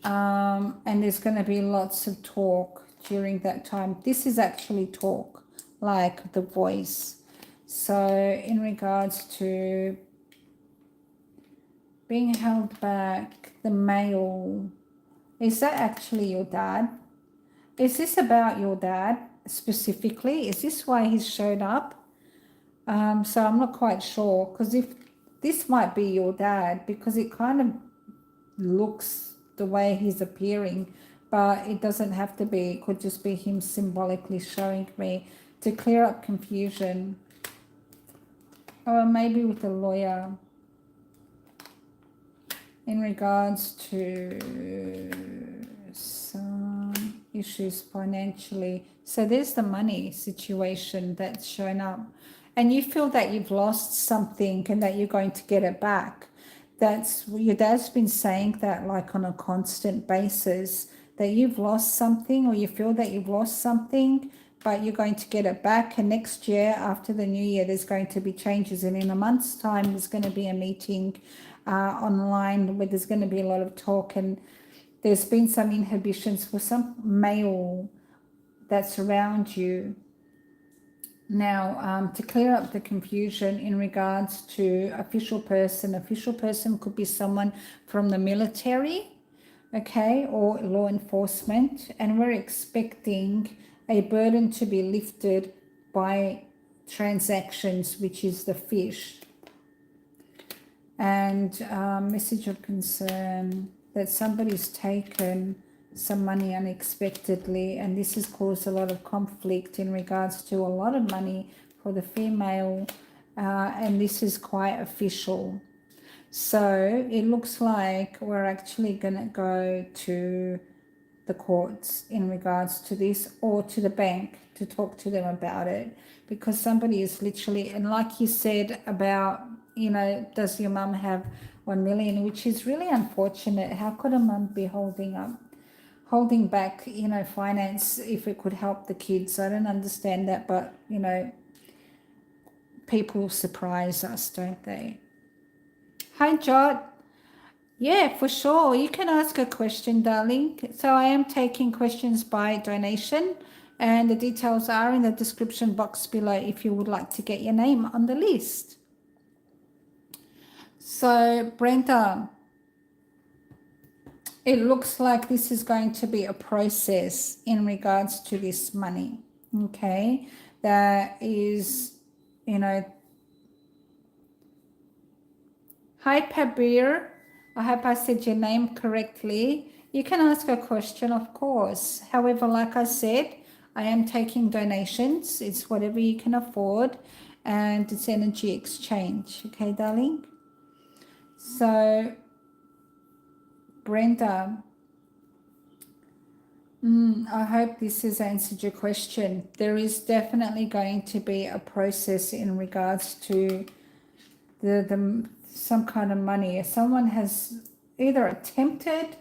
and there's going to be lots of talk during that time. This is actually talk, like the voice. So in regards to being held back, the mail, is that actually your dad? Is this about your dad specifically? Is this why he's showed up? So I'm not quite sure, because if this might be your dad, because it kind of looks the way he's appearing, but it doesn't have to be. It could just be him symbolically showing me to clear up confusion. Or maybe with a lawyer in regards to some issues financially. So there's the money situation that's shown up, and you feel that you've lost something and that you're going to get it back. That's your dad's been saying that, like on a constant basis, that you've lost something, or you feel that you've lost something, but you're going to get it back. And next year, after the new year, there's going to be changes, and in a month's time there's going to be a meeting online where there's going to be a lot of talk, and there's been some inhibitions for some male that's around you. Now, to clear up the confusion in regards to official person could be someone from the military, okay, or law enforcement, and we're expecting a burden to be lifted by transactions, which is the fish. And message of concern that somebody's taken some money unexpectedly, and this has caused a lot of conflict in regards to a lot of money for the female, and this is quite official. So it looks like we're actually going to go to the courts in regards to this, or to the bank to talk to them about it, because somebody is literally, and like you said about, you know, does your mum have 1 million, which is really unfortunate. How could a mum be holding back, you know, finance if it could help the kids? I don't understand that, but you know, people surprise us, don't they? Hi, Jot. Yeah, for sure. You can ask a question, darling. So I am taking questions by donation, and the details are in the description box below if you would like to get your name on the list. So, Brenda, it looks like this is going to be a process in regards to this money, okay? That is, you know, hi, Pabir. I hope I said your name correctly. You can ask a question, of course. However, like I said, I am taking donations. It's whatever you can afford, and it's energy exchange. Okay, darling? So, Brenda, I hope this has answered your question. There is definitely going to be a process in regards to the some kind of money. Someone has either attempted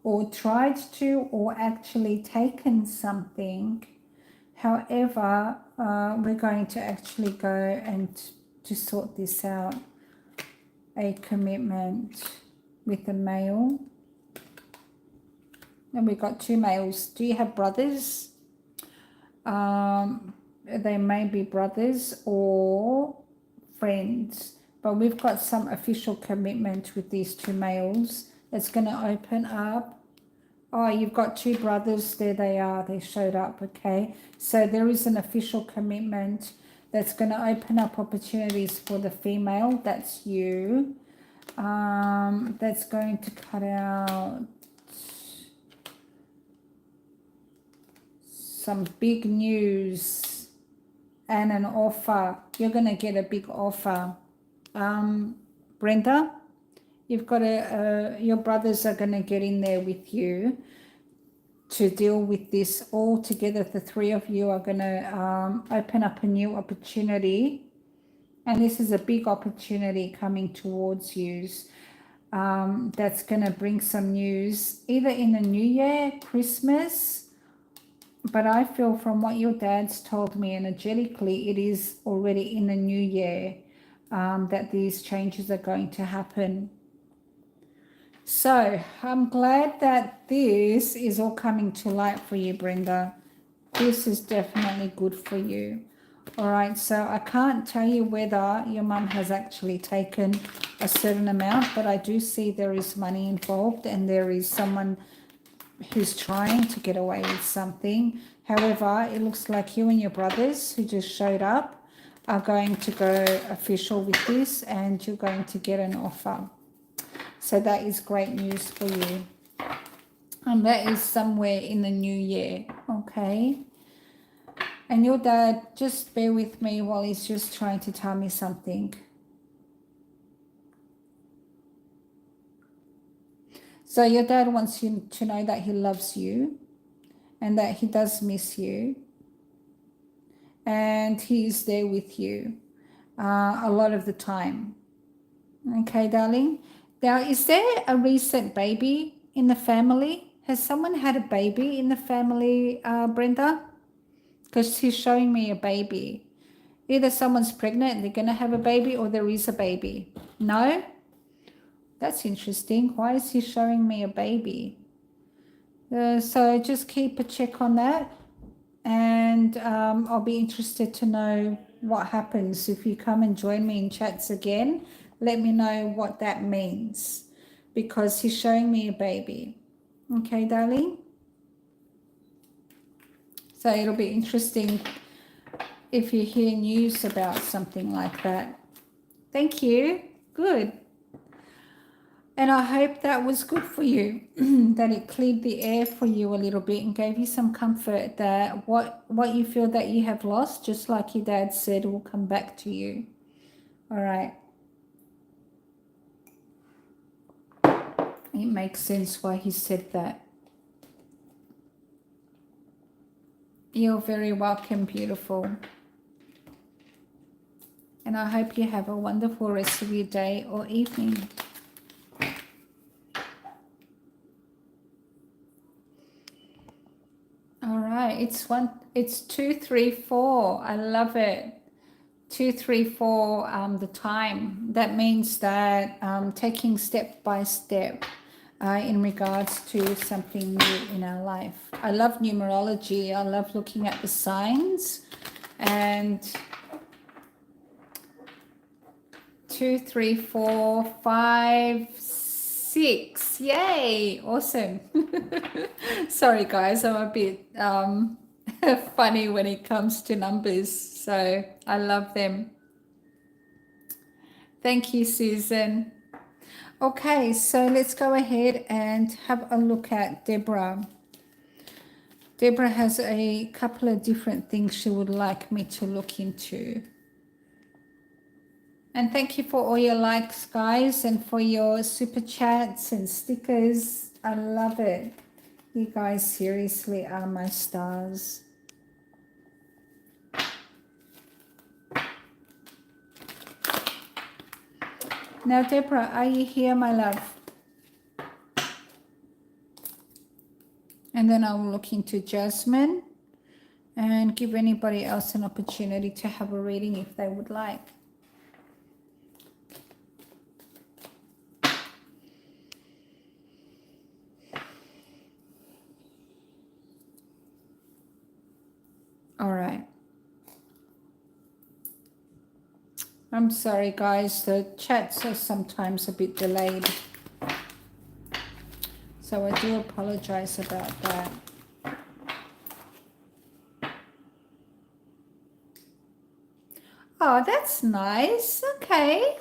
or tried to or actually taken something. However, we're going to actually go and to sort this out. A commitment with a male. And we've got two males. Do you have brothers? They may be brothers or friends, but we've got some official commitment with these two males that's going to open up. Oh, you've got two brothers. There they are. They showed up. Okay. So there is an official commitment that's going to open up opportunities for the female. That's you. That's going to cut out some big news and an offer. You're going to get a big offer. Brenda, you've got your brothers are going to get in there with you to deal with this all together. The three of you are going to open up a new opportunity. And this is a big opportunity coming towards you. That's going to bring some news either in the new year, Christmas, but I feel from what your dad's told me energetically, it is already in the new year that these changes are going to happen. So I'm glad that this is all coming to light for you, Brenda. This is definitely good for you. All right, so I can't tell you whether your mum has actually taken a certain amount, but I do see there is money involved and there is someone who's trying to get away with something. However, it looks like you and your brothers who just showed up are going to go official with this and you're going to get an offer. So that is great news for you. And that is somewhere in the new year, okay? And your dad, just bear with me while he's just trying to tell me something. So your dad wants you to know that he loves you and that he does miss you. And he is there with you a lot of the time. Okay, darling? Now, is there a recent baby in the family? Has someone had a baby in the family, Brenda? Because he's showing me a baby. Either someone's pregnant and they're going to have a baby or there is a baby. No? That's interesting. Why is he showing me a baby? So just keep a check on that. And I'll be interested to know what happens. If you come and join me in chats again, let me know what that means. Because he's showing me a baby. Okay, darling? So it'll be interesting if you hear news about something like that. Thank you. Good. And I hope that was good for you, that it cleared the air for you a little bit and gave you some comfort that what you feel that you have lost, just like your dad said, will come back to you. All right. It makes sense why he said that. You're very welcome, beautiful. And I hope you have a wonderful rest of your day or evening. All right, it's 234. I love it. 234, the time. That means that taking step by step in regards to something new in our life. I love numerology. I love looking at the signs. And 2, 3, 4, 5, 6. Yay! Awesome. Sorry, guys. I'm a bit funny when it comes to numbers. So I love them. Thank you, Susan. Okay, so let's go ahead and have a look at Deborah. Deborah has a couple of different things she would like me to look into. And thank you for all your likes, guys, and for your super chats and stickers. I love it. You guys seriously are my stars. Now, Deborah, are you here, my love? And then I'll look into Jasmine and give anybody else an opportunity to have a reading if they would like. All right. I'm sorry, guys. The chats are sometimes a bit delayed. So I do apologize about that. Oh, that's nice. Okay.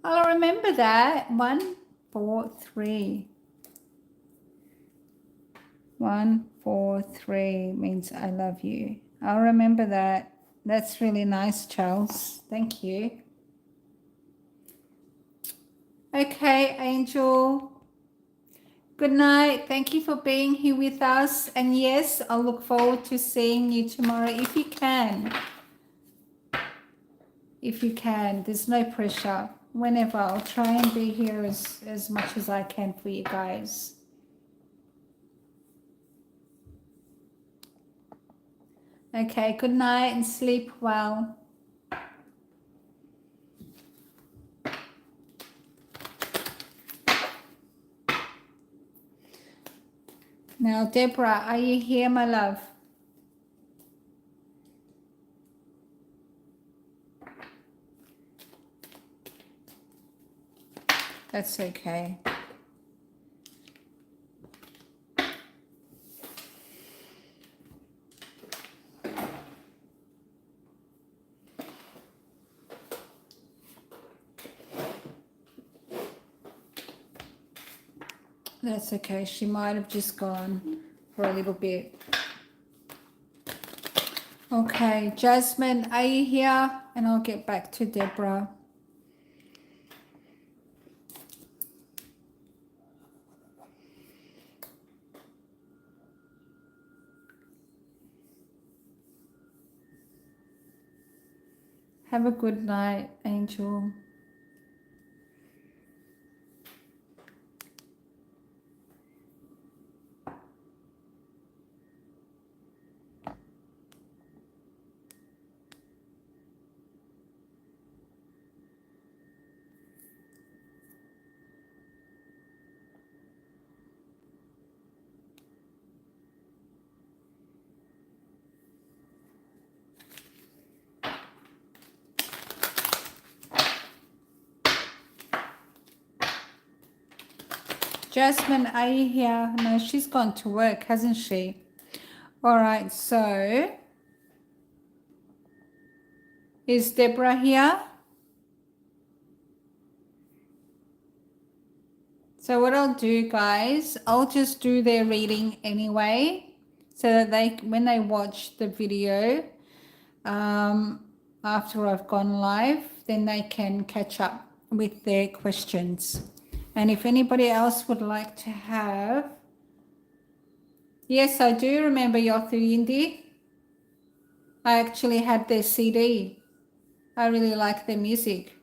I'll remember that. 1, 4, 3. 1, 4, 3 means I love you. I'll remember that. That's really nice, Charles. Thank you. Okay, Angel. Good night. Thank you for being here with us. And yes, I'll look forward to seeing you tomorrow if you can. If you can. There's no pressure. Whenever. I'll try and be here as much as I can for you guys. Okay, good night and sleep well. Now, Deborah, are you here, my love? That's okay. That's okay. She might have just gone for a little bit. Okay, Jasmine, are you here? And I'll get back to Deborah. Have a good night, Angel. Jasmine, are you here? No, she's gone to work, hasn't she? All right, so is Deborah here? So what I'll do, guys, I'll just do their reading anyway, so that they, when they watch the video, after I've gone live, then they can catch up with their questions. And if anybody else would like to have, yes, I do remember Yothu Indie. I actually had their CD. I really like their music.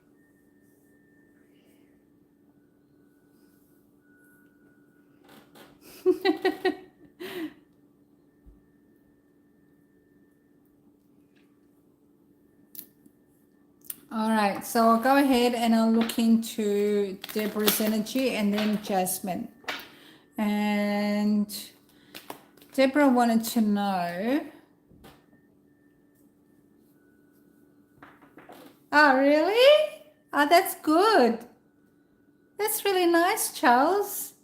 All right, so I'll go ahead and I'll look into Deborah's energy and then Jasmine. And Deborah wanted to know. Oh, really? Oh, that's good. That's really nice, Charles.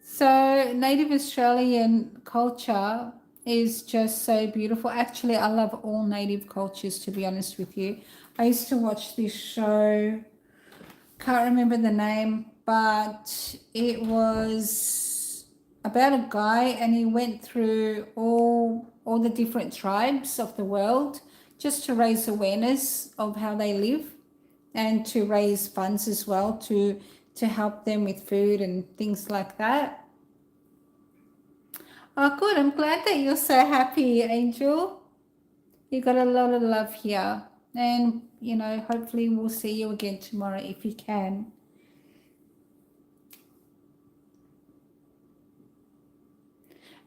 So Native Australian culture is just so beautiful. Actually, I love all Native cultures, to be honest with you. I used to watch this show, can't remember the name, but it was about a guy and he went through all the different tribes of the world just to raise awareness of how they live and to raise funds as well to help them with food and things like that. Oh, good. I'm glad that you're so happy, Angel. You got a lot of love here. And, hopefully we'll see you again tomorrow if you can.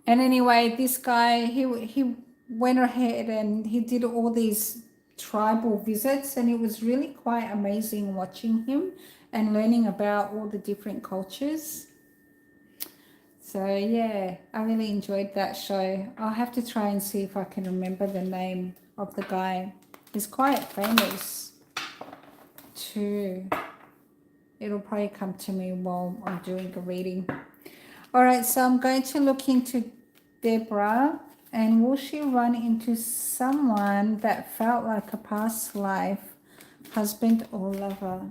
And anyway, this guy, he went ahead and he did all these tribal visits, and it was really quite amazing watching him and learning about all the different cultures. So yeah, I really enjoyed that show. I'll have to try and see if I can remember the name of the guy. He's quite famous too. It'll probably come to me while I'm doing a reading. All right, so I'm going to look into Deborah, and will she run into someone that felt like a past life husband or lover?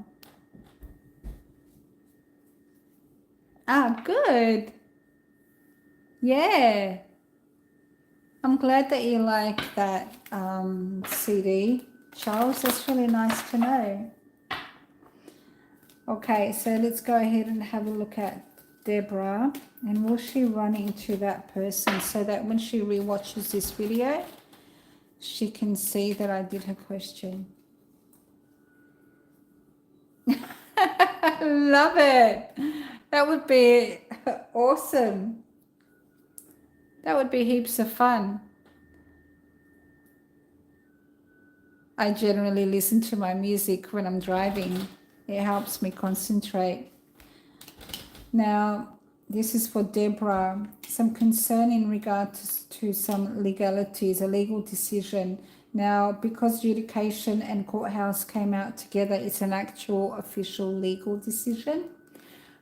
Ah, good. Yeah. I'm glad that you like that CD, Charles. That's really nice to know. Okay, so let's go ahead and have a look at Deborah, and will she run into that person so that when she rewatches this video, she can see that I did her question. Love it. That would be awesome. That would be heaps of fun. I generally listen to my music when I'm driving. It helps me concentrate. Now, this is for Deborah. Some concern in regards to some legalities, a legal decision. Now, because adjudication and courthouse came out together, it's an actual official legal decision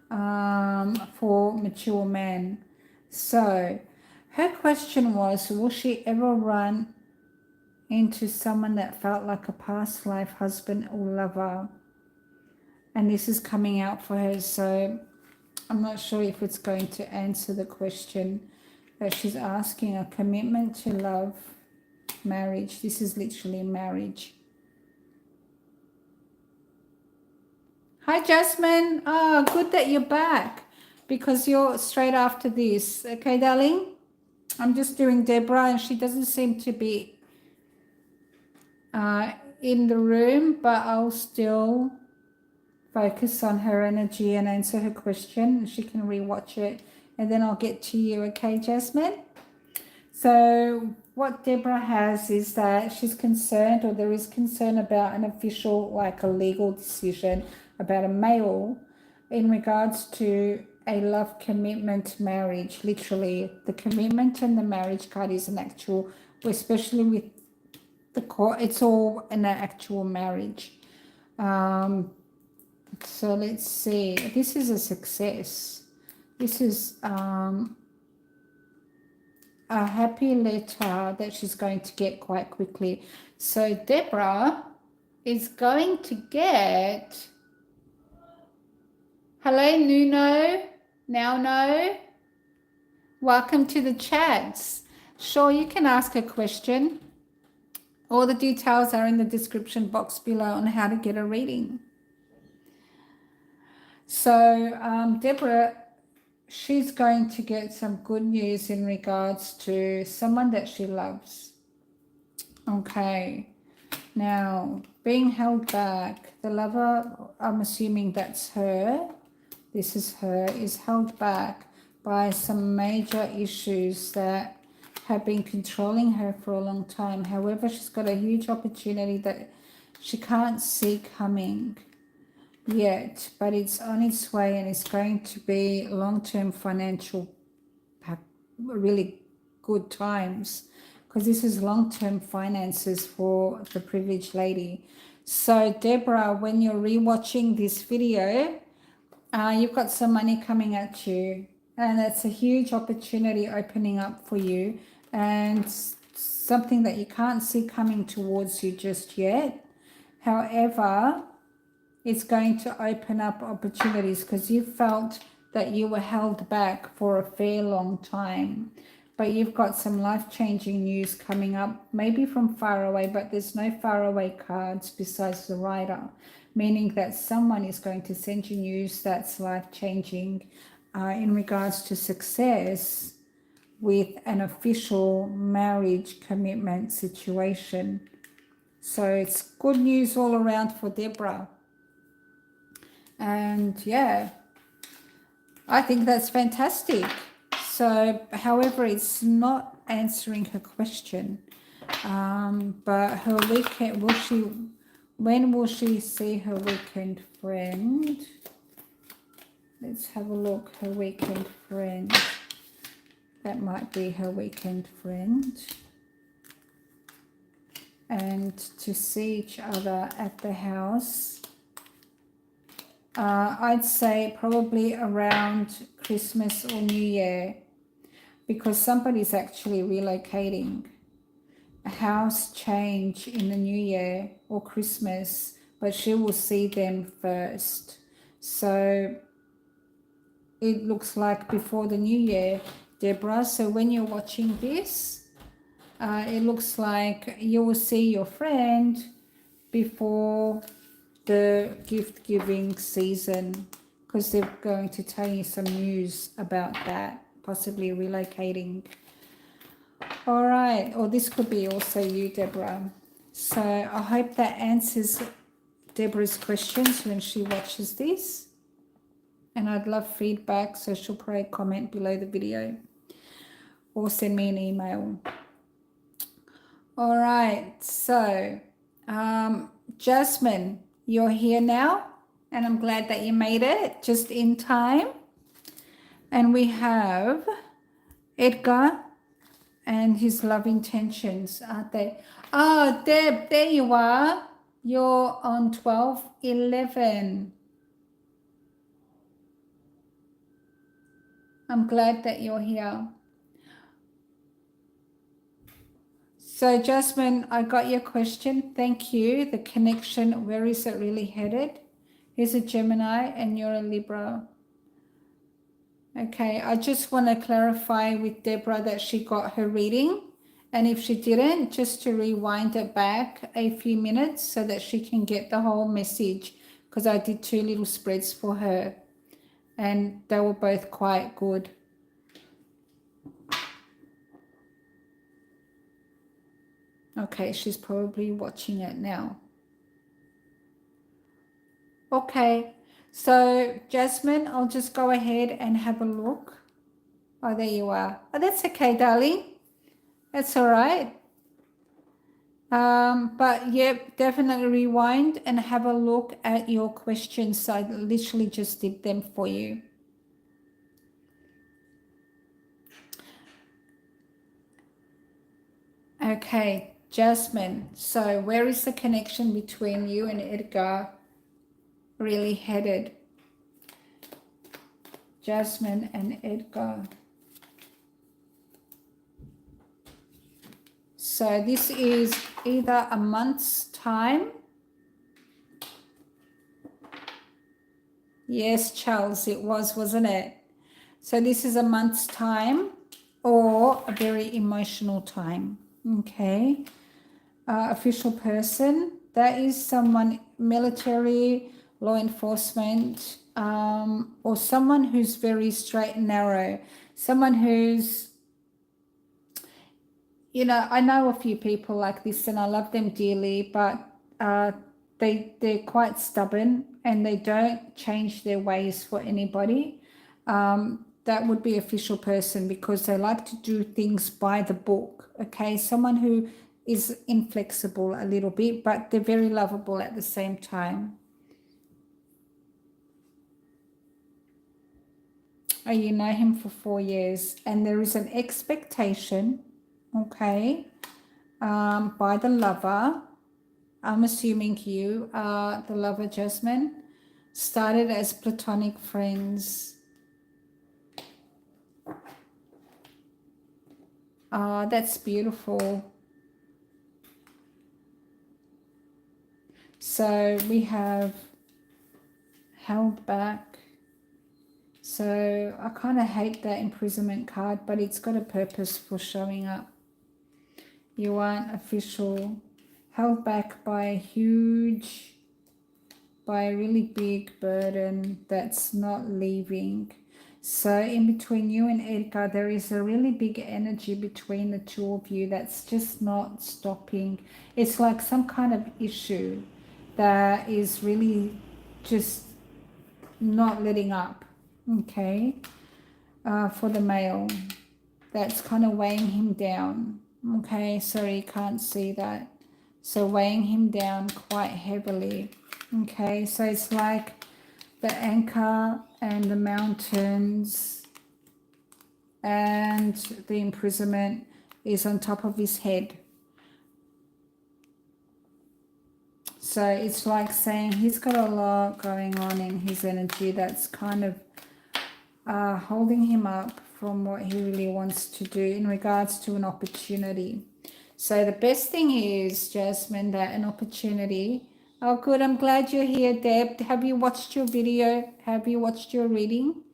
for mature men. So, her question was, will she ever run into someone that felt like a past life husband or lover? And this is coming out for her, so I'm not sure if it's going to answer the question that she's asking. A commitment to love, marriage. This is literally marriage. Hi, Jasmine. Oh, good that you're back because you're straight after this. Okay, darling? I'm just doing Deborah, and she doesn't seem to be in the room, but I'll still focus on her energy and answer her question. She can rewatch it, and then I'll get to you. Okay, Jasmine? So what Deborah has is that she's concerned, or there is concern about an official, like a legal decision about a male in regards to a love commitment marriage. Literally, the commitment and the marriage card is an actual, especially with the court, it's all an actual marriage. So let's see. This is a success. This is a happy letter that she's going to get quite quickly. So Deborah is going to get... Hello, Nuno. Now no. Welcome to the chats. Sure, you can ask a question. All the details are in the description box below on how to get a reading. So Deborah, she's going to get some good news in regards to someone that she loves. Okay. Now, being held back, the lover, I'm assuming that's her, this is her, is held back by some major issues that have been controlling her for a long time. However, she's got a huge opportunity that she can't see coming yet, but it's on its way, and it's going to be long-term financial, really good times, because this is long-term finances for the privileged lady. So Deborah, when you're rewatching this video, you've got some money coming at you, and it's a huge opportunity opening up for you, and something that you can't see coming towards you just yet. However, it's going to open up opportunities because you felt that you were held back for a fair long time. but you've got some life-changing news coming up, maybe from far away, but there's no faraway cards besides the Rider, meaning that someone is going to send you news that's life-changing in regards to success with an official marriage commitment situation. So it's good news all around for Deborah. And yeah, I think that's fantastic. So, however, it's not answering her question. But her weekend, when will she see her weekend friend? Let's have a look. Her weekend friend. That might be her weekend friend. And to see each other at the house. I'd say probably around Christmas or New Year, because somebody's actually relocating. A house change in the New Year or Christmas, but she will see them first. So it looks like before the New Year, Deborah. So when you're watching this, it looks like you will see your friend before the gift giving season, because they're going to tell you some news about that, possibly relocating. All right, or this could be also you, Deborah. So I hope that answers Deborah's questions when she watches this, and I'd love feedback, so she'll probably comment below the video or send me an email. All right, so Jasmine, you're here now, and I'm glad that you made it just in time. And we have Edgar and his love intentions, aren't they? Oh, Deb, there you are. You're on 1211. I'm glad that you're here. So, Jasmine, I got your question. Thank you. The connection, where is it really headed? Here's a Gemini and you're a Libra. Okay, I just want to clarify with Deborah that she got her reading. And if she didn't, just to rewind it back a few minutes so that she can get the whole message, because I did 2 little spreads for her and they were both quite good. Okay, she's probably watching it now. Okay, so Jasmine, I'll just go ahead and have a look. Oh, there you are. Oh, that's okay, darling. That's all right. But yep, definitely rewind and have a look at your questions. So I literally just did them for you. Okay, Jasmine. So where is the connection between you and Edgar really headed? Jasmine and Edgar. So this is either a month's time. Yes, Charles, it was, wasn't it? So this is a month's time or a very emotional time. Okay. Official person. That is someone military, law enforcement, or someone who's very straight and narrow. Someone who's, you know, I know a few people like this and I love them dearly, but they're quite stubborn and they don't change their ways for anybody. That would be official person because they like to do things by the book. Okay, someone who is inflexible a little bit, but they're very lovable at the same time. Oh, you know him for 4 years, and there is an expectation, okay, by the lover. I'm assuming you are the lover, Jasmine. Started as platonic friends. That's beautiful. So we have held back. So I kind of hate that imprisonment card, but it's got a purpose for showing up. You aren't official, held back by a really big burden that's not leaving. So in between you and Edgar, there is a really big energy between the two of you that's just not stopping. It's like some kind of issue that is really just not letting up. Okay, for the male, that's kind of weighing him down. Okay, sorry, you can't see that. So weighing him down quite heavily. Okay, so it's like the anchor and the mountains and the imprisonment is on top of his head. So it's like saying he's got a lot going on in his energy that's kind of holding him up from what he really wants to do in regards to an opportunity. So the best thing is, Jasmine, that an opportunity. Oh, good. I'm glad you're here, Deb. Have you watched your video? Have you watched your reading?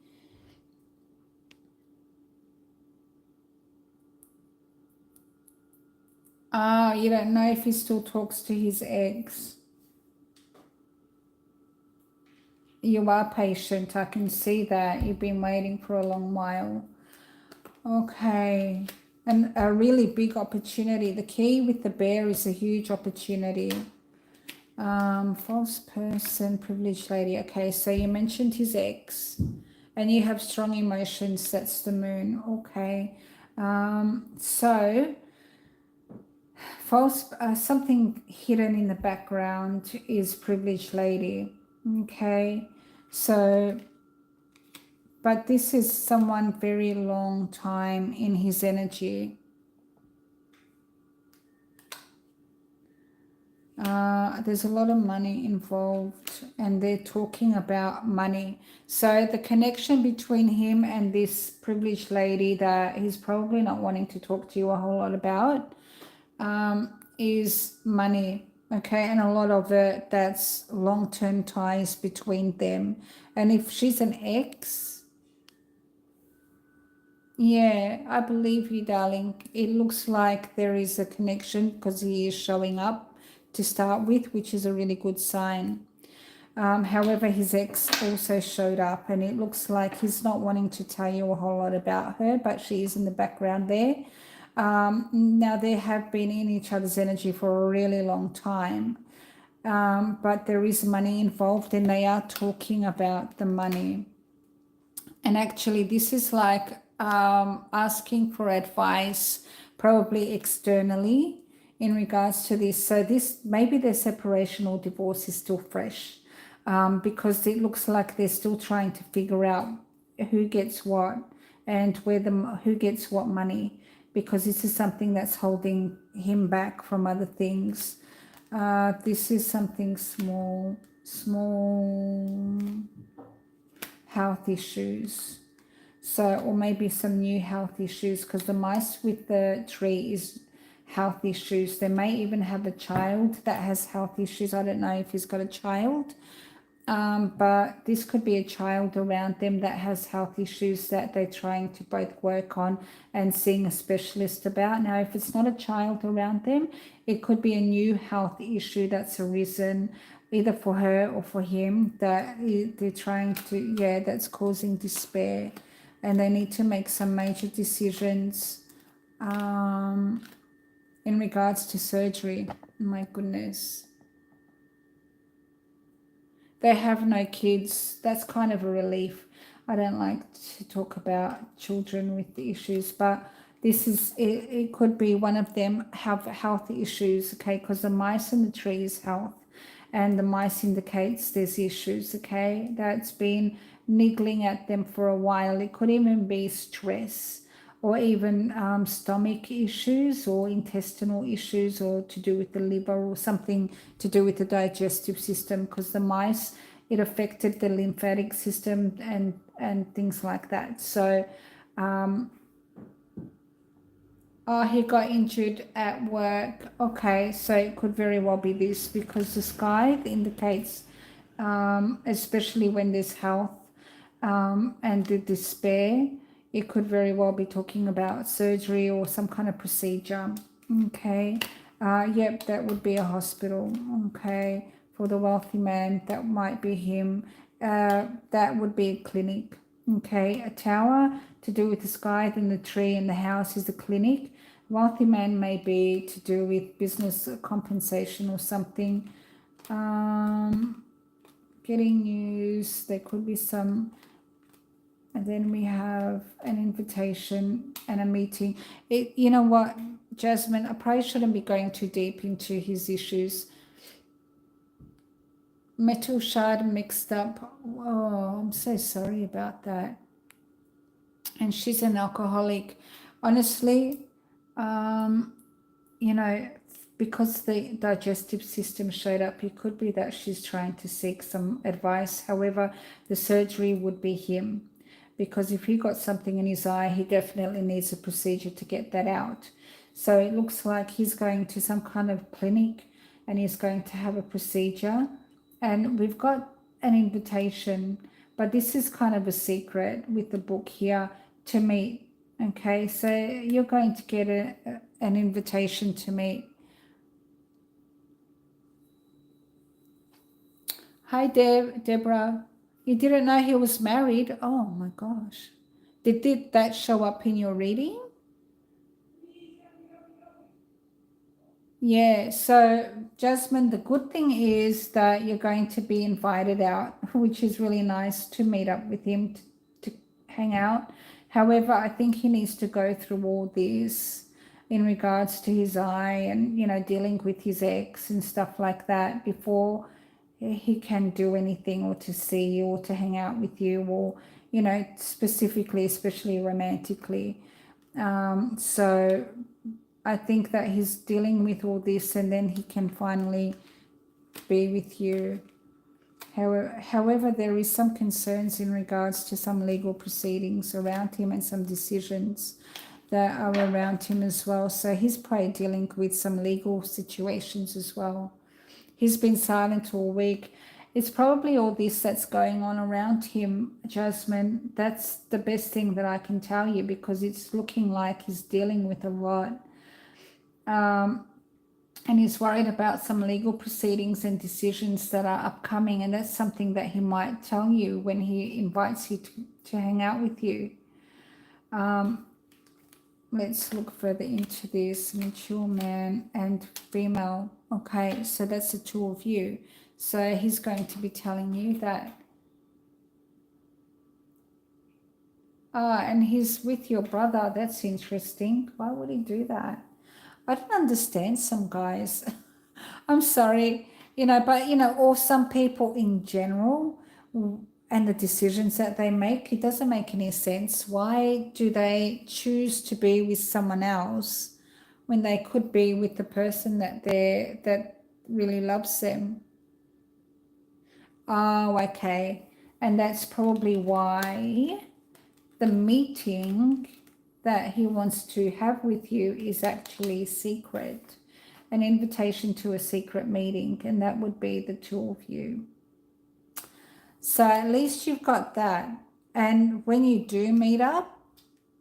You don't know if he still talks to his ex. You are patient. I can see that. You've been waiting for a long while. Okay. And a really big opportunity. The key with the bear is a huge opportunity. False person, privileged lady. Okay, so you mentioned his ex and you have strong emotions. That's the moon. Okay. So false, something hidden in the background is privileged lady. Okay. So, but this is someone very long time in his energy. There's a lot of money involved and they're talking about money. So the connection between him and this privileged lady that he's probably not wanting to talk to you a whole lot about is money. Okay, and a lot of it, that's long-term ties between them. And if she's an ex, yeah, I believe you, darling. It looks like there is a connection because he is showing up to start with, which is a really good sign. However, his ex also showed up and it looks like he's not wanting to tell you a whole lot about her, but she is in the background there. Now, they have been in each other's energy for a really long time, but there is money involved and they are talking about the money. And actually, this is like asking for advice, probably externally, in regards to this. So this, maybe their separation or divorce is still fresh, because it looks like they're still trying to figure out who gets what and who gets what money, because this is something that's holding him back from other things. This is something small health issues. So, or maybe some new health issues, because the mice with the tree is health issues. They may even have a child that has health issues. I don't know if he's got a child, but this could be a child around them that has health issues that they're trying to both work on and seeing a specialist about. Now, if it's not a child around them, it could be a new health issue that's arisen either for her or for him that they're trying to, that's causing despair. And they need to make some major decisions in regards to surgery. My goodness. They have no kids. That's kind of a relief. I don't like to talk about children with the issues, but this is, it could be one of them have health issues, okay, because the mice in the tree is health, and the mice indicates there's issues, okay, that's been niggling at them for a while. It could even be stress or even stomach issues or intestinal issues or to do with the liver or something to do with the digestive system, because the mice, it affected the lymphatic system and things like that. So he got injured at work. Okay, so it could very well be this, because the sky indicates, especially when there's health, and the despair. It could very well be talking about surgery or some kind of procedure. Okay. Yep, that would be a hospital. Okay. For the wealthy man, that might be him. That would be a clinic. Okay. A tower to do with the sky, then the tree and the house is a clinic. Wealthy man may be to do with business compensation or something. Getting news. There could be some. And then we have an invitation and a meeting. You know what, Jasmine, I probably shouldn't be going too deep into his issues. Metal shard mixed up. Oh, I'm so sorry about that. And she's an alcoholic. Honestly, you know, because the digestive system showed up, it could be that she's trying to seek some advice. However, the surgery would be him. Because if he got something in his eye, he definitely needs a procedure to get that out. So it looks like he's going to some kind of clinic and he's going to have a procedure. And we've got an invitation, but this is kind of a secret with the book here to meet. Okay, so you're going to get an invitation to meet. Hi, Deborah. You didn't know he was married? Oh my gosh. Did that show up in your reading? Yeah, so Jasmine, the good thing is that you're going to be invited out, which is really nice to meet up with him to hang out. However, I think he needs to go through all this in regards to his eye and, you know, dealing with his ex and stuff like that before he can do anything or to see you or to hang out with you or, you know, specifically, especially romantically. So I think that he's dealing with all this and then he can finally be with you. However, there is some concerns in regards to some legal proceedings around him and some decisions that are around him as well. So he's probably dealing with some legal situations as well. He's been silent all week. It's probably all this that's going on around him, Jasmine. That's the best thing that I can tell you because it's looking like he's dealing with a lot. And he's worried about some legal proceedings and decisions that are upcoming. And that's something that he might tell you when he invites you to hang out with you. Let's look further into this. Mature man and female. Okay, so that's the two of you. So he's going to be telling you that. And he's with your brother. That's interesting. Why would he do that? I don't understand some guys. I'm sorry, you know, but, you know, or some people in general and the decisions that they make, it doesn't make any sense. Why do they choose to be with someone else when they could be with the person that really loves them? Oh, okay. And that's probably why the meeting that he wants to have with you is actually secret, an invitation to a secret meeting, and that would be the two of you. So at least you've got that. And when you do meet up,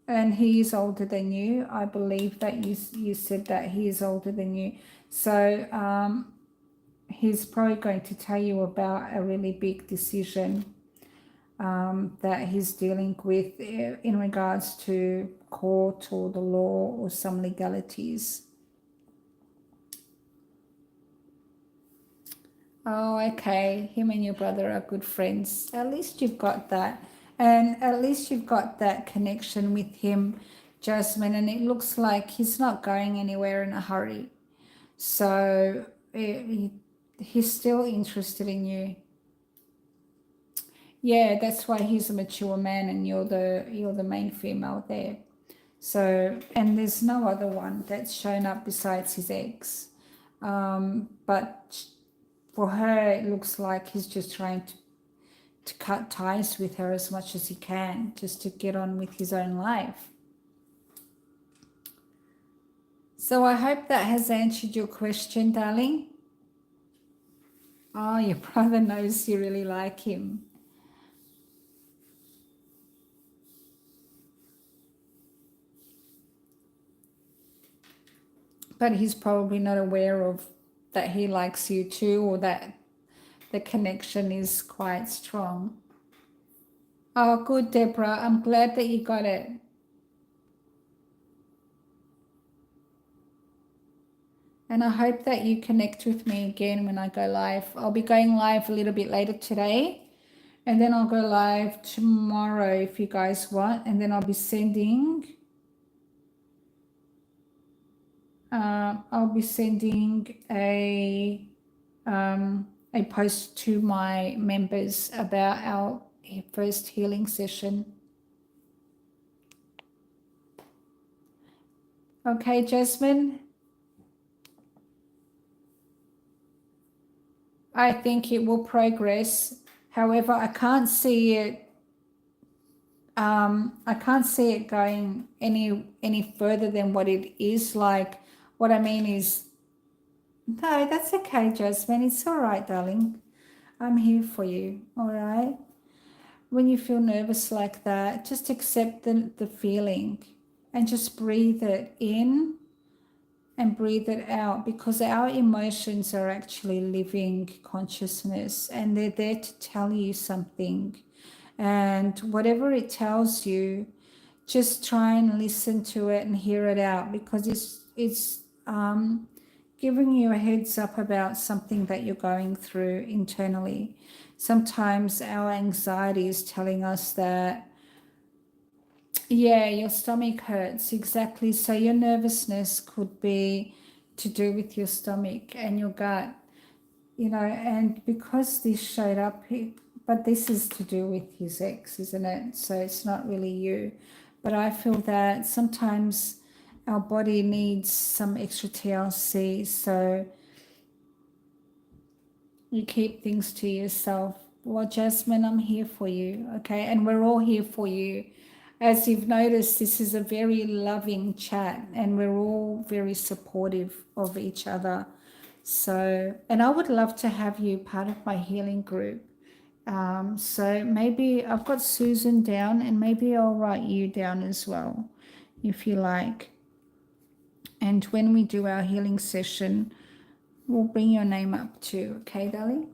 and he is older than you, I believe that you said that he is older than you. So he's probably going to tell you about a really big decision that he's dealing with in regards to court or the law or some legalities. Oh, okay. Him and your brother are good friends. At least you've got that. And at least you've got that connection with him, Jasmine. And it looks like he's not going anywhere in a hurry. So he's still interested in you. Yeah, that's why he's a mature man and you're the main female there. So, and there's no other one that's shown up besides his ex. But for her, it looks like he's just trying to cut ties with her as much as he can, just to get on with his own life. So I hope that has answered your question, darling. Oh, your brother knows you really like him. but he's probably not aware of that he likes you too, or that the connection is quite strong. Oh, good, Deborah. I'm glad that you got it. And I hope that you connect with me again when I go live. I'll be going live a little bit later today, and then I'll go live tomorrow if you guys want, and then I'll be sending a post to my members about our first healing session. Okay, Jasmine? I think it will progress. However, I can't see it. I can't see it going any further than what it is. Like, what I mean is, no, that's okay, Jasmine. It's all right, darling. I'm here for you. All right. When you feel nervous like that, just accept the feeling and just breathe it in and breathe it out, because our emotions are actually living consciousness and they're there to tell you something. And whatever it tells you, just try and listen to it and hear it out, because it's giving you a heads up about something that you're going through internally. Sometimes our anxiety is telling us that, yeah, your stomach hurts. Exactly. So your nervousness could be to do with your stomach and your gut, and because this showed up, but this is to do with his ex, isn't it? So it's not really you. But I feel that sometimes our body needs some extra TLC, so you keep things to yourself. Well, Jasmine, I'm here for you, okay? And we're all here for you. As you've noticed, this is a very loving chat and we're all very supportive of each other. So, and I would love to have you part of my healing group. So maybe I've got Susan down, and maybe I'll write you down as well, if you like. And when we do our healing session, we'll bring your name up too. Okay, darling?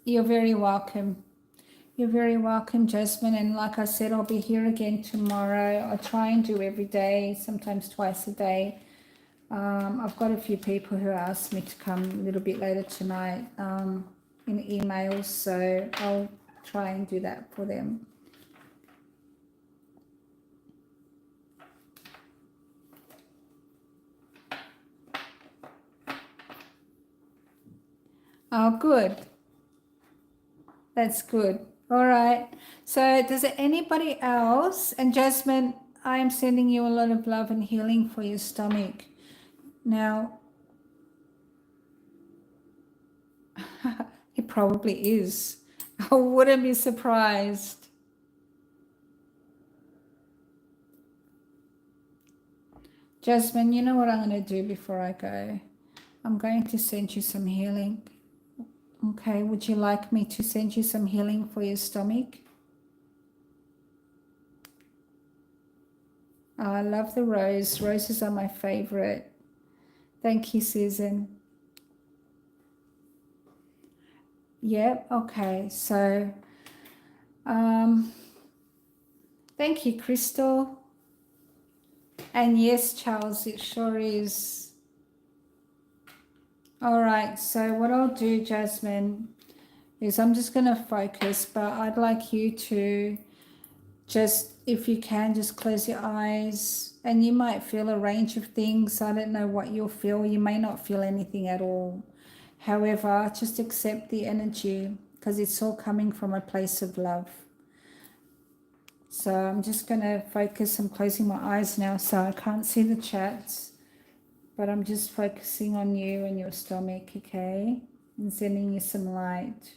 You're very welcome. You're very welcome, Jasmine. And like I said, I'll be here again tomorrow. I try and do every day, sometimes twice a day. I've got a few people who asked me to come a little bit later tonight in emails, so I'll try and do that for them. Oh, good. That's good. All right. So does anybody else? And Jasmine, I am sending you a lot of love and healing for your stomach. Now, it probably is. I wouldn't be surprised. Jasmine, you know what I'm going to do before I go? I'm going to send you some healing. Okay, would you like me to send you some healing for your stomach? Oh, I love the rose. Roses are my favorite. Thank you, Susan. Yep, okay. So, thank you, Crystal. And yes, Charles, it sure is. All right, so what I'll do, Jasmine, is I'm just going to focus, but I'd like you to just, if you can, just close your eyes, and you might feel a range of things. I don't know what you'll feel. You may not feel anything at all. However, just accept the energy, because it's all coming from a place of love. So I'm just going to focus. I'm closing my eyes now, so I can't see the chats, but I'm just focusing on you and your stomach, okay? And sending you some light.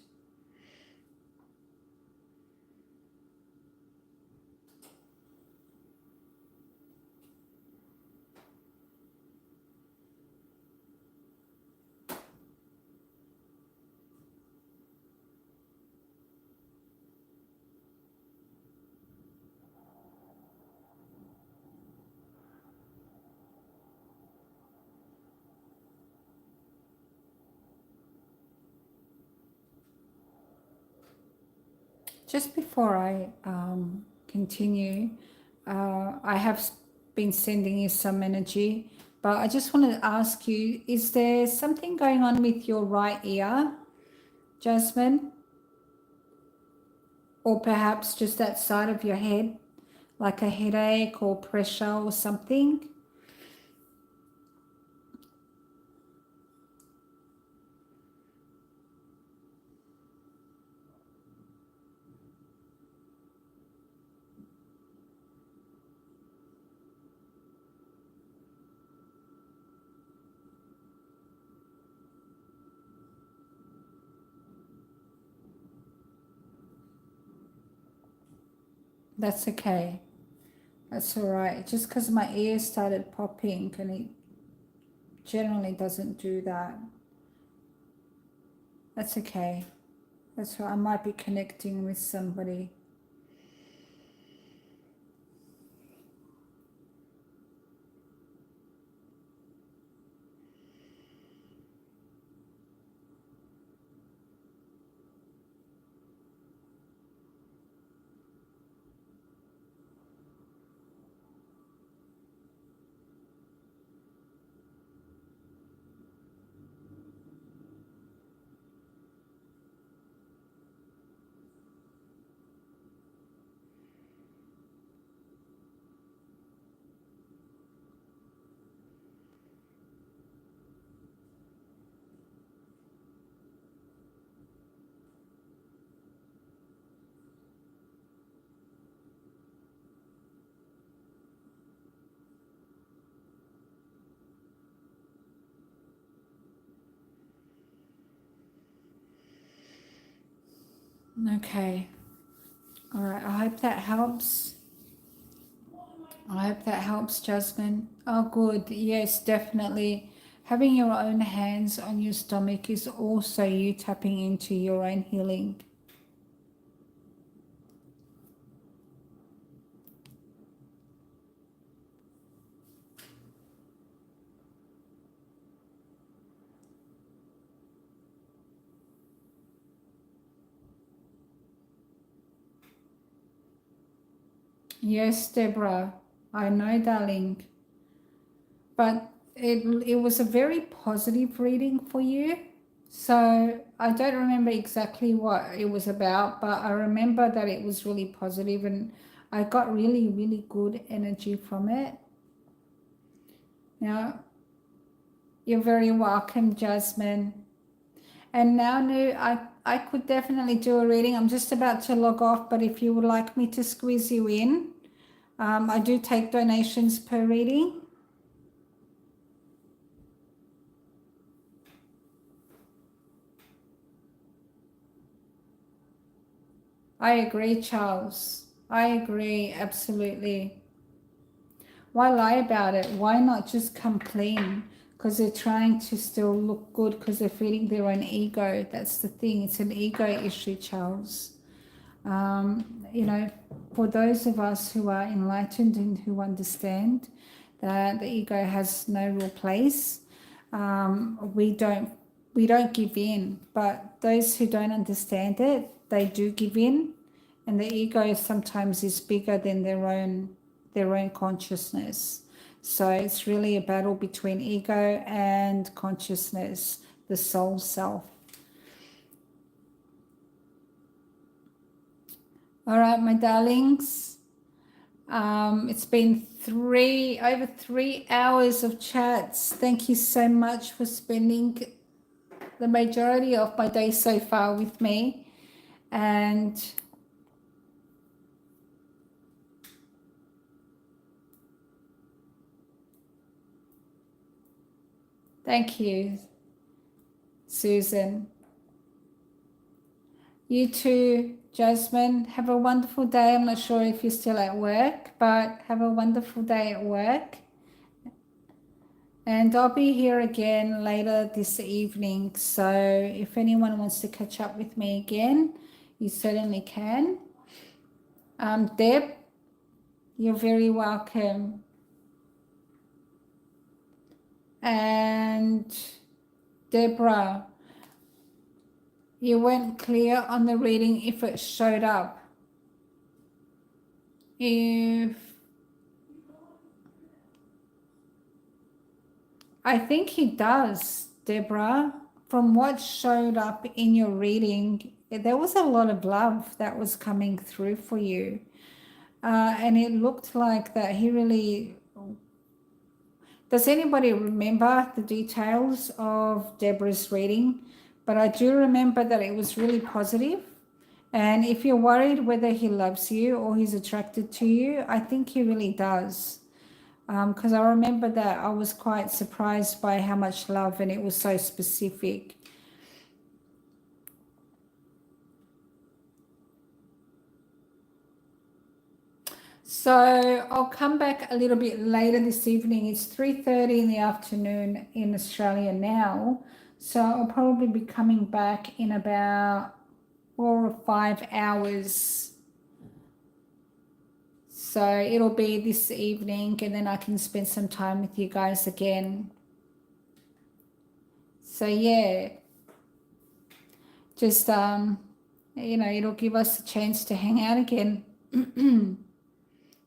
Just before I continue, I have been sending you some energy, but I just want to ask you, is there something going on with your right ear, Jasmine? Or perhaps just that side of your head, like a headache or pressure or something? That's okay. That's all right. Just because my ear started popping and it generally doesn't do that. That's okay. That's right. I might be connecting with somebody. Okay. All right. I hope that helps. I hope that helps, Jasmine. Oh, good. Yes, definitely. Having your own hands on your stomach is also you tapping into your own healing. Yes, Deborah. I know, darling. But it was a very positive reading for you. So I don't remember exactly what it was about, but I remember that it was really positive and I got really, really good energy from it. Now, you're very welcome, Jasmine. And now, Nu, I could definitely do a reading. I'm just about to log off, but if you would like me to squeeze you in, I do take donations per reading. I agree, Charles. I agree, absolutely. Why lie about it? Why not just come clean? Because they're trying to still look good because they're feeding their own ego. That's the thing. It's an ego issue, Charles. You know, for those of us who are enlightened and who understand that the ego has no real place, we don't give in. But those who don't understand it, they do give in, and the ego sometimes is bigger than their own consciousness. So it's really a battle between ego and consciousness, the soul self. All right, my darlings. It's been over 3 hours of chats. Thank you so much for spending the majority of my day so far with me. And thank you, Susan. You too, Jasmine. Have a wonderful day. I'm not sure if you're still at work, but have a wonderful day at work. And I'll be here again later this evening. So if anyone wants to catch up with me again, you certainly can. Deb, you're very welcome. And Deborah, You weren't clear on the reading if it showed up. If I think he does, Deborah. From what showed up in your reading, there was a lot of love that was coming through for you. And it looked like that he really... Does anybody remember the details of Deborah's reading? But I do remember that it was really positive. And if you're worried whether he loves you or he's attracted to you, I think he really does. Because I remember that I was quite surprised by how much love, and it was so specific. So I'll come back a little bit later this evening. It's 3:30 in the afternoon in Australia now. So I'll probably be coming back in about 4 or 5 hours. So it'll be this evening, and then I can spend some time with you guys again. So yeah, just it'll give us a chance to hang out again.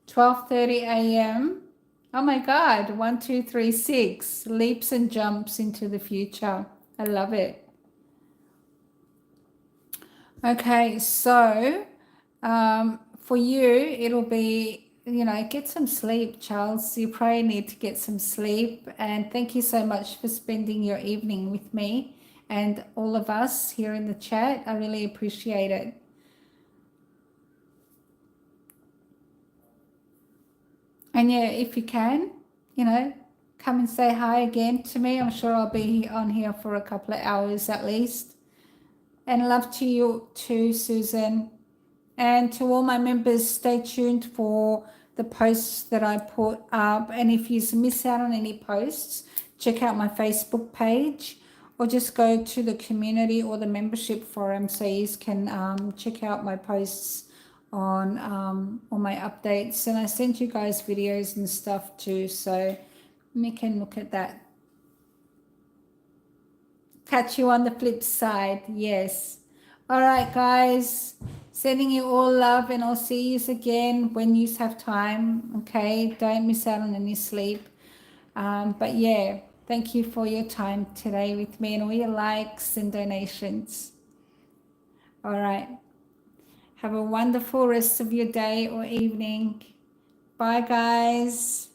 12:30 a.m. Oh my God, 1, 2, 3, 6 leaps and jumps into the future. I love it. Okay, so for you, it'll be, get some sleep, Charles. You probably need to get some sleep. And thank you so much for spending your evening with me and all of us here in the chat. I really appreciate it. And yeah, if you can, come and say hi again to me. I'm sure I'll be on here for a couple of hours at least. And love to you too, Susan. And to all my members, stay tuned for the posts that I put up. And if you miss out on any posts, check out my Facebook page or just go to the community or the membership forum so you can check out my posts on all my updates. And I sent you guys videos and stuff too, so you can look at that. Catch you on the flip side. Yes. All right, guys. Sending you all love, and I'll see you again when you have time. Okay. Don't miss out on any sleep. But yeah, thank you for your time today with me and all your likes and donations. All right. Have a wonderful rest of your day or evening. Bye, guys.